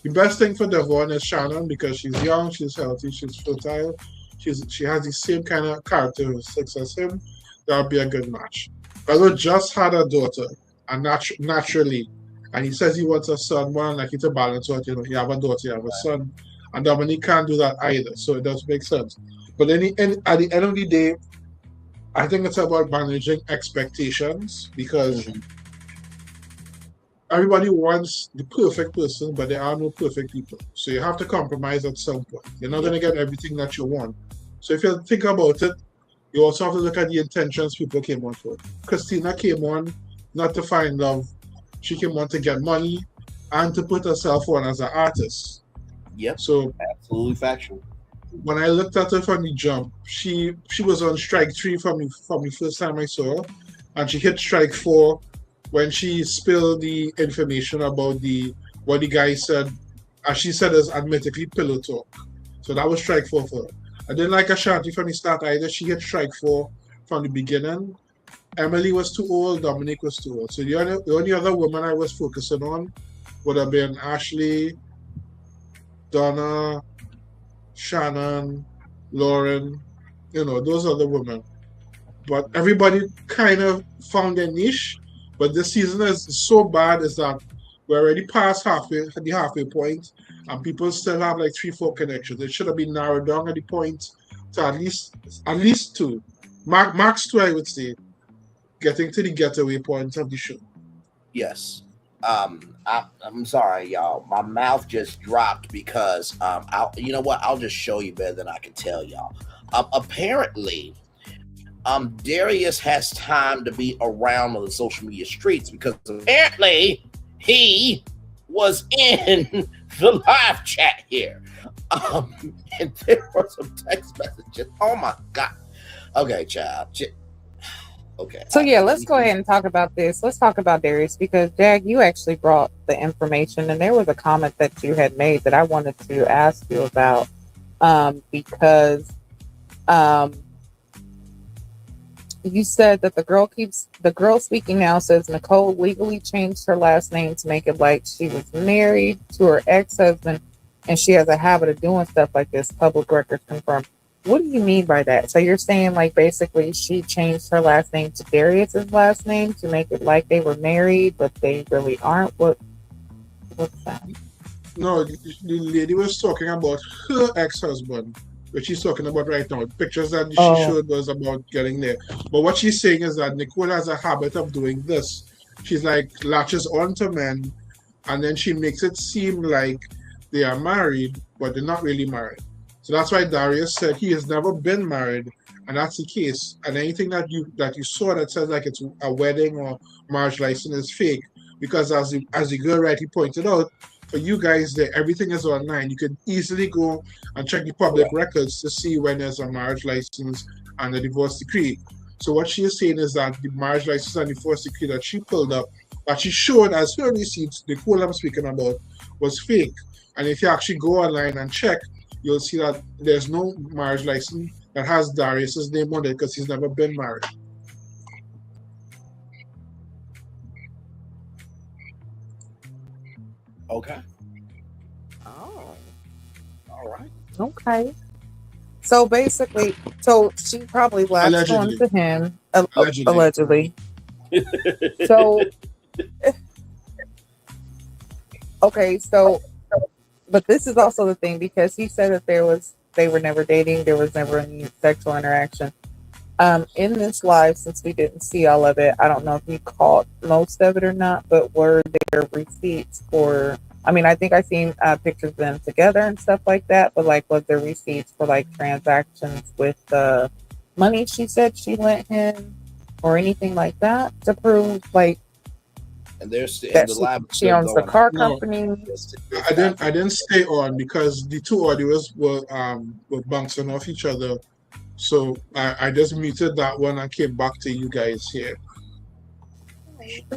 The best thing for Devon is Channon because she's young, she's healthy, she's fertile. She has the same kind of characteristics as him. That would be a good match. Bello just had a daughter, and naturally, and he says he wants a son. One like to balance out. You have a daughter, you have a son, and Dominique can't do that either. So it does make sense. But at the end of the day, I think it's about managing expectations because everybody wants the perfect person, but there are no perfect people. So you have to compromise at some point. You're not going to get everything that you want. So if you think about it, you also have to look at the intentions people came on for. Christina came on not to find love. She came on to get money and to put herself on as an artist. Yep. So absolutely factual. When I looked at her from the jump, she was on strike 3 from the first time I saw her, and she hit strike 4 when she spilled the information about what the guy said, as she said, is admittedly pillow talk. So that was strike 4 for her. I didn't like Ashante from the start either. She hit strike 4 from the beginning. Emily was too old. Dominique was too old. So the only other woman I was focusing on would have been Ashley, Donna, Channon, Lauren, those other women. But everybody kind of found their niche. But this season is so bad is that we're already past the halfway point, and people still have like 3-4 connections. It should have been narrowed down at the point to at least 2, max 2, I would say, getting to the getaway point of the show. Yes, I'm sorry, y'all. My mouth just dropped because you know what? I'll just show you better than I can tell y'all. Apparently, Darius has time to be around on the social media streets because apparently he was in the live chat here. And there were some text messages. Oh my god. Okay, child. Okay. So yeah, let's go ahead and talk about this. Let's talk about Darius because Jag, you actually brought the information, and there was a comment that you had made that I wanted to ask you about because you said that the girl speaking now says Nicole legally changed her last name to make it like she was married to her ex-husband, and she has a habit of doing stuff like this. Public records confirmed. What do you mean by that? So you're saying like basically she changed her last name to Darius's last name to make it like they were married, but they really aren't? What's that? No, the lady was talking about her ex-husband, which she's talking about right now. Pictures that she showed was about getting there. But what she's saying is that Nicole has a habit of doing this. She's like latches onto men, and then she makes it seem like they are married, but they're not really married. So that's why Darius said he has never been married, and that's the case. And anything that you saw that says like it's a wedding or marriage license is fake, because as the girl rightly pointed out, for you guys there, everything is online. You can easily go and check the public records to see when there's a marriage license and a divorce decree. So what she is saying is that the marriage license and divorce decree that she pulled up, that she showed as her receipts, the call I'm speaking about, was fake. And if you actually go online and check, you'll see that there's no marriage license that has Darius's name on it because he's never been married. Okay. Oh. All right. Okay. So basically, so she probably latched on to him allegedly. So okay, so but this is also the thing because he said that they were never dating, there was never any sexual interaction. In this live, since we didn't see all of it, I don't know if you caught most of it or not, but were there receipts for, I mean, I think I seen pictures of them together and stuff like that, but like, was there receipts for like transactions with the money she said she lent him or anything like that to prove like and there's that she owns the car company? I didn't stay on because the two audios were bouncing off each other. So I just muted that one and came back to you guys here.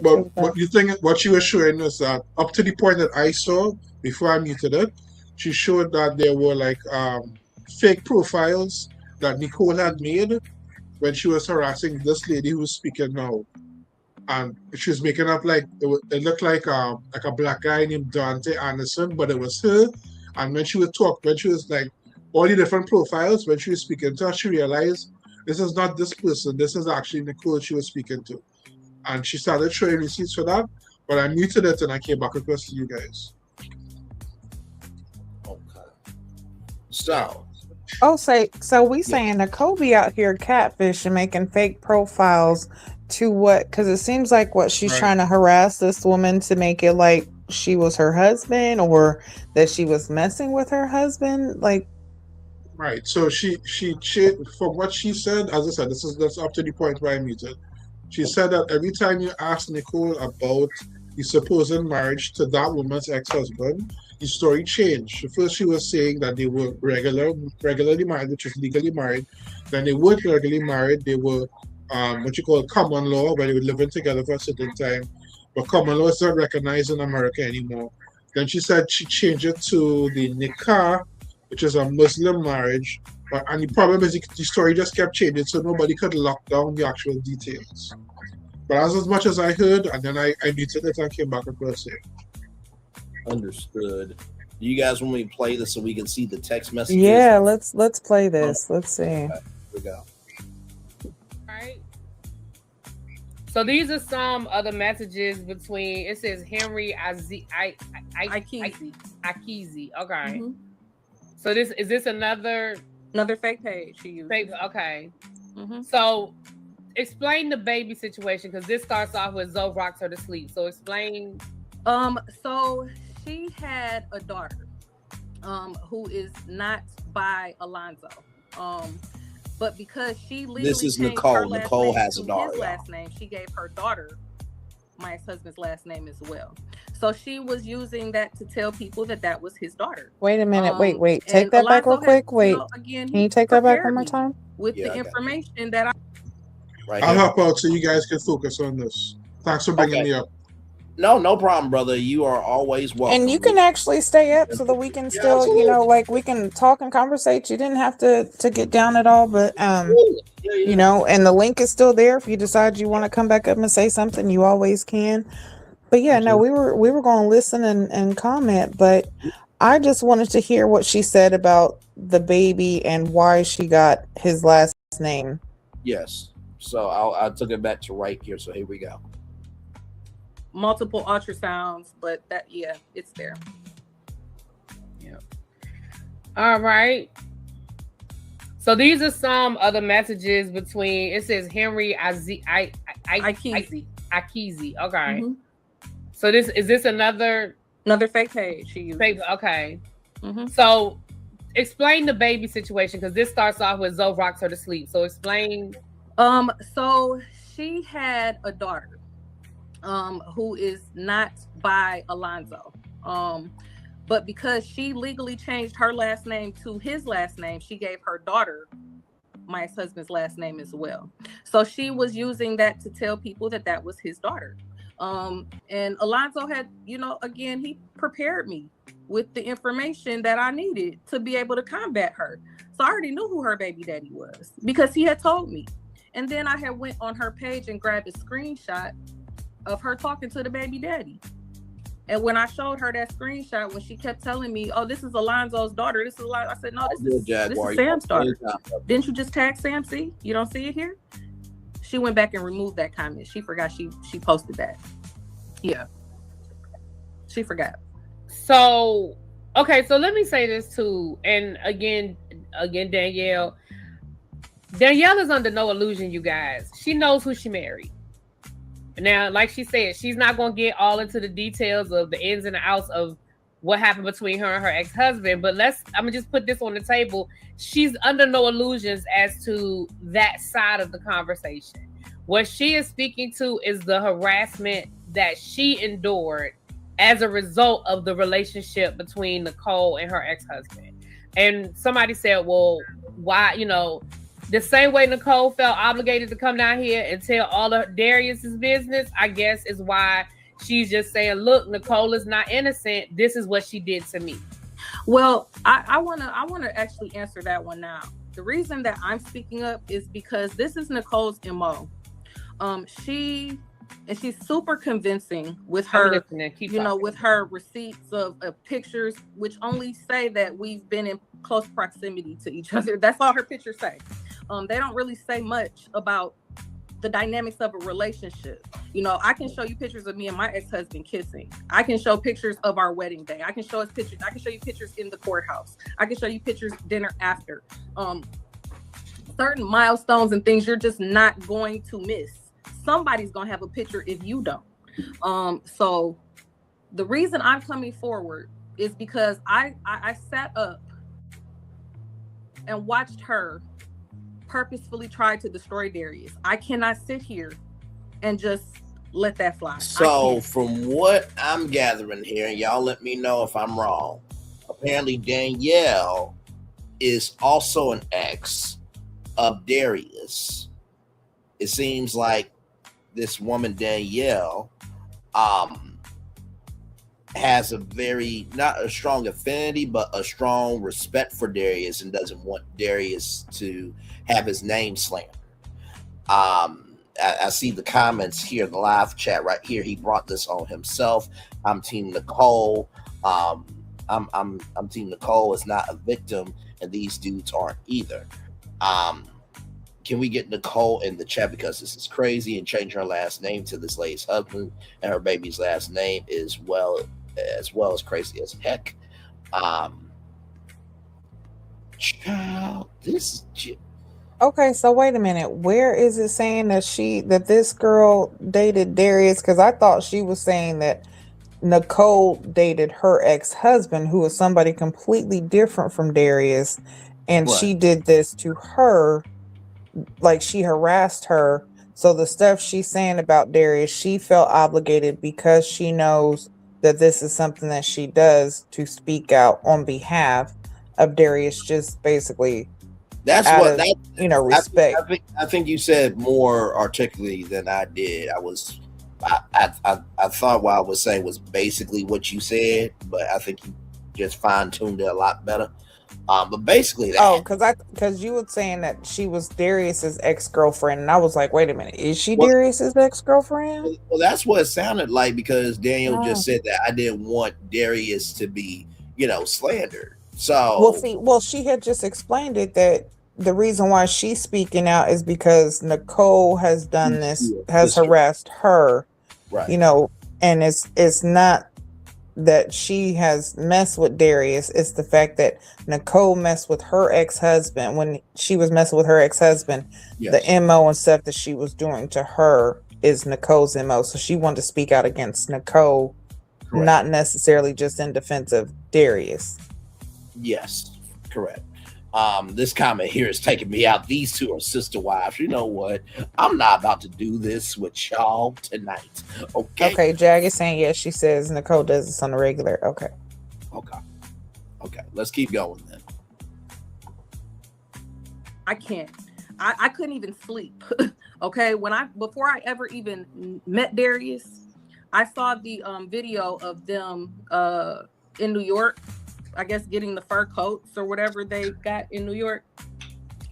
But what you think? What she was showing us that up to the point that I saw before I muted it, she showed that there were like fake profiles that Nicole had made when she was harassing this lady who's speaking now, and she was making up like it looked like a black guy named Dante Anderson, but it was her. And when she was like all the different profiles, when she was speaking to her, she realized this is not this person. This is actually Nicole she was speaking to. And she started showing receipts for that, but I muted it and I came back across to you guys. Okay. So. So we saying Nicole be out here catfishing, making fake profiles to what? Because it seems like what she's trying to harass this woman to make it like she was her husband or that she was messing with her husband, like. Right. So she from what she said, as I said, that's up to the point where I muted. She said that every time you ask Nicole about the supposed marriage to that woman's ex-husband, the story changed. First, she was saying that they were regularly married, which is legally married. Then they weren't regularly married. They were what you call common law, where they were living together for a certain time. But common law is not recognized in America anymore. Then she said she changed it to the nikah, which is a Muslim marriage. And the problem is the story just kept changing, so nobody could lock down the actual details. But as much as I heard, and then I muted it and came back across it. Understood. Do you guys want me to play this so we can see the text messages? Yeah, let's play this. Let's see. Okay, here we go. All right. So these are some other messages between. It says Henry Akizi. Okay. Mm-hmm. So is this another fake page she used? Fake, okay. Mm-hmm. So explain the baby situation because this starts off with Zoe rocks her to sleep. So explain So she had a daughter, who is not by Alonzo. But because she legally This is changed Nicole. her last Nicole name has to a daughter, his y'all. last name, she gave her daughter my ex-husband's last name as well. So she was using that to tell people that that was his daughter. Wait a minute. Wait. Take And that back real Alonzo had, quick. Wait. again, Can you take that back one prepared more me time? with Yeah, I the got you. information that I Right I'll here. help out so you guys can focus on this. Thanks for bringing Okay. me up. No problem, brother. You are always welcome. And you can actually stay up so that we can Yeah, still, absolutely. like we can talk and conversate. You didn't have to get down at all, but Yeah. and the link is still there. If you decide you want to come back up and say something, you always can. But yeah, no, we were going to listen and comment, but I just wanted to hear what she said about the baby and why she got his last name. Yes. So I took it back to right here. So here we go. multiple ultrasounds, but that it's there. Yeah. All right. So these are some other messages between. It says Henry Akizi. Okay. Mm-hmm. So is this another fake page she used? Okay. Mm-hmm. So explain the baby situation, because this starts off with Zoe rocks her to sleep. So explain. So she had a daughter, who is not by Alonzo. But because she legally changed her last name to his last name, she gave her daughter my ex-husband's last name as well. So she was using that to tell people that that was his daughter. And Alonzo had, again, he prepared me with the information that I needed to be able to combat her. So I already knew who her baby daddy was because he had told me. And then I had went on her page and grabbed a screenshot of her talking to the baby daddy. And when I showed her that screenshot, when she kept telling me, "Oh, this is Alonzo's daughter," I said, "No, this is Sam's daughter." Didn't you just tag Sam? See, you don't see it here. She went back and removed that comment. She forgot she posted that. Yeah, she forgot. So okay, so let me say this too, and again, Danielle is under no illusion, you guys. She knows who she married. Now, like she said, she's not going to get all into the details of the ins and the outs of what happened between her and her ex-husband. But I'm going to just put this on the table. She's under no illusions as to that side of the conversation. What she is speaking to is the harassment that she endured as a result of the relationship between Nicole and her ex-husband. And somebody said, well, why, the same way Nicole felt obligated to come down here and tell all of Darius's business, I guess, is why she's just saying, look, Nicole is not innocent. This is what she did to me. Well, I wanna actually answer that one now. The reason that I'm speaking up is because this is Nicole's MO. She's super convincing with her, with her receipts of pictures, which only say that we've been in close proximity to each other. That's all her pictures say. They don't really say much about the dynamics of a relationship. I can show you pictures of me and my ex-husband kissing. I can show pictures of our wedding day. I can show you pictures in the courthouse. I can show you pictures dinner after. Certain milestones and things you're just not going to miss. Somebody's gonna have a picture if you don't. So the reason I'm coming forward is because I sat up and watched her purposefully try to destroy Darius. I cannot sit here and just let that fly. So from what I'm gathering here, and y'all let me know if I'm wrong, apparently Danielle is also an ex of Darius. It seems like this woman Danielle has a very, not a strong affinity, but a strong respect for Darius and doesn't want Darius to have his name slandered. I see the comments here, the live chat right here. He brought this on himself. I'm Team Nicole. I'm Team Nicole is not a victim, and these dudes aren't either. Can we get Nicole in the chat, because this is crazy, and change her last name to this lady's husband, and her baby's last name as well as crazy as heck. Child, this is okay. So wait a minute. Where is it saying that this girl dated Darius? Because I thought she was saying that Nicole dated her ex-husband, who was somebody completely different from Darius, and she did this to her, like she harassed her. So the stuff she's saying about Darius, she felt obligated because she knows that this is something that she does to speak out on behalf of Darius, just basically That's out what of, that respect. I think you said more articulately than I did. I thought what I was saying was basically what you said, but I think you just fine tuned it a lot better. But basically that. Because you were saying that she was Darius's ex-girlfriend, and I was like, wait a minute, is she Darius's ex-girlfriend? Well, that's what it sounded like, because Daniel just said that I didn't want Darius to be, slandered. So she had just explained it, that the reason why she's speaking out is because Nicole has done this, has harassed her, right? And it's not that she has messed with Darius. It's the fact that Nicole messed with her ex-husband. When she was messing with her ex-husband, the MO and stuff that she was doing to her is Nicole's MO. So she wanted to speak out against Nicole, not necessarily just in defense of Darius. Yes, correct. This comment here is taking me out. These two are sister wives. You know what? I'm not about to do this with y'all tonight. Okay, Jag is saying yes. She says Nicole does this on the regular. Okay. Let's keep going then. I can't. I couldn't even sleep. Okay, before I ever even met Darius, I saw the video of them in New York, I guess getting the fur coats or whatever they got in New York.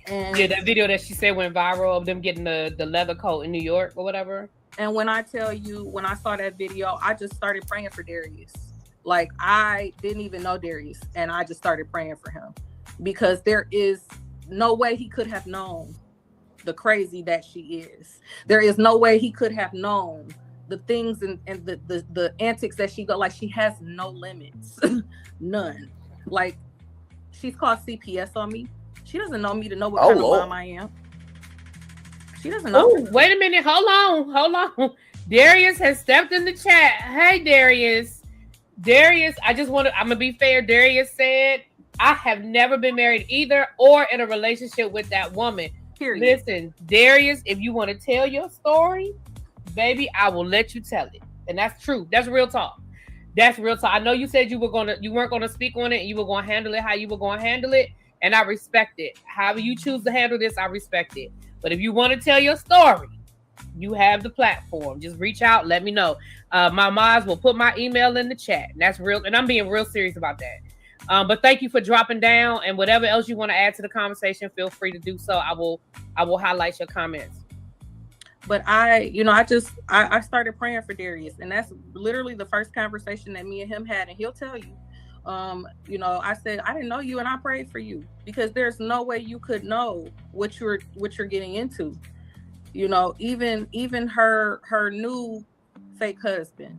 And that video that she said went viral of them getting the leather coat in New York or whatever. And when I tell you, when I saw that video, I just started praying for Darius. Like, I didn't even know Darius, and I just started praying for him, because there is no way he could have known the crazy that she is. There is no way he could have known the things and the antics that she got. Like, she has no limits. None. Like, she's called CPS on me. She doesn't know me to know what kind of mom I am. She doesn't know. Oh, wait a minute. Hold on. Darius has stepped in the chat. Hey, Darius, I'm gonna be fair. Darius said, I have never been married either or in a relationship with that woman. Period. Listen, Darius, if you want to tell your story, baby, I will let you tell it. And that's true. That's real talk. I know you said you weren't gonna speak on it, and you were gonna handle it how you were gonna handle it, and I respect it. However you choose to handle this, I respect it. But if you want to tell your story, you have the platform. Just reach out, let me know. My mods will put my email in the chat. And that's real, and I'm being real serious about that. But thank you for dropping down, and whatever else you want to add to the conversation, feel free to do so. I will highlight your comments. But I started praying for Darius, and that's literally the first conversation that me and him had, and he'll tell you. I said, I didn't know you, and I prayed for you, because there's no way you could know what you're getting into. Even her new fake husband,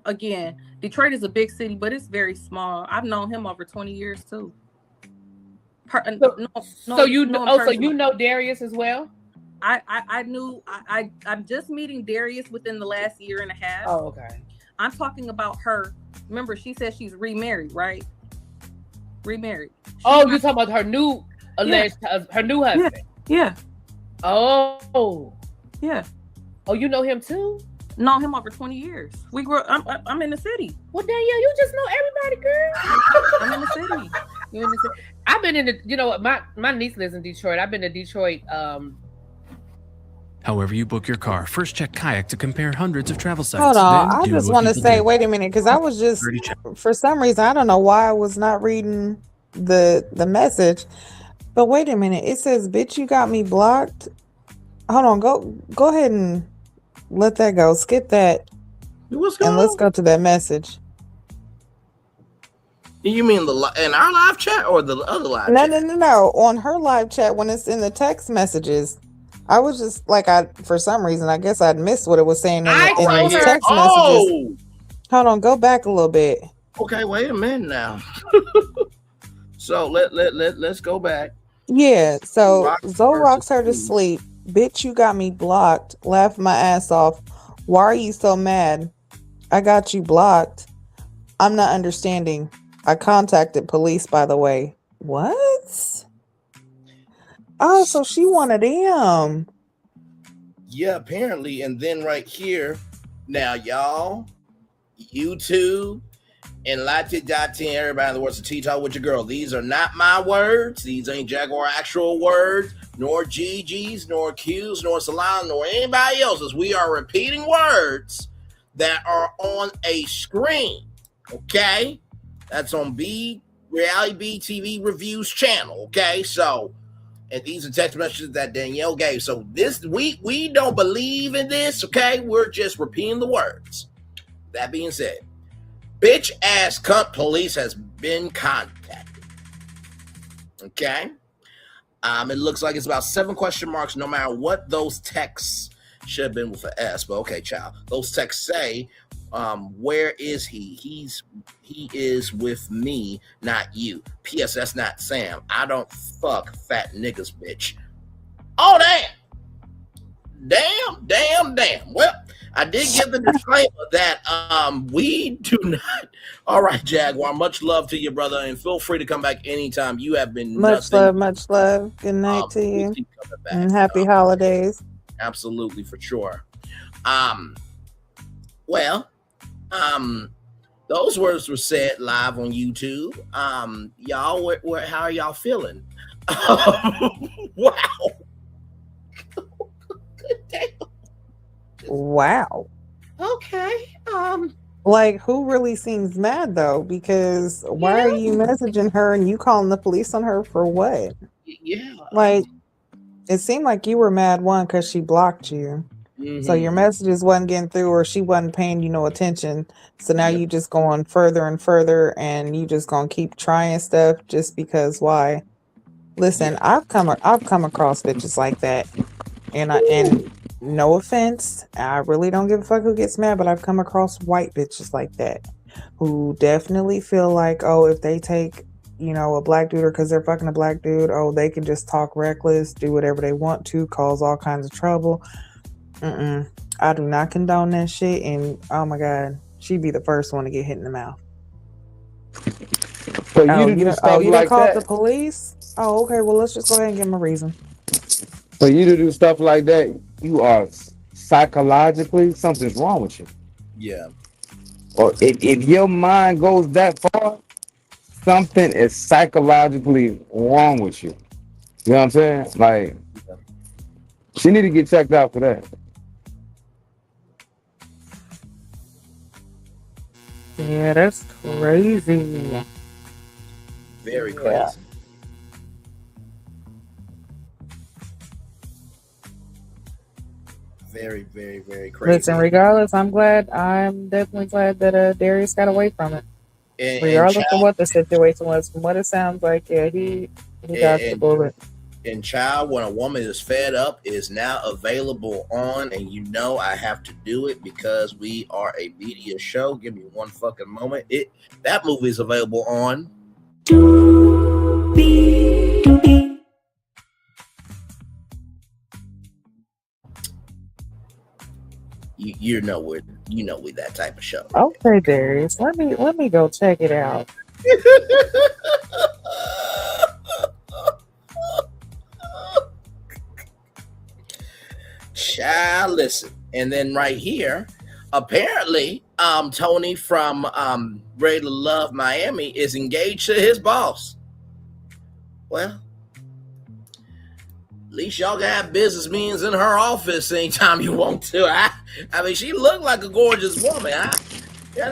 again, Detroit is a big city, but it's very small. I've known him over 20 years too. So you know Darius as well? I knew I'm just meeting Darius within the last year and a half. Oh, okay. I'm talking about her. Remember, she said she's remarried, right? Remarried. You're talking about her new her new husband. Yeah. Oh. Yeah. Oh, you know him too? Know him over 20 years. We grew up. I'm in the city. Well, Danielle, you just know everybody, girl. I'm in the city. You're in the city. I've been in the. My niece lives in Detroit. I've been to Detroit. However you book your car, first check Kayak to compare hundreds of travel sites. Hold on, I just want to say, wait a minute, because I was just, for some reason, I don't know why I was not reading the message, but wait a minute, it says, "Bitch, you got me blocked." Hold on, go ahead and let that go. Skip that, and let's go to that message. You mean in our live chat or the other live chat? No. On her live chat, when it's in the text messages. I was just like, for some reason, I guess I'd missed what it was saying in those text messages. Hold on, go back a little bit. Okay, wait a minute now. So let's go back. Yeah, so Zoe rocks her to sleep. Bitch, you got me blocked. Laugh my ass off. Why are you so mad? I got you blocked. I'm not understanding. I contacted police, by the way. What? Oh, so she wanted him. Yeah, apparently. And then right here, now y'all, YouTube and Latte Dotty, everybody in the words of Tea Talk with your girl. These are not my words. These ain't Jaguar actual words, nor GG's, nor Q's, nor Salon, nor anybody else's. We are repeating words that are on a screen. Okay? That's on Reality B TV Reviews channel. Okay? So, and these are text messages that Danielle gave. So this we don't believe in this, okay? We're just repeating the words. That being said, bitch ass cunt police has been contacted. Okay? It looks like it's about 7 question marks, no matter what those texts should have been with an S, but okay, child. Those texts say, where is he? He is with me, not you. P.S. That's not Sam. I don't fuck fat niggas, bitch. Oh, damn. Well, I did give the disclaimer that we do not. All right, Jaguar. Much love to you, brother, and feel free to come back anytime. You have been much love. Good night to you, and happy holidays. Absolutely, for sure. Well, those words were said live on YouTube. Y'all, how are y'all feeling? Wow. Wow. Okay. Like, who really seems mad though? Because why are you messaging her and you calling the police on her for what? Yeah. Like, it seemed like you were mad, one, because she blocked you. Mm-hmm. So your messages wasn't getting through, or she wasn't paying you no attention. So now you just going further and further, and you just gonna keep trying stuff just because. Why? Listen, I've come across bitches like that, and no offense, I really don't give a fuck who gets mad, but I've come across white bitches like that who definitely feel like, oh, if they take, a black dude, or because they're fucking a black dude, oh, they can just talk reckless, do whatever they want to, cause all kinds of trouble. I do not condone that shit, and oh my god, she'd be the first one to get hit in the mouth. So you do stuff you like called that? the police? Oh, okay. Well, let's just go ahead and give them a reason. So you do stuff like that, you are psychologically, something's wrong with you. Yeah. Or if your mind goes that far, something is psychologically wrong with you. You know what I'm saying? Like, she need to get checked out for that. Yeah, that's crazy. Very crazy. Very, very, very crazy. Listen, regardless, I'm definitely glad that Darius got away from it. Regardless of what the situation was, from what it sounds like, yeah, he got the bullet. And child, when a woman is fed up, is now available on, and I have to do it because we are a media show. Give me one fucking moment. That movie is available on. You know we're that type of show. Okay, Darius, let me go check it out. Child, listen. And then right here, apparently, Tony from Ready to Love Miami is engaged to his boss. Well, at least y'all can have business meetings in her office anytime you want to. I mean, she looked like a gorgeous woman.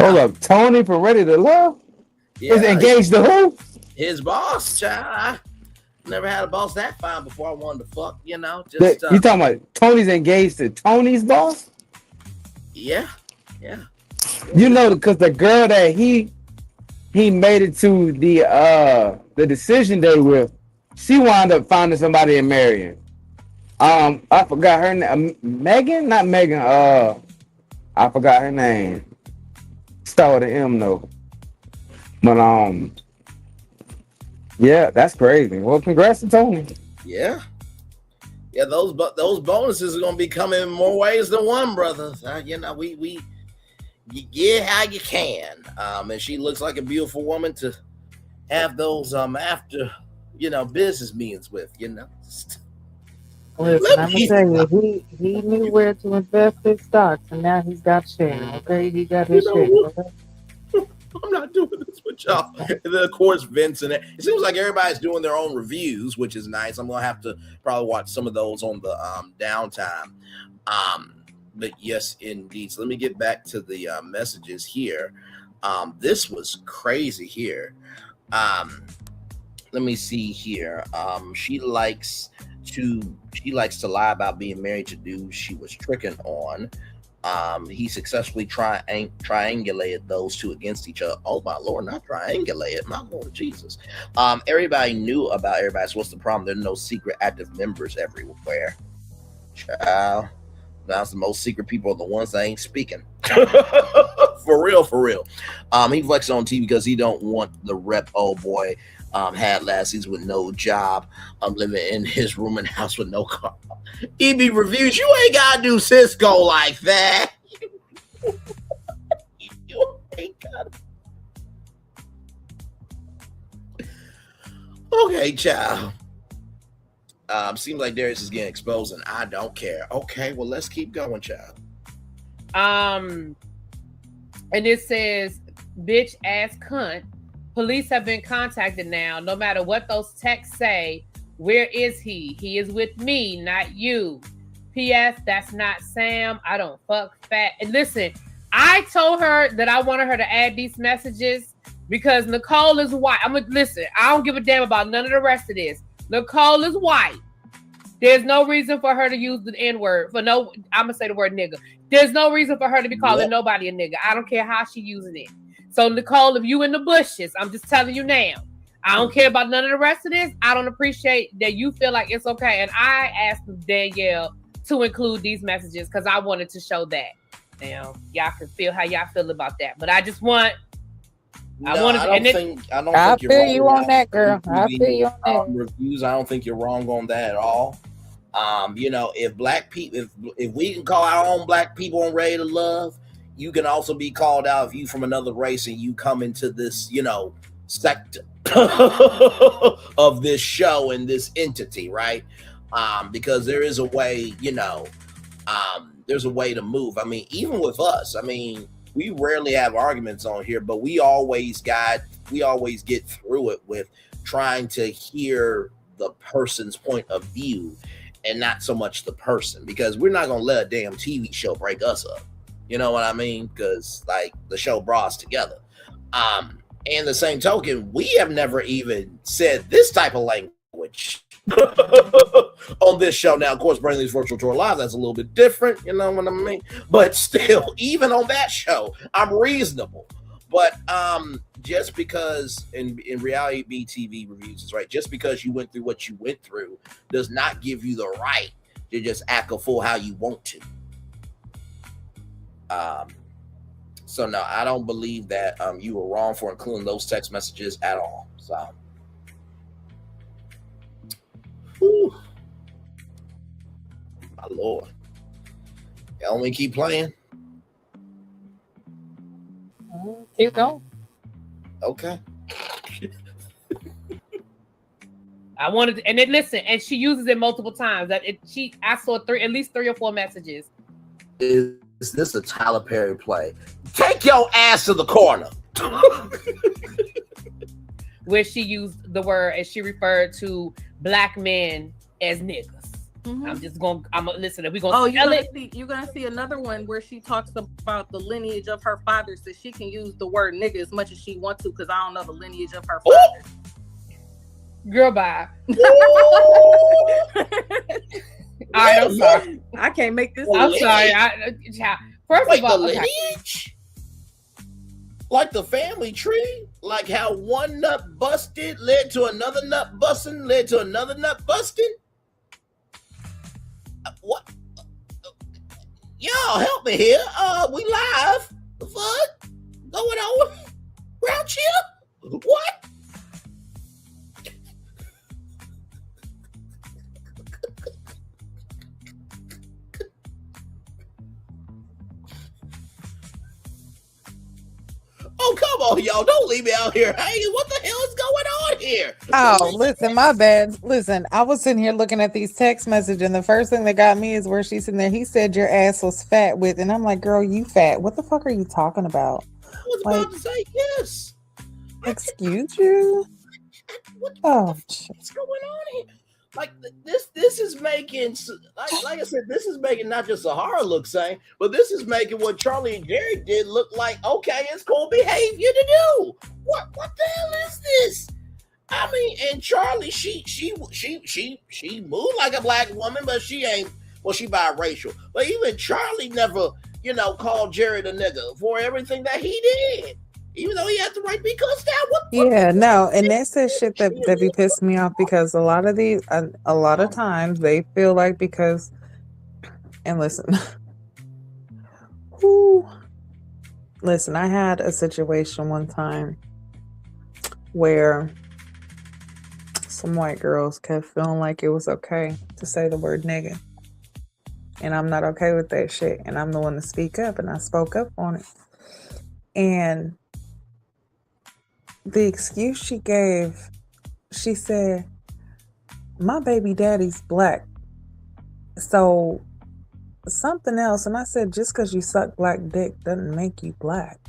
Hold up, Tony from Ready to Love is engaged to who? His boss, child. I never had a boss that fine before I wanted to fuck, You talking about Tony's engaged to Tony's boss? Yeah. Because the girl that he made it to the decision day with, she wound up finding somebody and marrying. I forgot her name. Megan? Not Megan. I forgot her name. Start with an M though. But yeah, that's crazy. Well, congrats to Tony. Yeah, those bonuses are gonna be coming in more ways than one, brother. you get how you can. And she looks like a beautiful woman to have those after business meetings with. Listen, I'm gonna tell you, he knew where to invest his stocks, and now he's got shares. Okay, he got his shares. Okay? I'm not doing this with y'all. And then of course Vince and it seems like everybody's doing their own reviews, which is nice. I'm gonna have to probably watch some of those on the downtime. But yes, indeed. So let me get back to the messages here. This was crazy here. Let me see here. She likes to lie about being married to dudes she was tricking on. He successfully triangulated those two against each other. Oh my Lord, not triangulated, my Lord Jesus. Everybody knew about everybody. So what's the problem? There are no secret active members everywhere. Child. Now it's the most secret people are the ones that ain't speaking. For real. He flexed on TV because he don't want the rep old boy had last season with no job. Living in his room and house with no car. EB reviews, you ain't gotta do Cisco like that. You ain't gotta. Okay, child. Seems like Darius is getting exposed and I don't care. Okay, well, let's keep going, child. And it says, bitch ass cunt. Police have been contacted now. No matter what those texts say, where is he? He is with me, not you. P.S. That's not Sam. I don't fuck fat. And listen, I told her that I wanted her to add these messages because Nicole is white. Listen, I don't give a damn about none of the rest of this. Nicole is white. There's no reason for her to use the N-word. I'm going to say the word nigga. There's no reason for her to be calling nobody a nigga. I don't care how she using it. So, Nicole, if you in the bushes, I'm just telling you now. I don't care about none of the rest of this. I don't appreciate that you feel like it's okay. And I asked Danielle to include these messages because I wanted to show that. Now, y'all can feel how y'all feel about that. But I just want... I feel you on that, girl. I feel you on that. Reviews, I don't think you're wrong on that at all. If black people, if we can call our own black people on Ready to Love, you can also be called out if you from another race and you come into this, sector of this show and this entity, right? Because there is a way, there's a way to move. I mean, even with us, we rarely have arguments on here, but we always get through it with trying to hear the person's point of view and not so much the person, because we're not going to let a damn TV show break us up. You know what I mean? Because like the show brought us together. And the same token, we have never even said this type of language on this show. Now, of course, bringing these virtual tour live, that's a little bit different, you know what I mean? But still, even on that show, I'm reasonable. But just because in reality BTV reviews is right, just because you went through what you went through does not give you the right to just act a fool how you want to. So no, I don't believe that you were wrong for including those text messages at all. So whew. My Lord. Y'all want me to keep playing? Keep going. Okay. I wanted to, and then listen, and she uses it multiple times. I saw at least 3 or 4 messages. Is this a Tyler Perry play? Take your ass to the corner. Where she used the word and she referred to black men as niggas. Mm-hmm. I'm gonna listen. If we're gonna you're gonna see another one where she talks about the lineage of her father, so she can use the word nigga as much as she wants to, because I don't know the lineage of her father. Girl, bye. All right, I'm sorry. I can't make this. I'm sorry. First of all, lineage? Like the family tree? Like how one nut busted led to another nut busting, led to another nut busting? What? Y'all help me here. We live. The fuck going on around here? What? Oh, come on, y'all. Don't leave me out here hanging. What the hell is going on here? Oh, listen, my bad. Listen, I was sitting here looking at these text messages, and the first thing that got me is where she's sitting there. He said your ass was fat with, and I'm like, girl, you fat. What the fuck are you talking about? I was about to say yes. Excuse you? What's going on here? Like this is making, like I said, this is making not just Sahara look sane, but this is making what Charlie and Jerry did look like, okay, it's cool behavior to do. What the hell is this? I mean, and Charlie, she moved like a black woman, but she ain't. Well, she biracial. But even Charlie never, called Jerry the nigga for everything that he did. Even though he had the right to be cussed out. No, and that's the shit that be pissed me off, because a lot of times they feel like because, and listen, I had a situation one time where some white girls kept feeling like it was okay to say the word nigga, and I'm not okay with that shit, and I'm the one to speak up, and I spoke up on it, and the excuse she gave, she said, my baby daddy's black, so something else. And I said, just because you suck black dick doesn't make you black.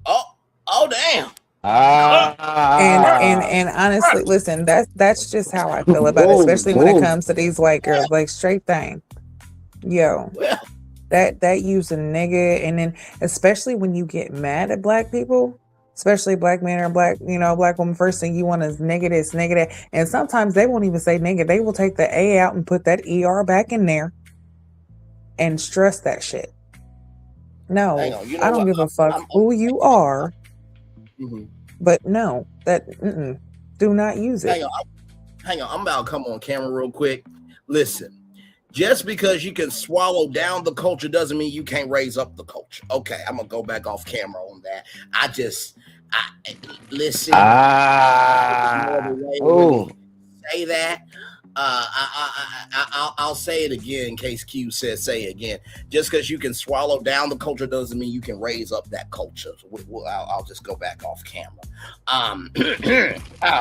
Oh damn. And honestly, listen, that's just how I feel about it, especially when it comes to these white girls. Like, straight thing, that using nigga, and then especially when you get mad at black people, especially black men or black woman, first thing you want is nigga this, nigga that. And sometimes they won't even say nigga. They will take the A out and put that ER back in there and stress that shit. No, I don't give a fuck who you are. Mm-hmm. But no, do not use it. Hang on. I'm about to come on camera real quick. Listen. Just because you can swallow down the culture doesn't mean you can't raise up the culture. Okay, I'm gonna go back off camera on that. Listen. Say that. I'll say it again in case Q says say it again. Just because you can swallow down the culture doesn't mean you can raise up that culture. So I'll just go back off camera.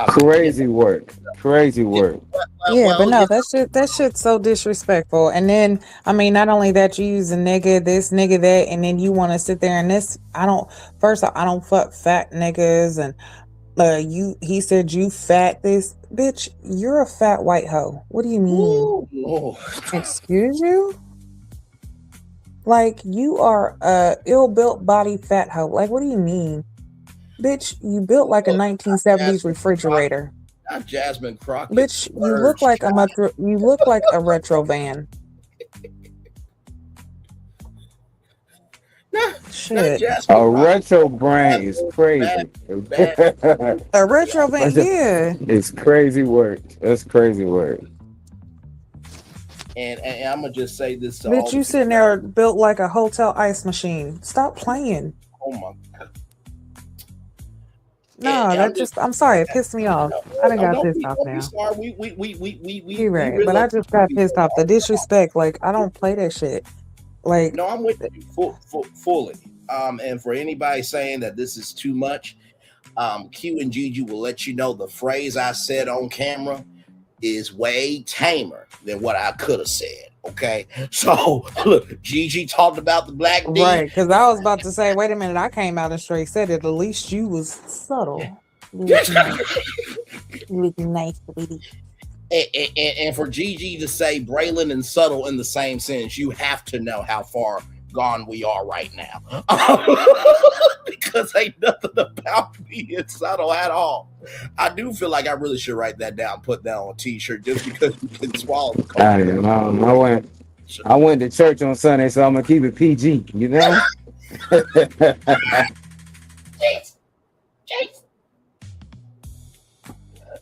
Crazy work. But no, that shit's so disrespectful. And then, I mean, not only that, you use a nigga this, nigga that, and then you want to sit there and this. I don't fuck fat niggas, and he said you fat this. Bitch, you're a fat white hoe. What do you mean? Ooh. Excuse you? Like, you are a ill-built body fat hoe. Like, what do you mean? Bitch, you built like a 1970s refrigerator. Not Jasmine Crockett. Bitch, you look like a retro van. Shit. A retro brain is crazy. A retro van, yeah. It's crazy work. That's crazy work. And I'm gonna just say this to bitch, you sitting there built like a hotel ice machine. Stop playing. Oh my god. No, I'm sorry, it pissed me off. I done got pissed off now. You're right, but I just got pissed off. The disrespect, like, I don't play that shit. Like, no, I'm with you fully. And for anybody saying that this is too much, Q and Gigi will let you know the phrase I said on camera is way tamer than what I could have said. Okay, so look, Gigi talked about the black D. Right, because I was about to say, wait a minute, I came out and straight said it. At least you was subtle. Looking nice, baby. And for Gigi to say Braylon and subtle in the same sentence, you have to know how far gone we are right now. Because ain't nothing about being subtle at all. I do feel like I really should write that down, put that on a t-shirt, just because you can swallow the cold. I went to church on Sunday, so I'm gonna keep it PG, you know? Jeez.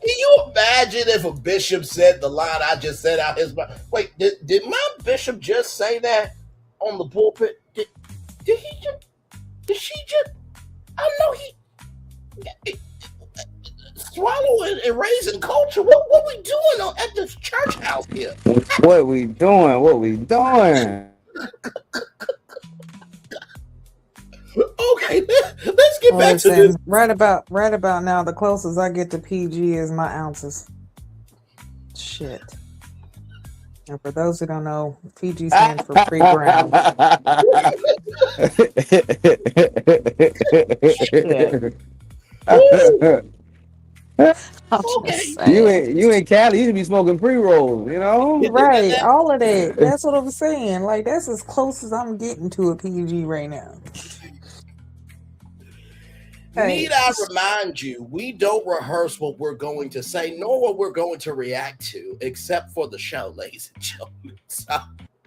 Can you imagine if a bishop said the line I just said out his mouth? Wait, did my bishop just say that on the pulpit? Did she just? I know he swallowing and raising culture. What we doing at this church house here? What we doing? Okay. right, let's get back to this. Right about now, the closest I get to PG is my ounces. Shit. And for those who don't know, PG stands for pre-ground. Shit. Okay. You in Cali, you should be smoking pre-rolls, you know? Right, all of that. That's what I'm saying. Like, that's as close as I'm getting to a PG right now. Need I remind you, we don't rehearse what we're going to say, nor what we're going to react to, except for the show, ladies and gentlemen. So,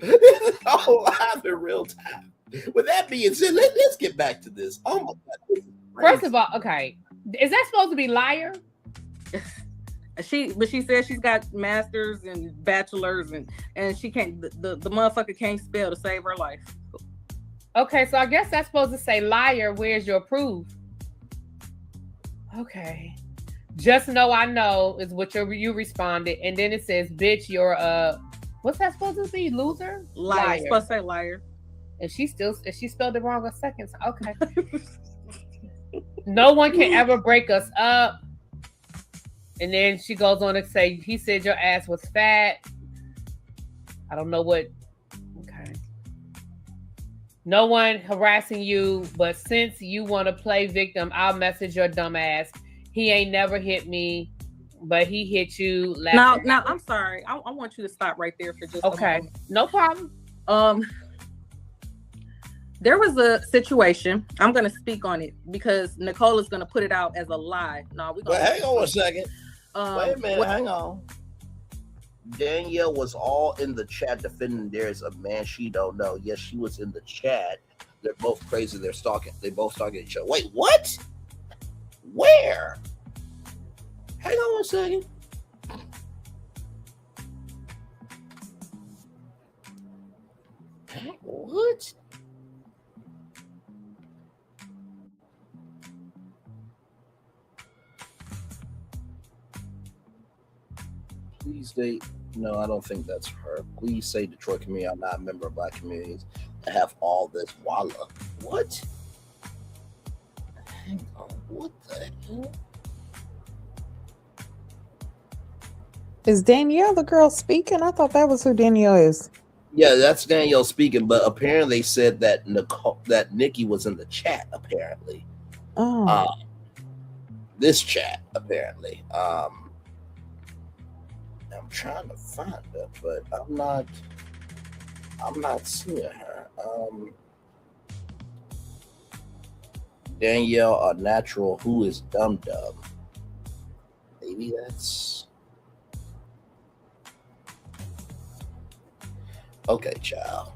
it's all live in real time. With that being said, let's get back to this. Oh my God. First of all, okay, is that supposed to be liar? But she says she's got masters and bachelors, and she can't. The motherfucker can't spell to save her life. Okay, so I guess that's supposed to say liar. Where's your proof? Okay, just know I know is what you responded, and then it says, "Bitch, you're a what's that supposed to be? Loser, liar." It's supposed to say liar, and she spelled it wrong a second. So, okay, no one can ever break us up. And then she goes on to say, "He said your ass was fat." I don't know what. Okay. No one harassing you, but since you want to play victim, I'll message your dumb ass. He ain't never hit me, but he hit you last. Now, I'm sorry. I want you to stop right there for just a moment. No problem. There was a situation. I'm going to speak on it because Nicole is going to put it out as a lie. No, we're going to hang on a second. Wait a minute. Hang on. Danielle was all in the chat defending there's a man she don't know. Yes, she was in the chat. They're both crazy. They're stalking. They both stalking each other. Wait, what? Where? Hang on a second. What? Please date. No, I don't think that's her. Please say Detroit community. I'm not a member of Black communities that have all this walla. What? Hang on. What the hell? Is Danielle the girl speaking? I thought that was who Danielle is. Yeah, that's Danielle speaking, but apparently they said that Nikki was in the chat, apparently. Oh. This chat, apparently. I'm trying to find her, but I'm not seeing her. Danielle, a natural who is dumb. Maybe that's okay, child.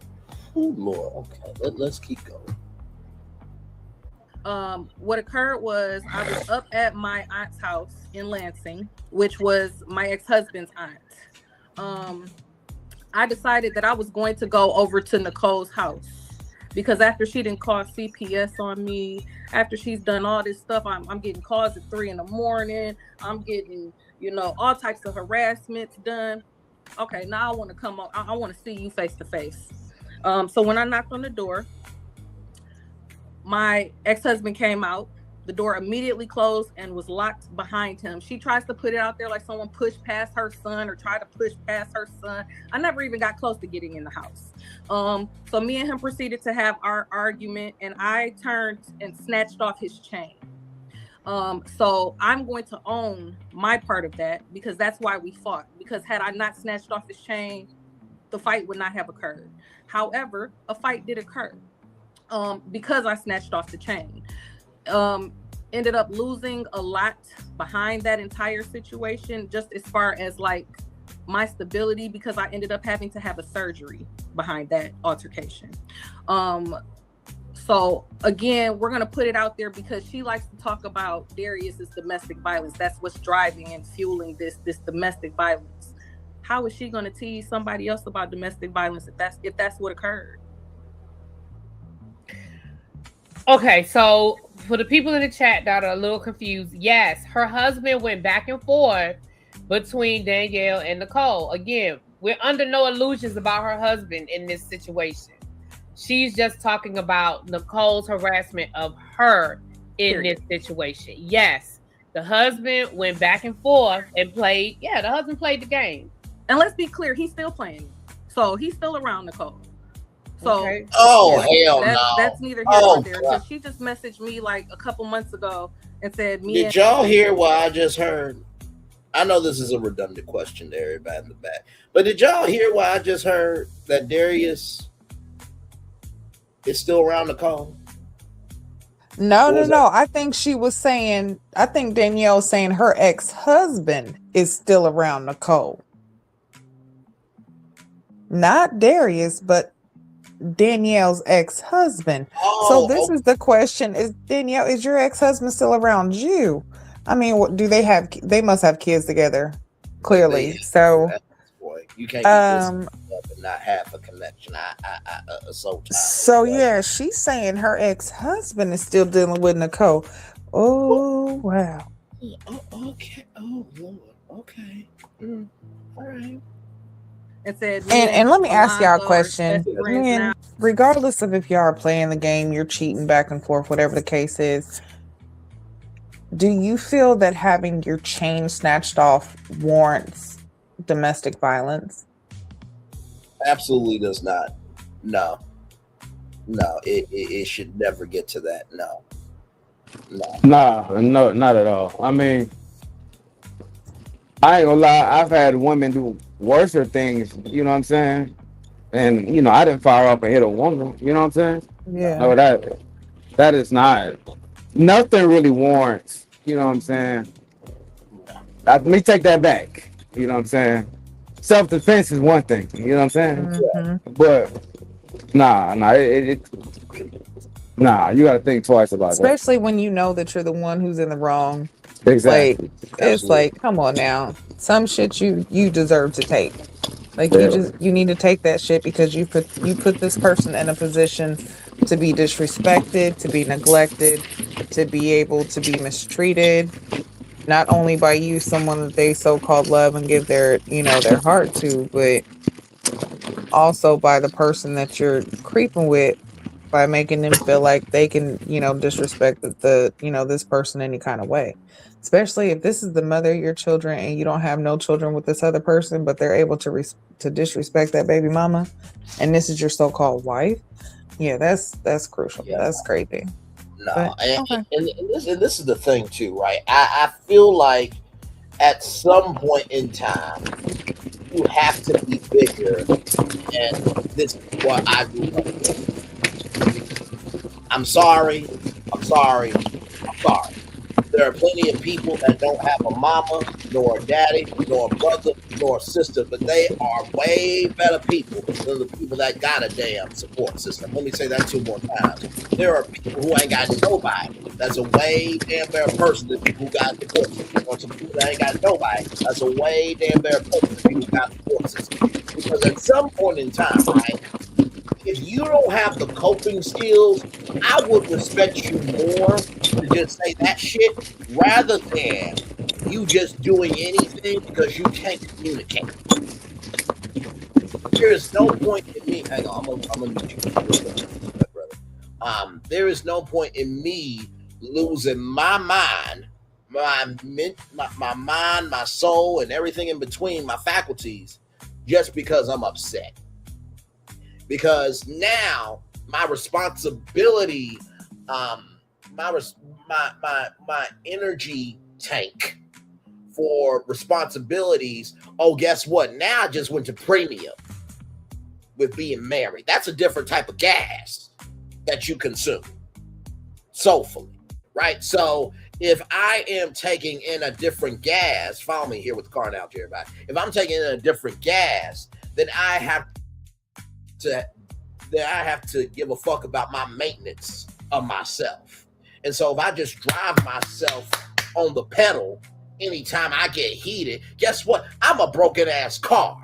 Oh Lord. Okay, let's keep going. What occurred was I was up at my aunt's house in Lansing, which was my ex-husband's aunt. I decided that I was going to go over to Nicole's house because after she didn't call CPS on me, after she's done all this stuff, I'm getting calls at 3 a.m. I'm getting, all types of harassments done. Okay, now I want to come up. I want to see you face to face. So when I knocked on the door, my ex-husband came out. The door immediately closed and was locked behind him. She tries to put it out there like someone pushed past her son or tried to push past her son. I never even got close to getting in the house. So me and him proceeded to have our argument, and I turned and snatched off his chain. So I'm going to own my part of that because that's why we fought. Because had I not snatched off his chain, the fight would not have occurred. However, a fight did occur because I snatched off the chain. Ended up losing a lot behind that entire situation, just as far as like my stability, because I ended up having to have a surgery behind that altercation. So again, we're going to put it out there because she likes to talk about Darius's domestic violence. That's what's driving and fueling this domestic violence. How is she going to tease somebody else about domestic violence if that's what occurred? Okay, so for the people in the chat that are a little confused, yes, her husband went back and forth between Danielle and Nicole. Again, we're under no illusions about her husband in this situation. She's just talking about Nicole's harassment of her in this situation. Yes, the husband went back and forth and played. Yeah, the husband played the game. And let's be clear, he's still playing. So he's still around Nicole. So okay. Hell no. That's neither here nor there. So she just messaged me like a couple months ago and said, Did y'all hear what I just heard? I know this is a redundant question to everybody in the back, but did y'all hear what I just heard? That Darius is still around Nicole? No. I think she was saying, I think Danielle was saying her ex-husband is still around Nicole. Not Darius, but Danielle's ex-husband. So this is the question: is Danielle, is your ex-husband still around you? I mean, what do they have? They must have kids together, clearly. So you can't and not have a connection. So yeah, she's saying her ex-husband is still dealing with Nicole. Oh wow. Okay. Oh Lord. Okay. All right. It said, and let me ask y'all a question. Regardless of if y'all are playing the game, you're cheating back and forth, whatever the case is, do you feel that having your chain snatched off warrants domestic violence? Absolutely does not. No, it should never get to that. No, not at all. I mean, I ain't gonna lie, I've had women do worser things, you know what I'm saying? And, you know, I didn't fire up and hit a woman, you know what I'm saying? Yeah. No, that is not, nothing really warrants, you know what I'm saying? Let me take that back, you know what I'm saying? Self-defense is one thing, you know what I'm saying? Mm-hmm. But, you gotta think twice about that. Especially when you know that you're the one who's in the wrong. Exactly. Like, it's like, come on now. Some shit you deserve to take. Like you need to take that shit because you put this person in a position to be disrespected, to be neglected, to be able to be mistreated, not only by you, someone that they so-called love and give their heart to, but also by the person that you're creeping with, by making them feel like they can, disrespect this person any kind of way. Especially if this is the mother of your children and you don't have no children with this other person, but they're able to disrespect that baby mama, and this is your so-called wife. Yeah, that's crucial. Yeah. That's crazy. No, and this is the thing too, right? I feel like at some point in time you have to be bigger, and this is what I do. I'm sorry. There are plenty of people that don't have a mama, nor a daddy, nor a brother, nor a sister, but they are way better people than the people that got a damn support system. Let me say that 2 more times. There are people who ain't got nobody. That's a way damn better person than people who got the support system. Or some people that ain't got nobody. That's a way damn better person than people who got the support system. Because at some point in time, right, if you don't have the coping skills, I would respect you more to just say that shit rather than you just doing anything because you can't communicate. There is no point in me. Hang on, I'm gonna need you, brother. There is no point in me losing my mind, my mind, my soul, and everything in between, my faculties, just because I'm upset. Because now my responsibility, my energy tank for responsibilities. Oh, guess what? Now I just went to premium with being married. That's a different type of gas that you consume soulfully, right? So if I am taking in a different gas, follow me here with the car analogy, everybody. If I'm taking in a different gas, then I have to give a fuck about my maintenance of myself. And so if I just drive myself on the pedal anytime I get heated, guess what? I'm a broken ass car.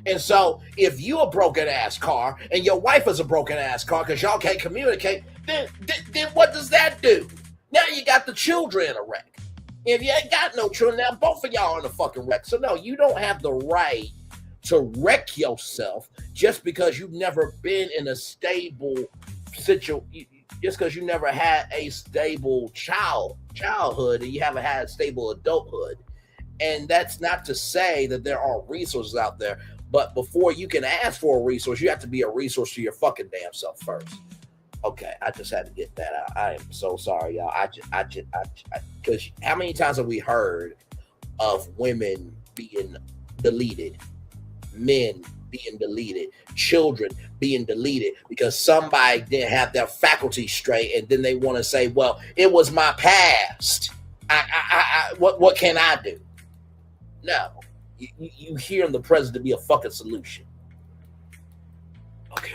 And so if you a broken ass car and your wife is a broken ass car because y'all can't communicate, then what does that do? Now you got the children in a wreck. If you ain't got no children, now both of y'all in a fucking wreck. So no, you don't have the right to wreck yourself just because you've never been in a stable situation, just because you never had a stable childhood and you haven't had a stable adulthood. And that's not to say that there aren't resources out there, but before you can ask for a resource, you have to be a resource to your fucking damn self first. Okay, I just had to get that out. I am so sorry, y'all. Because how many times have we heard of women being deleted, men being deleted, children being deleted because somebody didn't have their faculty straight, and then they want to say, "Well, it was my past. What can I do?" No, you hear the president to be a fucking solution. Okay.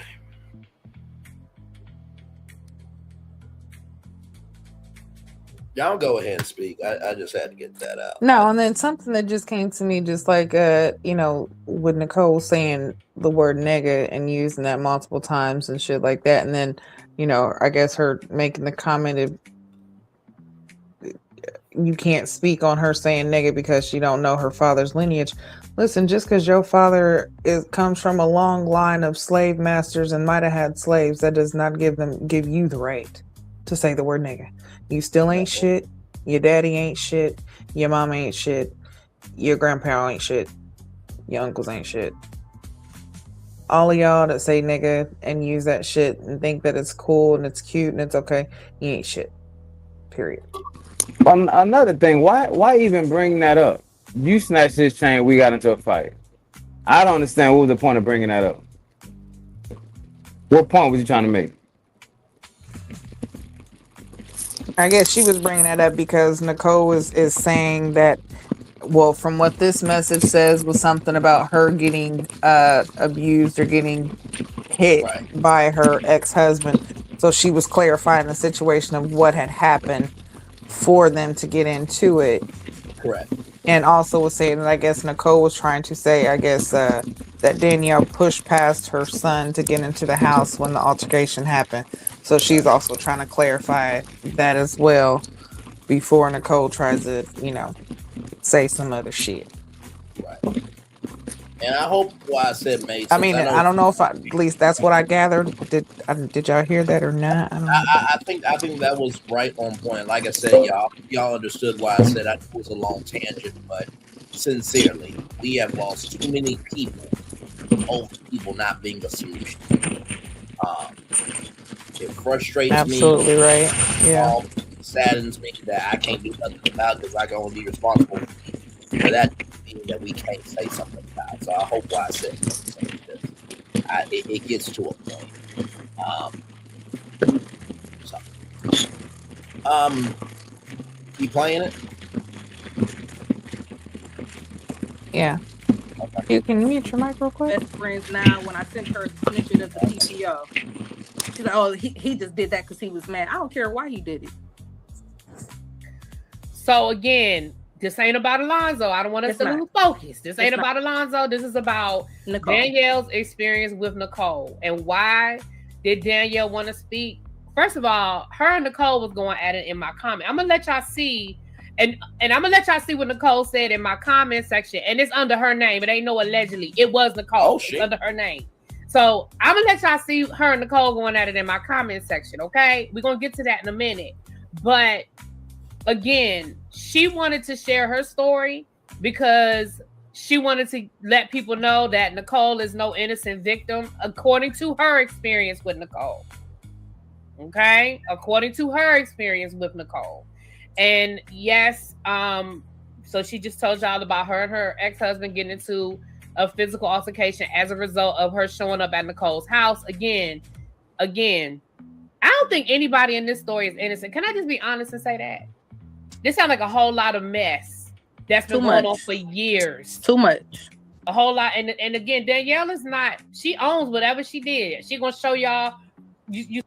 Y'all go ahead and speak. I just had to get that out. No, and then something that just came to me, just like with Nicole saying the word nigga and using that multiple times and shit like that, and then I guess her making the comment of you can't speak on her saying nigga because she don't know her father's lineage. Listen, just because your father comes from a long line of slave masters and might have had slaves, that does not give you the right to say the word nigga. You still ain't shit. Your daddy ain't shit. Your mom ain't shit. Your grandpa ain't shit. Your uncles ain't shit. All of y'all that say nigga and use that shit and think that it's cool and it's cute and it's okay, you ain't shit. Period. Another thing, why even bring that up? You snatched his chain, we got into a fight. I don't understand what was the point of bringing that up. What point was you trying to make? I guess she was bringing that up because Nicole is saying that, well, from what this message says was something about her getting abused or getting hit by her ex-husband. So she was clarifying the situation of what had happened for them to get into it. Correct. And also was saying that I guess Nicole was trying to say, I guess, that Danielle pushed past her son to get into the house when the altercation happened. So she's also trying to clarify that as well before Nicole tries to, say some other shit. Right. And I hope what I said made sense. I mean, I don't know if at least that's what I gathered. Did y'all hear that or not? I think that was right on point. Like I said, y'all understood why I said it was a long tangent, but sincerely, we have lost too many people over people not being a solution. It frustrates me. Absolutely right. Yeah. It saddens me that I can't do nothing about it because I can only be responsible for that mean that we can't say something about. So I hope what I said it gets to a point. You playing it? Yeah. Okay. Can you mute your mic real quick? Best friends now. When I sent her a snitching of the PTO, she's like, "Oh, he just did that because he was mad." I don't care why he did it. So again, this ain't about Alonzo. I don't want us to lose focus. This ain't about Alonzo. This is about Nicole. Danielle's experience with Nicole. And why did Danielle want to speak? First of all, her and Nicole was going at it in my comment. I'm gonna let y'all see, and I'm gonna let y'all see what Nicole said in my comment section. And it's under her name. It ain't no allegedly. It was Nicole. It's under her name. So I'm gonna let y'all see her and Nicole going at it in my comment section. Okay, we're gonna get to that in a minute. But again, she wanted to share her story because she wanted to let people know that Nicole is no innocent victim, according to her experience with Nicole. Okay, according to her experience with Nicole. And yes, so she just told y'all about her and her ex-husband getting into a physical altercation as a result of her showing up at Nicole's house. Again, I don't think anybody in this story is innocent. Can I just be honest and say that? This sounds like a whole lot of mess that's been going on for years. Too much. A whole lot. And again, Danielle is not, she owns whatever she did. She gonna show y'all you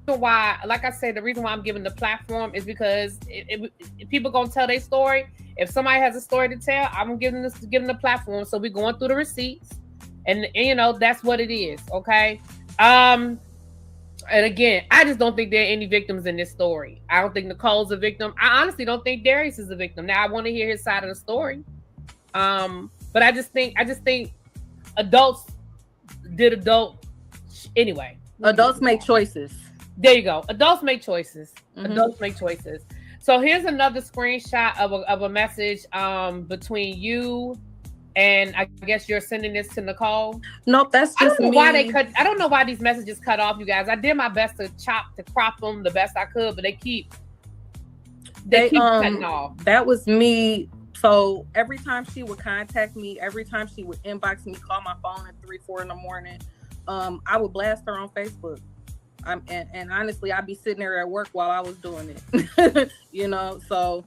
why, like I said, the reason why I'm giving the platform is because if people gonna tell their story. If somebody has a story to tell, I'm giving them the platform. So we're going through the receipts, and that's what it is. Okay. And again, I just don't think there are any victims in this story. I don't think Nicole's a victim. I honestly don't think Darius is a victim. Now I want to hear his side of the story. But I just think adults did adult anyway. Adults make choices. There you go. Adults make choices. Mm-hmm. Adults make choices. So here's another screenshot of a message between you and I guess you're sending this to Nicole. Nope, that's just I don't know me. why they cut. I don't know why these messages cut off, you guys. I did my best to crop them the best I could, but they keep cutting off. That was me. So every time she would contact me, every time she would inbox me, call my phone at 3-4 in the morning, I would blast her on Facebook. And honestly, I'd be sitting there at work while I was doing it. So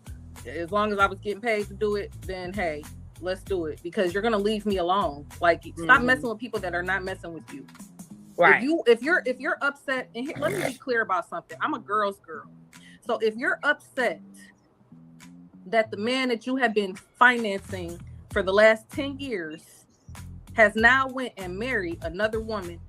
as long as I was getting paid to do it, then hey, let's do it, because you're gonna leave me alone. Like, stop messing with people that are not messing with you. Right. If you're upset, and let me be clear about something. I'm a girl's girl. So if you're upset that the man that you have been financing for the last 10 years has now went and married another woman,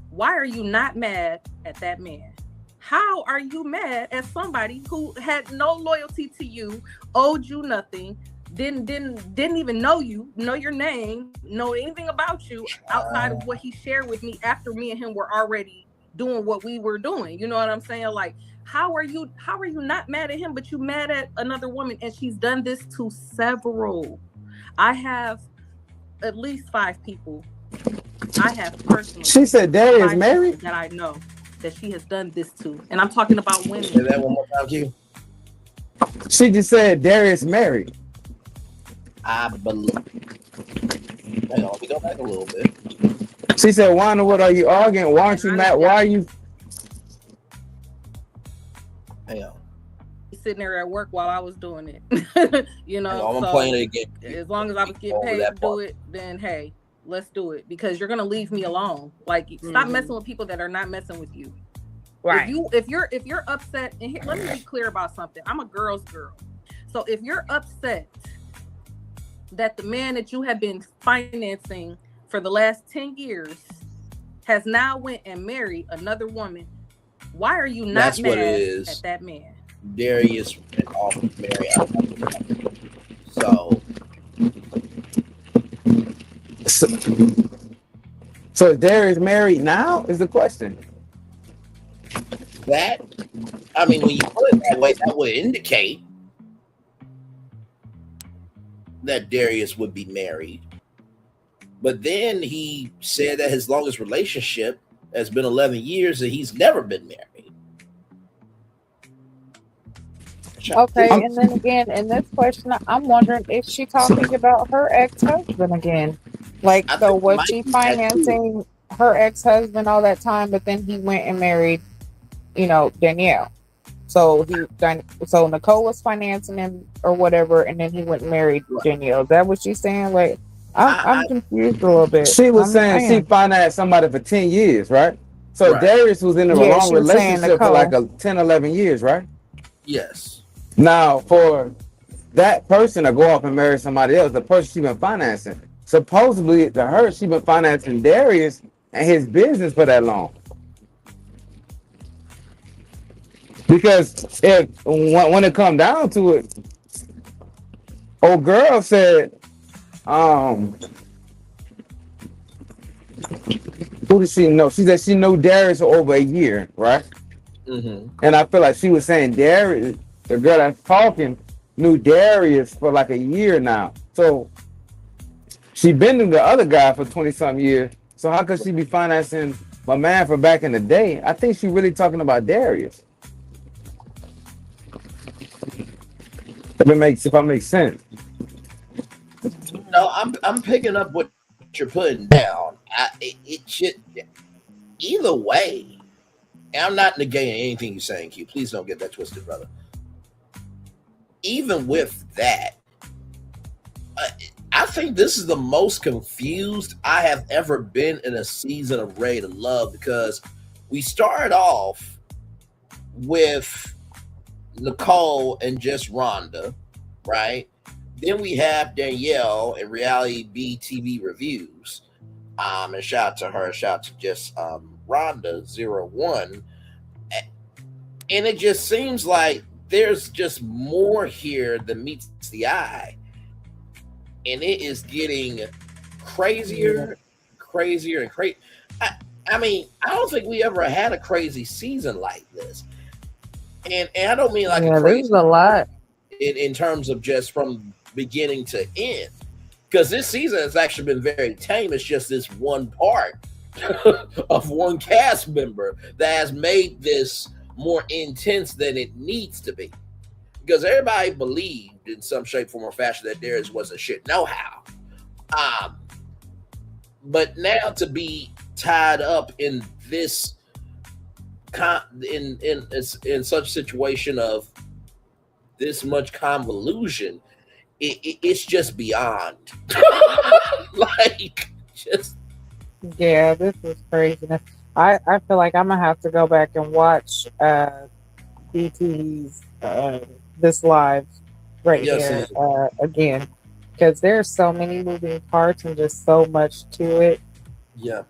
why are you not mad at that man? How are you mad at somebody who had no loyalty to you, owed you nothing, didn't even know you, know your name, know anything about you outside of what he shared with me after me and him were already doing what we were doing? You know what I'm saying? Like, how are you not mad at him, but you mad at another woman? And she's done this to several. I have at least 5 people. I have personally. She said Darius married? That I know that she has done this to. And I'm talking about women. Say that one more time, Q. She just said Darius married. I believe. Hang on, let me go back a little bit. She said, Wanda, what are you arguing? Why aren't you mad? Why are you? Hang on. Sitting there at work while I was doing it. I'm playing it again. As long as I was getting paid to do it, then hey, let's do it, because you're gonna leave me alone. Like, stop messing with people that are not messing with you. Right. If you're upset, and let me be clear about something. I'm a girl's girl. So if you're upset that the man that you have been financing for the last 10 years has now went and married another woman, why are you not mad at that man? Darius went off and married another woman. So Darius married now is the question. That, I mean, when you put it that way, that would indicate that Darius would be married. But then he said that his longest relationship has been 11 years and he's never been married. Okay, and then again, in this question, I'm wondering if she talking about her ex-husband again. Like, so was she financing her ex-husband all that time, but then he went and married, Danielle. So Nicole was financing him or whatever, and then he went and married Danielle. Is that what she's saying? Like, I'm confused a little bit. She was saying she financed somebody for 10 years, right? So right. Darius was in a long relationship for like 10, 11 years, right? Yes. Now, for that person to go off and marry somebody else, the person she been financing, supposedly to her, she been financing Darius and his business for that long. Because when it come down to it, old girl said, who did she know? She said she knew Darius for over a year, right? Mm-hmm. And I feel like she was saying Darius, the girl that's talking, knew Darius for like a year now. So she been to the other guy for 20-something years. So how could she be financing my man for back in the day? I think she really talking about Darius. If I make sense. No, I'm picking up what you're putting down. It should either way. And I'm not negating anything you're saying, Q. Please don't get that twisted, brother. Even with that, I think this is the most confused I have ever been in a season of Ready to Love, because we started off with Nicole and just Rhonda, right? Then we have Danielle and Reality B TV Reviews. And shout out to her, shout out to just Rhonda 01. And it just seems like there's just more here than meets the eye. And it is getting crazier, crazier, and crazy. I mean, I don't think we ever had a crazy season like this. And I don't mean like a crazy this is a lot. In terms of just from beginning to end. Because this season has actually been very tame. It's just this one part of one cast member that has made this more intense than it needs to be. Because everybody believed in some shape, form, or fashion that theirs was a shit know-how. But now to be tied up in this in such a situation of this much convolution, it's just beyond. Like, just Yeah, this is craziness. I feel like I'm gonna have to go back and watch BT's this live right here again, because there's so many moving parts and just so much to it. Yeah.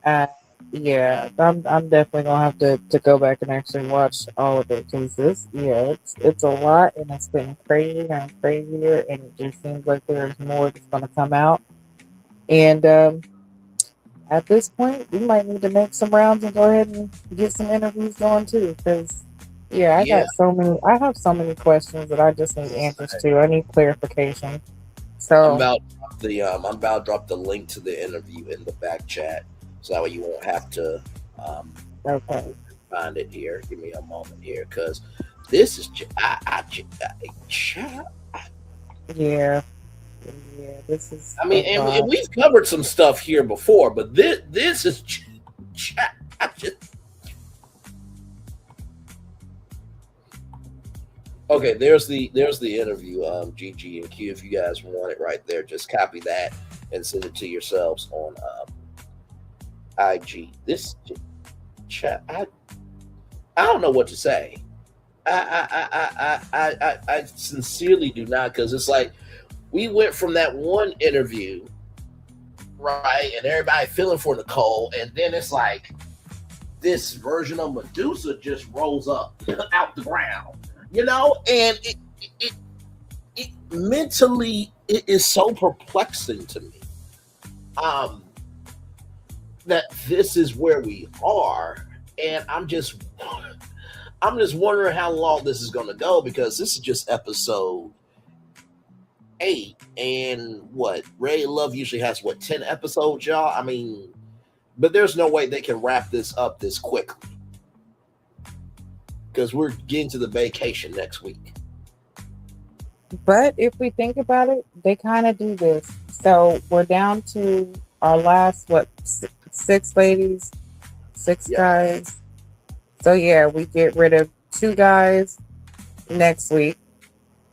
Yeah, I'm definitely gonna have to go back and actually watch all of it, because it's a lot, and it's getting crazier and crazier, and it just seems like there's more that's gonna come out. And at this point, we might need to make some rounds and go ahead and get some interviews going too, because I have so many questions that I just need answers to. I need clarification. So I'm about to drop the link to the interview in the back chat, so that way you won't have to find it here. Give me a moment here, because this is this is. I mean, and we've covered some stuff here before, but this is okay. There's the interview. GG and Q. If you guys want it right there, just copy that and send it to yourselves on IG. This chat. I don't know what to say. I sincerely do not, because it's like we went from that one interview, right, and everybody feeling for Nicole, and then it's like this version of Medusa just rolls up out the ground, and it mentally it is so perplexing to me that this is where we are, and I'm just wondering how long this is going to go, because this is just episode 8, and Ray Love usually has 10 episodes, y'all. I mean, but there's no way they can wrap this up this quickly, because we're getting to the vacation next week. But if we think about it, they kind of do this. So we're down to our last 6 ladies, 6 guys. So we get rid of 2 guys next week.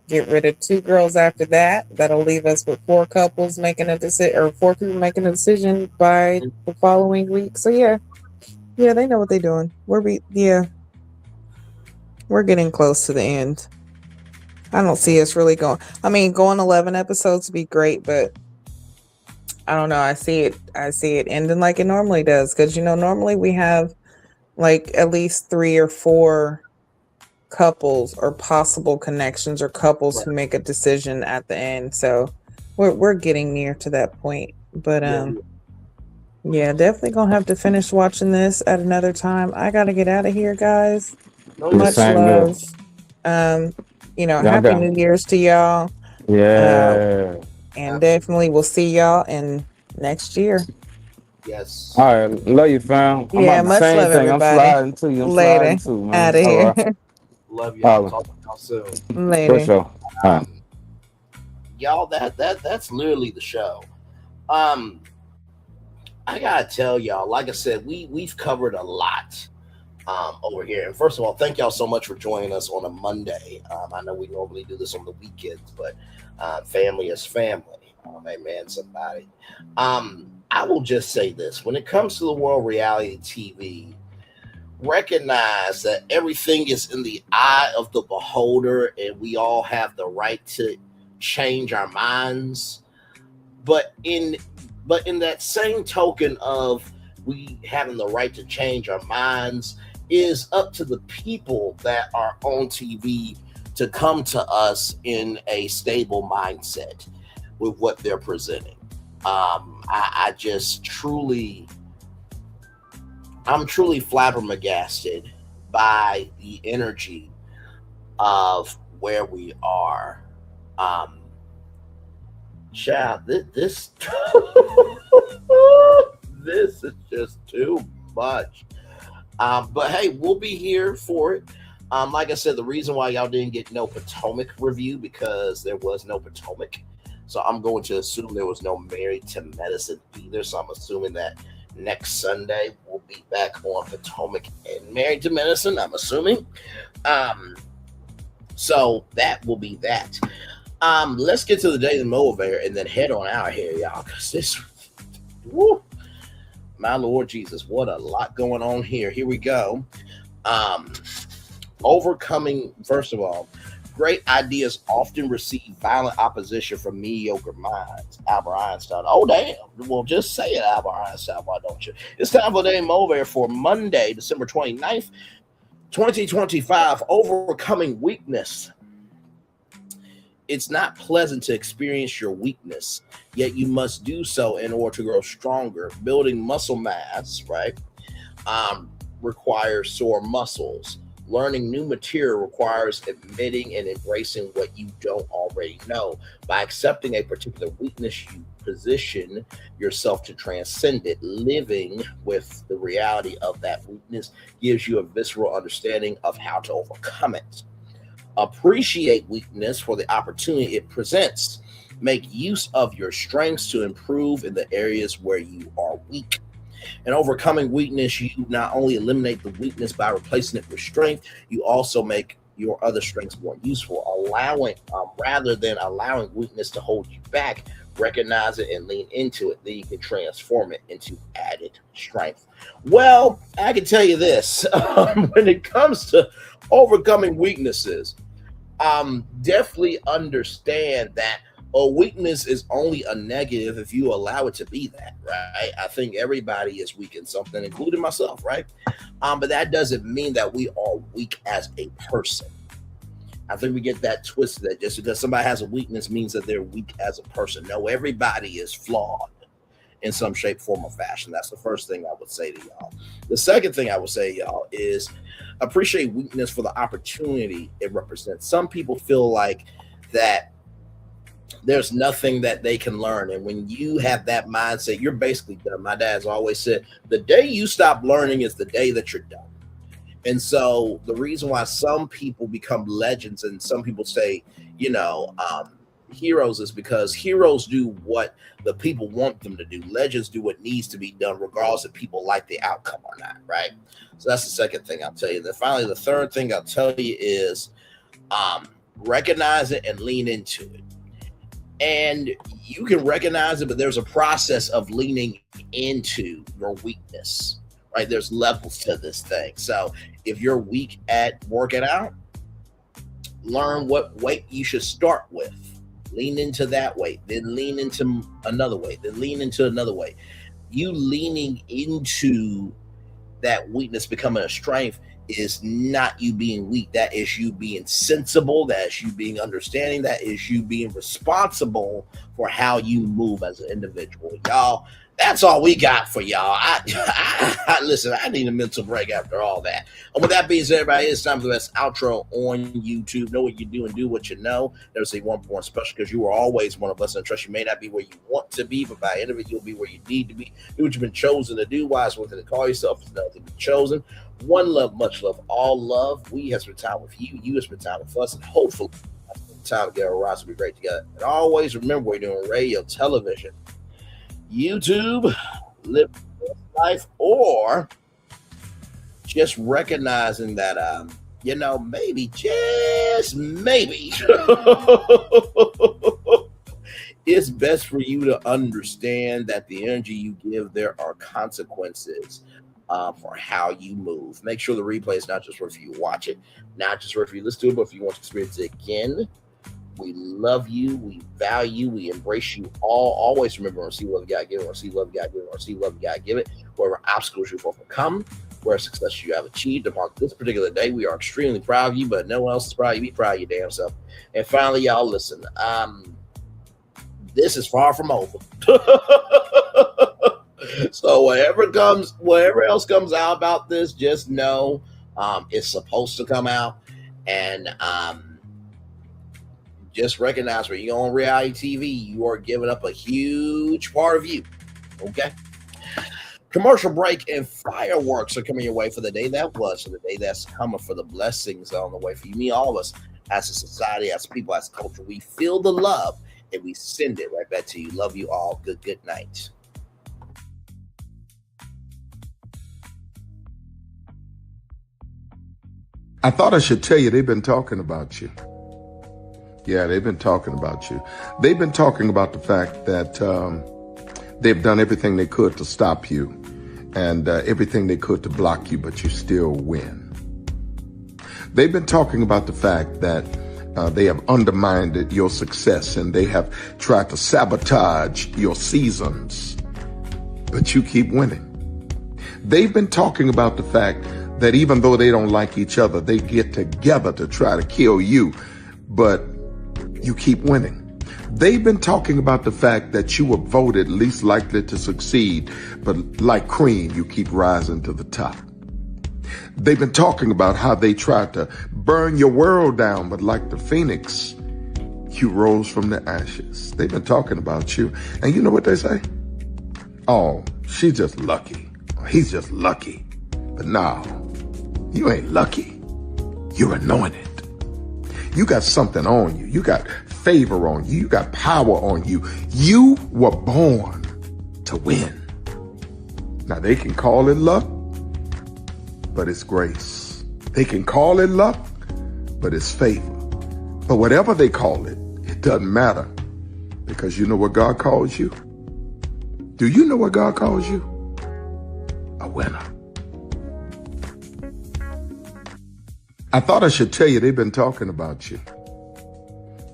Get rid of 2 girls after that. That'll leave us with 4 couples making a decision, or 4 people making a decision by the following week. So they know what they're doing. We're getting close to the end. I don't see us really going. I mean, going 11 episodes would be great, but I don't know. I see it ending like it normally does, because normally we have like at least 3 or 4 couples or possible connections or couples who make a decision at the end. So we're getting near to that point. But definitely gonna have to finish watching this at another time. I gotta get out of here, guys. Much love. Happy New Year's to y'all. And definitely we'll see y'all in next year. Yes. All right. Love you, fam. Much love, everybody. I'm sliding to you. Later. Out of here. Right. Love y'all. Talk to y'all soon. Later. For sure. All right. Y'all, that's literally the show. I gotta tell y'all, like I said, we've covered a lot over here. And first of all, thank y'all so much for joining us on a Monday. I know we normally do this on the weekends, but family is family. Amen, somebody. I will just say this: when it comes to the world reality TV, recognize that everything is in the eye of the beholder, and we all have the right to change our minds. But in that same token of we having the right to change our minds is up to the people that are on TV to come to us in a stable mindset with what they're presenting. I just I'm truly flabbergasted by the energy of where we are. Child, this this is just too much. But hey, we'll be here for it. Like I said, the reason why y'all didn't get no Potomac review because there was no Potomac. So I'm going to assume there was no Married to Medicine either. So I'm assuming that next Sunday we'll be back on Potomac and Married to Medicine. I'm assuming. So that will be that. Let's get to the daily motivator and then head on out here, y'all. Cause this, woo, my Lord Jesus, what a lot going on here. Here we go. Overcoming, first of all, great ideas often receive violent opposition from mediocre minds. Albert Einstein. Oh, damn. Well, just say it, Albert Einstein. Why don't you? It's time for the daily motivator for Monday, December 29th, 2025. Overcoming weakness. It's not pleasant to experience your weakness, yet you must do so in order to grow stronger. Building muscle mass, right, requires sore muscles. Learning new material requires admitting and embracing what you don't already know. By accepting a particular weakness, you position yourself to transcend it. Living with the reality of that weakness gives you a visceral understanding of how to overcome it. Appreciate weakness for the opportunity it presents. Make use of your strengths to improve in the areas where you are weak. In overcoming weakness, you not only eliminate the weakness by replacing it with strength, you also make your other strengths more useful. Rather than allowing weakness to hold you back, recognize it and lean into it. Then you can transform it into added strength. Well, I can tell you this: when it comes to overcoming weaknesses, definitely understand that a weakness is only a negative if you allow it to be that, right? I think everybody is weak in something, including myself, right? But that doesn't mean that we are weak as a person. I think we get that twisted, that just because somebody has a weakness means that they're weak as a person. No, everybody is flawed in some shape, form, or fashion. That's the first thing I would say to y'all. The second thing I would say, y'all, is appreciate weakness for the opportunity it represents. Some people feel like that there's nothing that they can learn. And when you have that mindset, you're basically done. My dad's always said, the day you stop learning is the day that you're done. And so the reason why some people become legends and some people say, heroes is because heroes do what the people want them to do. Legends do what needs to be done, regardless if people like the outcome or not, right? So that's the second thing I'll tell you. Then finally, the third thing I'll tell you is recognize it and lean into it. And you can recognize it, but there's a process of leaning into your weakness, right? There's levels to this thing. So if you're weak at working out, learn what weight you should start with. Lean into that weight, then lean into another weight, then lean into another weight. You leaning into that weakness becoming a strength is not you being weak. That is you being sensible. That is you being understanding. That is you being responsible for how you move as an individual. Y'all, that's all we got for y'all. Listen, I need a mental break after all that. And with that being said, everybody, it's time for the best outro on YouTube. Know what you do and do what you know. Never say one born special, because you are always one of us. And trust, you may not be where you want to be, but by the end of it, you'll be where you need to be. Do what you've been chosen to do. Wise worth to call yourself is nothing to be chosen. One love, much love, all love. We have spent time with you. You have spent time with us. And hopefully, time together, rise will be great together. And always remember, we're doing radio, television, YouTube, live life, or just recognizing that, maybe, just maybe, it's best for you to understand that the energy you give, there are consequences for how you move. Make sure the replay is not just for if you watch it, not just for if you listen to it, but if you want to experience it again. We love you. We value. We embrace you all. Always remember, receive love, God give it. Receive love, God give it. Receive love, God give it. Whatever obstacles you overcome, where success you have achieved upon this particular day. We are extremely proud of you, but no one else is proud of you. Be proud of your damn self. And finally, y'all, listen. This is far from over. So whatever else comes out about this, just know it's supposed to come out. And just recognize when you're on reality TV, you are giving up a huge part of you. Okay? Commercial break and fireworks are coming your way for the day that was, for the day that's coming, for the blessings on the way for you, me, all of us, as a society, as people, as culture. We feel the love and we send it right back to you. Love you all. Good night. I thought I should tell you they've been talking about you. Yeah, they've been talking about you. They've been talking about the fact that they've done everything they could to stop you and everything they could to block you, but you still win. They've been talking about the fact that they have undermined your success and they have tried to sabotage your seasons, but you keep winning. They've been talking about the fact that even though they don't like each other, they get together to try to kill you, but you keep winning. They've been talking about the fact that you were voted least likely to succeed, but like cream, you keep rising to the top. They've been talking about how they tried to burn your world down, but like the phoenix, you rose from the ashes. They've been talking about you. And you know what they say? Oh, she's just lucky. He's just lucky. But no, you ain't lucky. You're anointed. You got something on you. You got favor on you. You got power on you. You were born to win. Now they can call it luck, but it's grace. They can call it luck, but it's favor. But whatever they call it, it doesn't matter, because you know what God calls you? Do you know what God calls you? A winner. I thought I should tell you they've been talking about you.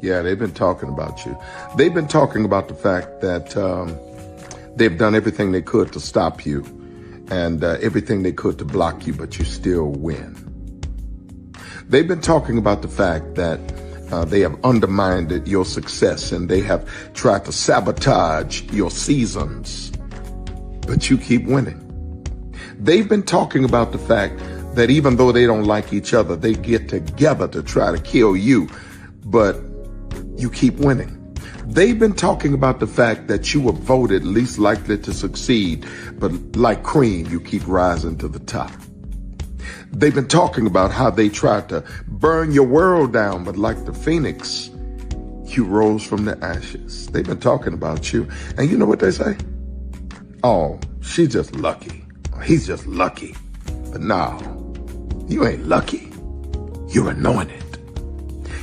Yeah, they've been talking about you. They've been talking about the fact that they've done everything they could to stop you and everything they could to block you, but you still win. They've been talking about the fact that they have undermined your success and they have tried to sabotage your seasons, but you keep winning. They've been talking about the fact that even though they don't like each other, they get together to try to kill you, but you keep winning. They've been talking about the fact that you were voted least likely to succeed, but like cream, you keep rising to the top. They've been talking about how they tried to burn your world down, but like the phoenix, you rose from the ashes. They've been talking about you. And you know what they say? Oh, she's just lucky. He's just lucky. But no, you ain't lucky. You're anointed.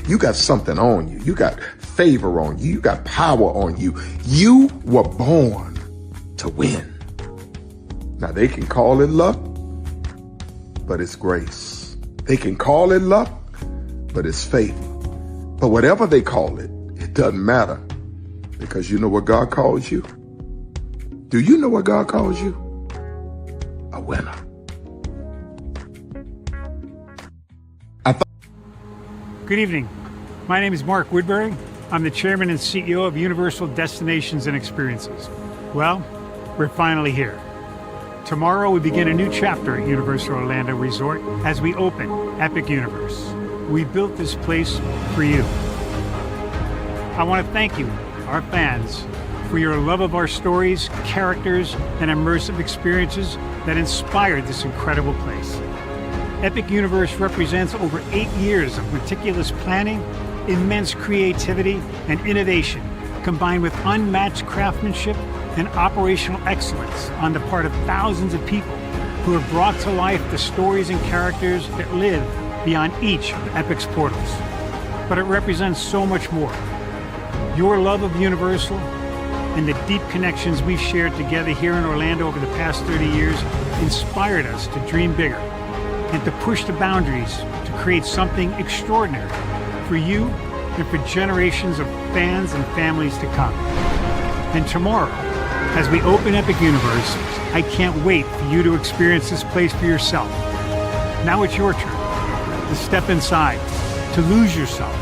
You got something on you. You got favor on you. You got power on you. You were born to win. Now they can call it luck, but it's grace. They can call it luck, but it's favor. But whatever they call it, it doesn't matter, because you know what God calls you? Do you know what God calls you? A winner. Good evening. My name is Mark Woodbury. I'm the chairman and CEO of Universal Destinations and Experiences. Well, we're finally here. Tomorrow we begin a new chapter at Universal Orlando Resort as we open Epic Universe. We built this place for you. I want to thank you, our fans, for your love of our stories, characters, and immersive experiences that inspired this incredible place. Epic Universe represents over 8 years of meticulous planning, immense creativity, and innovation, combined with unmatched craftsmanship and operational excellence on the part of thousands of people who have brought to life the stories and characters that live beyond each of Epic's portals. But it represents so much more. Your love of Universal and the deep connections we've shared together here in Orlando over the past 30 years inspired us to dream bigger and to push the boundaries to create something extraordinary for you and for generations of fans and families to come. And tomorrow, As we open Epic Universe, I can't wait for you to experience this place for yourself. Now it's your turn to step inside, to lose yourself,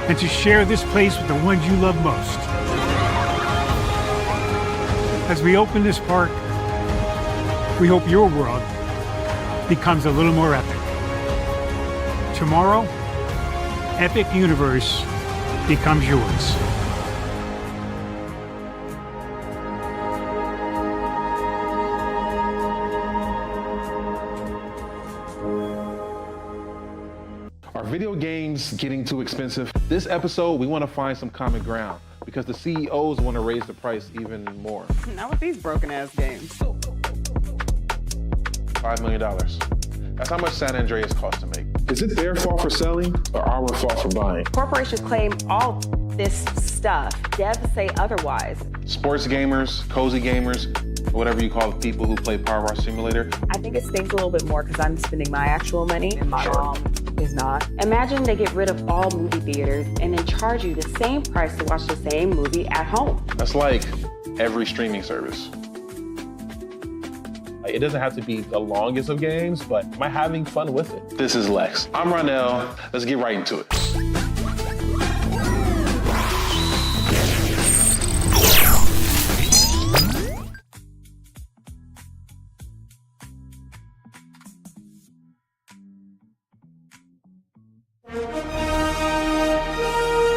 and to share this place with the ones you love most. As we open this park, we hope your world becomes a little more epic. Tomorrow, Epic Universe becomes yours. Are video games getting too expensive? This episode, we want to find some common ground because the CEOs want to raise the price even more. Not with these broken ass games. $5 million. That's how much San Andreas costs to make. Is it their fault for selling or our fault for buying? Corporations claim all this stuff. Devs say otherwise. Sports gamers, cozy gamers, whatever you call the people who play Power Wash Simulator. I think it stings a little bit more because I'm spending my actual money and my mom is not. Imagine they get rid of all movie theaters and then charge you the same price to watch the same movie at home. That's like every streaming service. It doesn't have to be the longest of games, but am I having fun with it? This is Lex. I'm Ronell. Let's get right into it.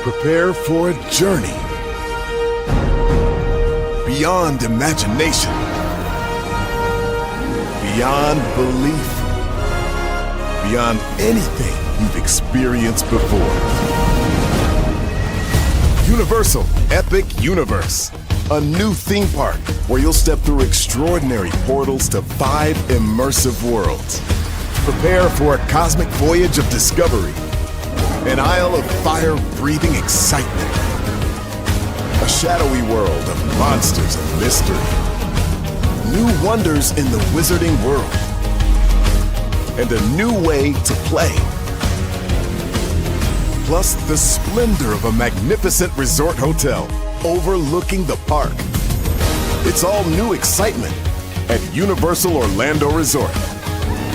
Prepare for a journey beyond imagination, beyond belief, beyond anything you've experienced before. Universal Epic Universe, a new theme park where you'll step through extraordinary portals to 5 immersive worlds. Prepare for a cosmic voyage of discovery, an isle of fire-breathing excitement, a shadowy world of monsters and mystery, new wonders in the wizarding world, and a new way to play. Plus the splendor of a magnificent resort hotel overlooking the park. It's all new excitement at Universal Orlando Resort.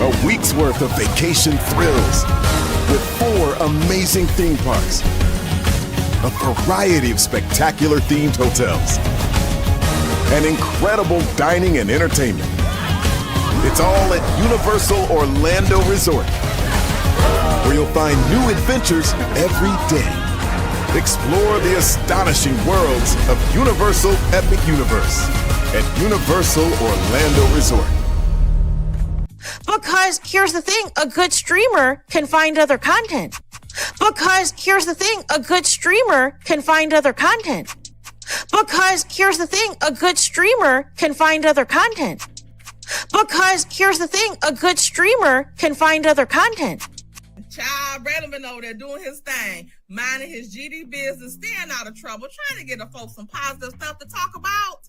A week's worth of vacation thrills with 4 amazing theme parks, a variety of spectacular themed hotels, and incredible dining and entertainment. It's all at Universal Orlando Resort, where you'll find new adventures every day. Explore the astonishing worlds of Universal Epic Universe at Universal Orlando Resort. Because here's the thing, a good streamer can find other content. Because here's the thing, a good streamer can find other content. Because here's the thing, a good streamer can find other content. Because here's the thing, a good streamer can find other content. Child Redman over there doing his thing, minding his GD business, staying out of trouble, trying to get the folks some positive stuff to talk about.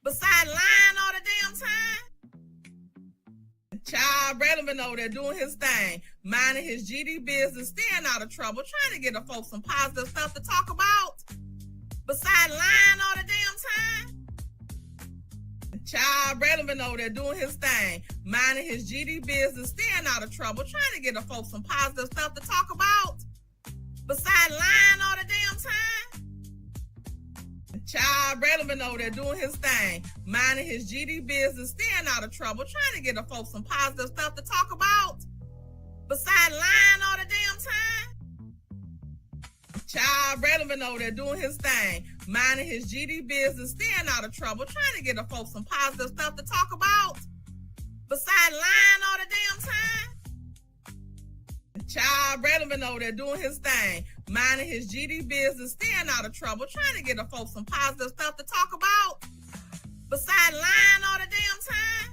Besides lying all the damn time. Child Redman over there doing his thing, minding his GD business, staying out of trouble, trying to get the folks some positive stuff to talk about. Besides lying all the damn time. Child Redman over there doing his thing, minding his GD business, staying out of trouble, trying to get the folks some positive stuff to talk about. Besides lying all the damn time. Child Redman over there doing his thing, minding his GD business, staying out of trouble, trying to get the folks some positive stuff to talk about. Besides lying all the damn time. Child Redman over there doing his thing, minding his GD business, staying out of trouble, trying to get the folks some positive stuff to talk about. Besides lying all the damn time. Child Redman over there doing his thing, minding his GD business, staying out of trouble, trying to get the folks some positive stuff to talk about. Besides lying all the damn time.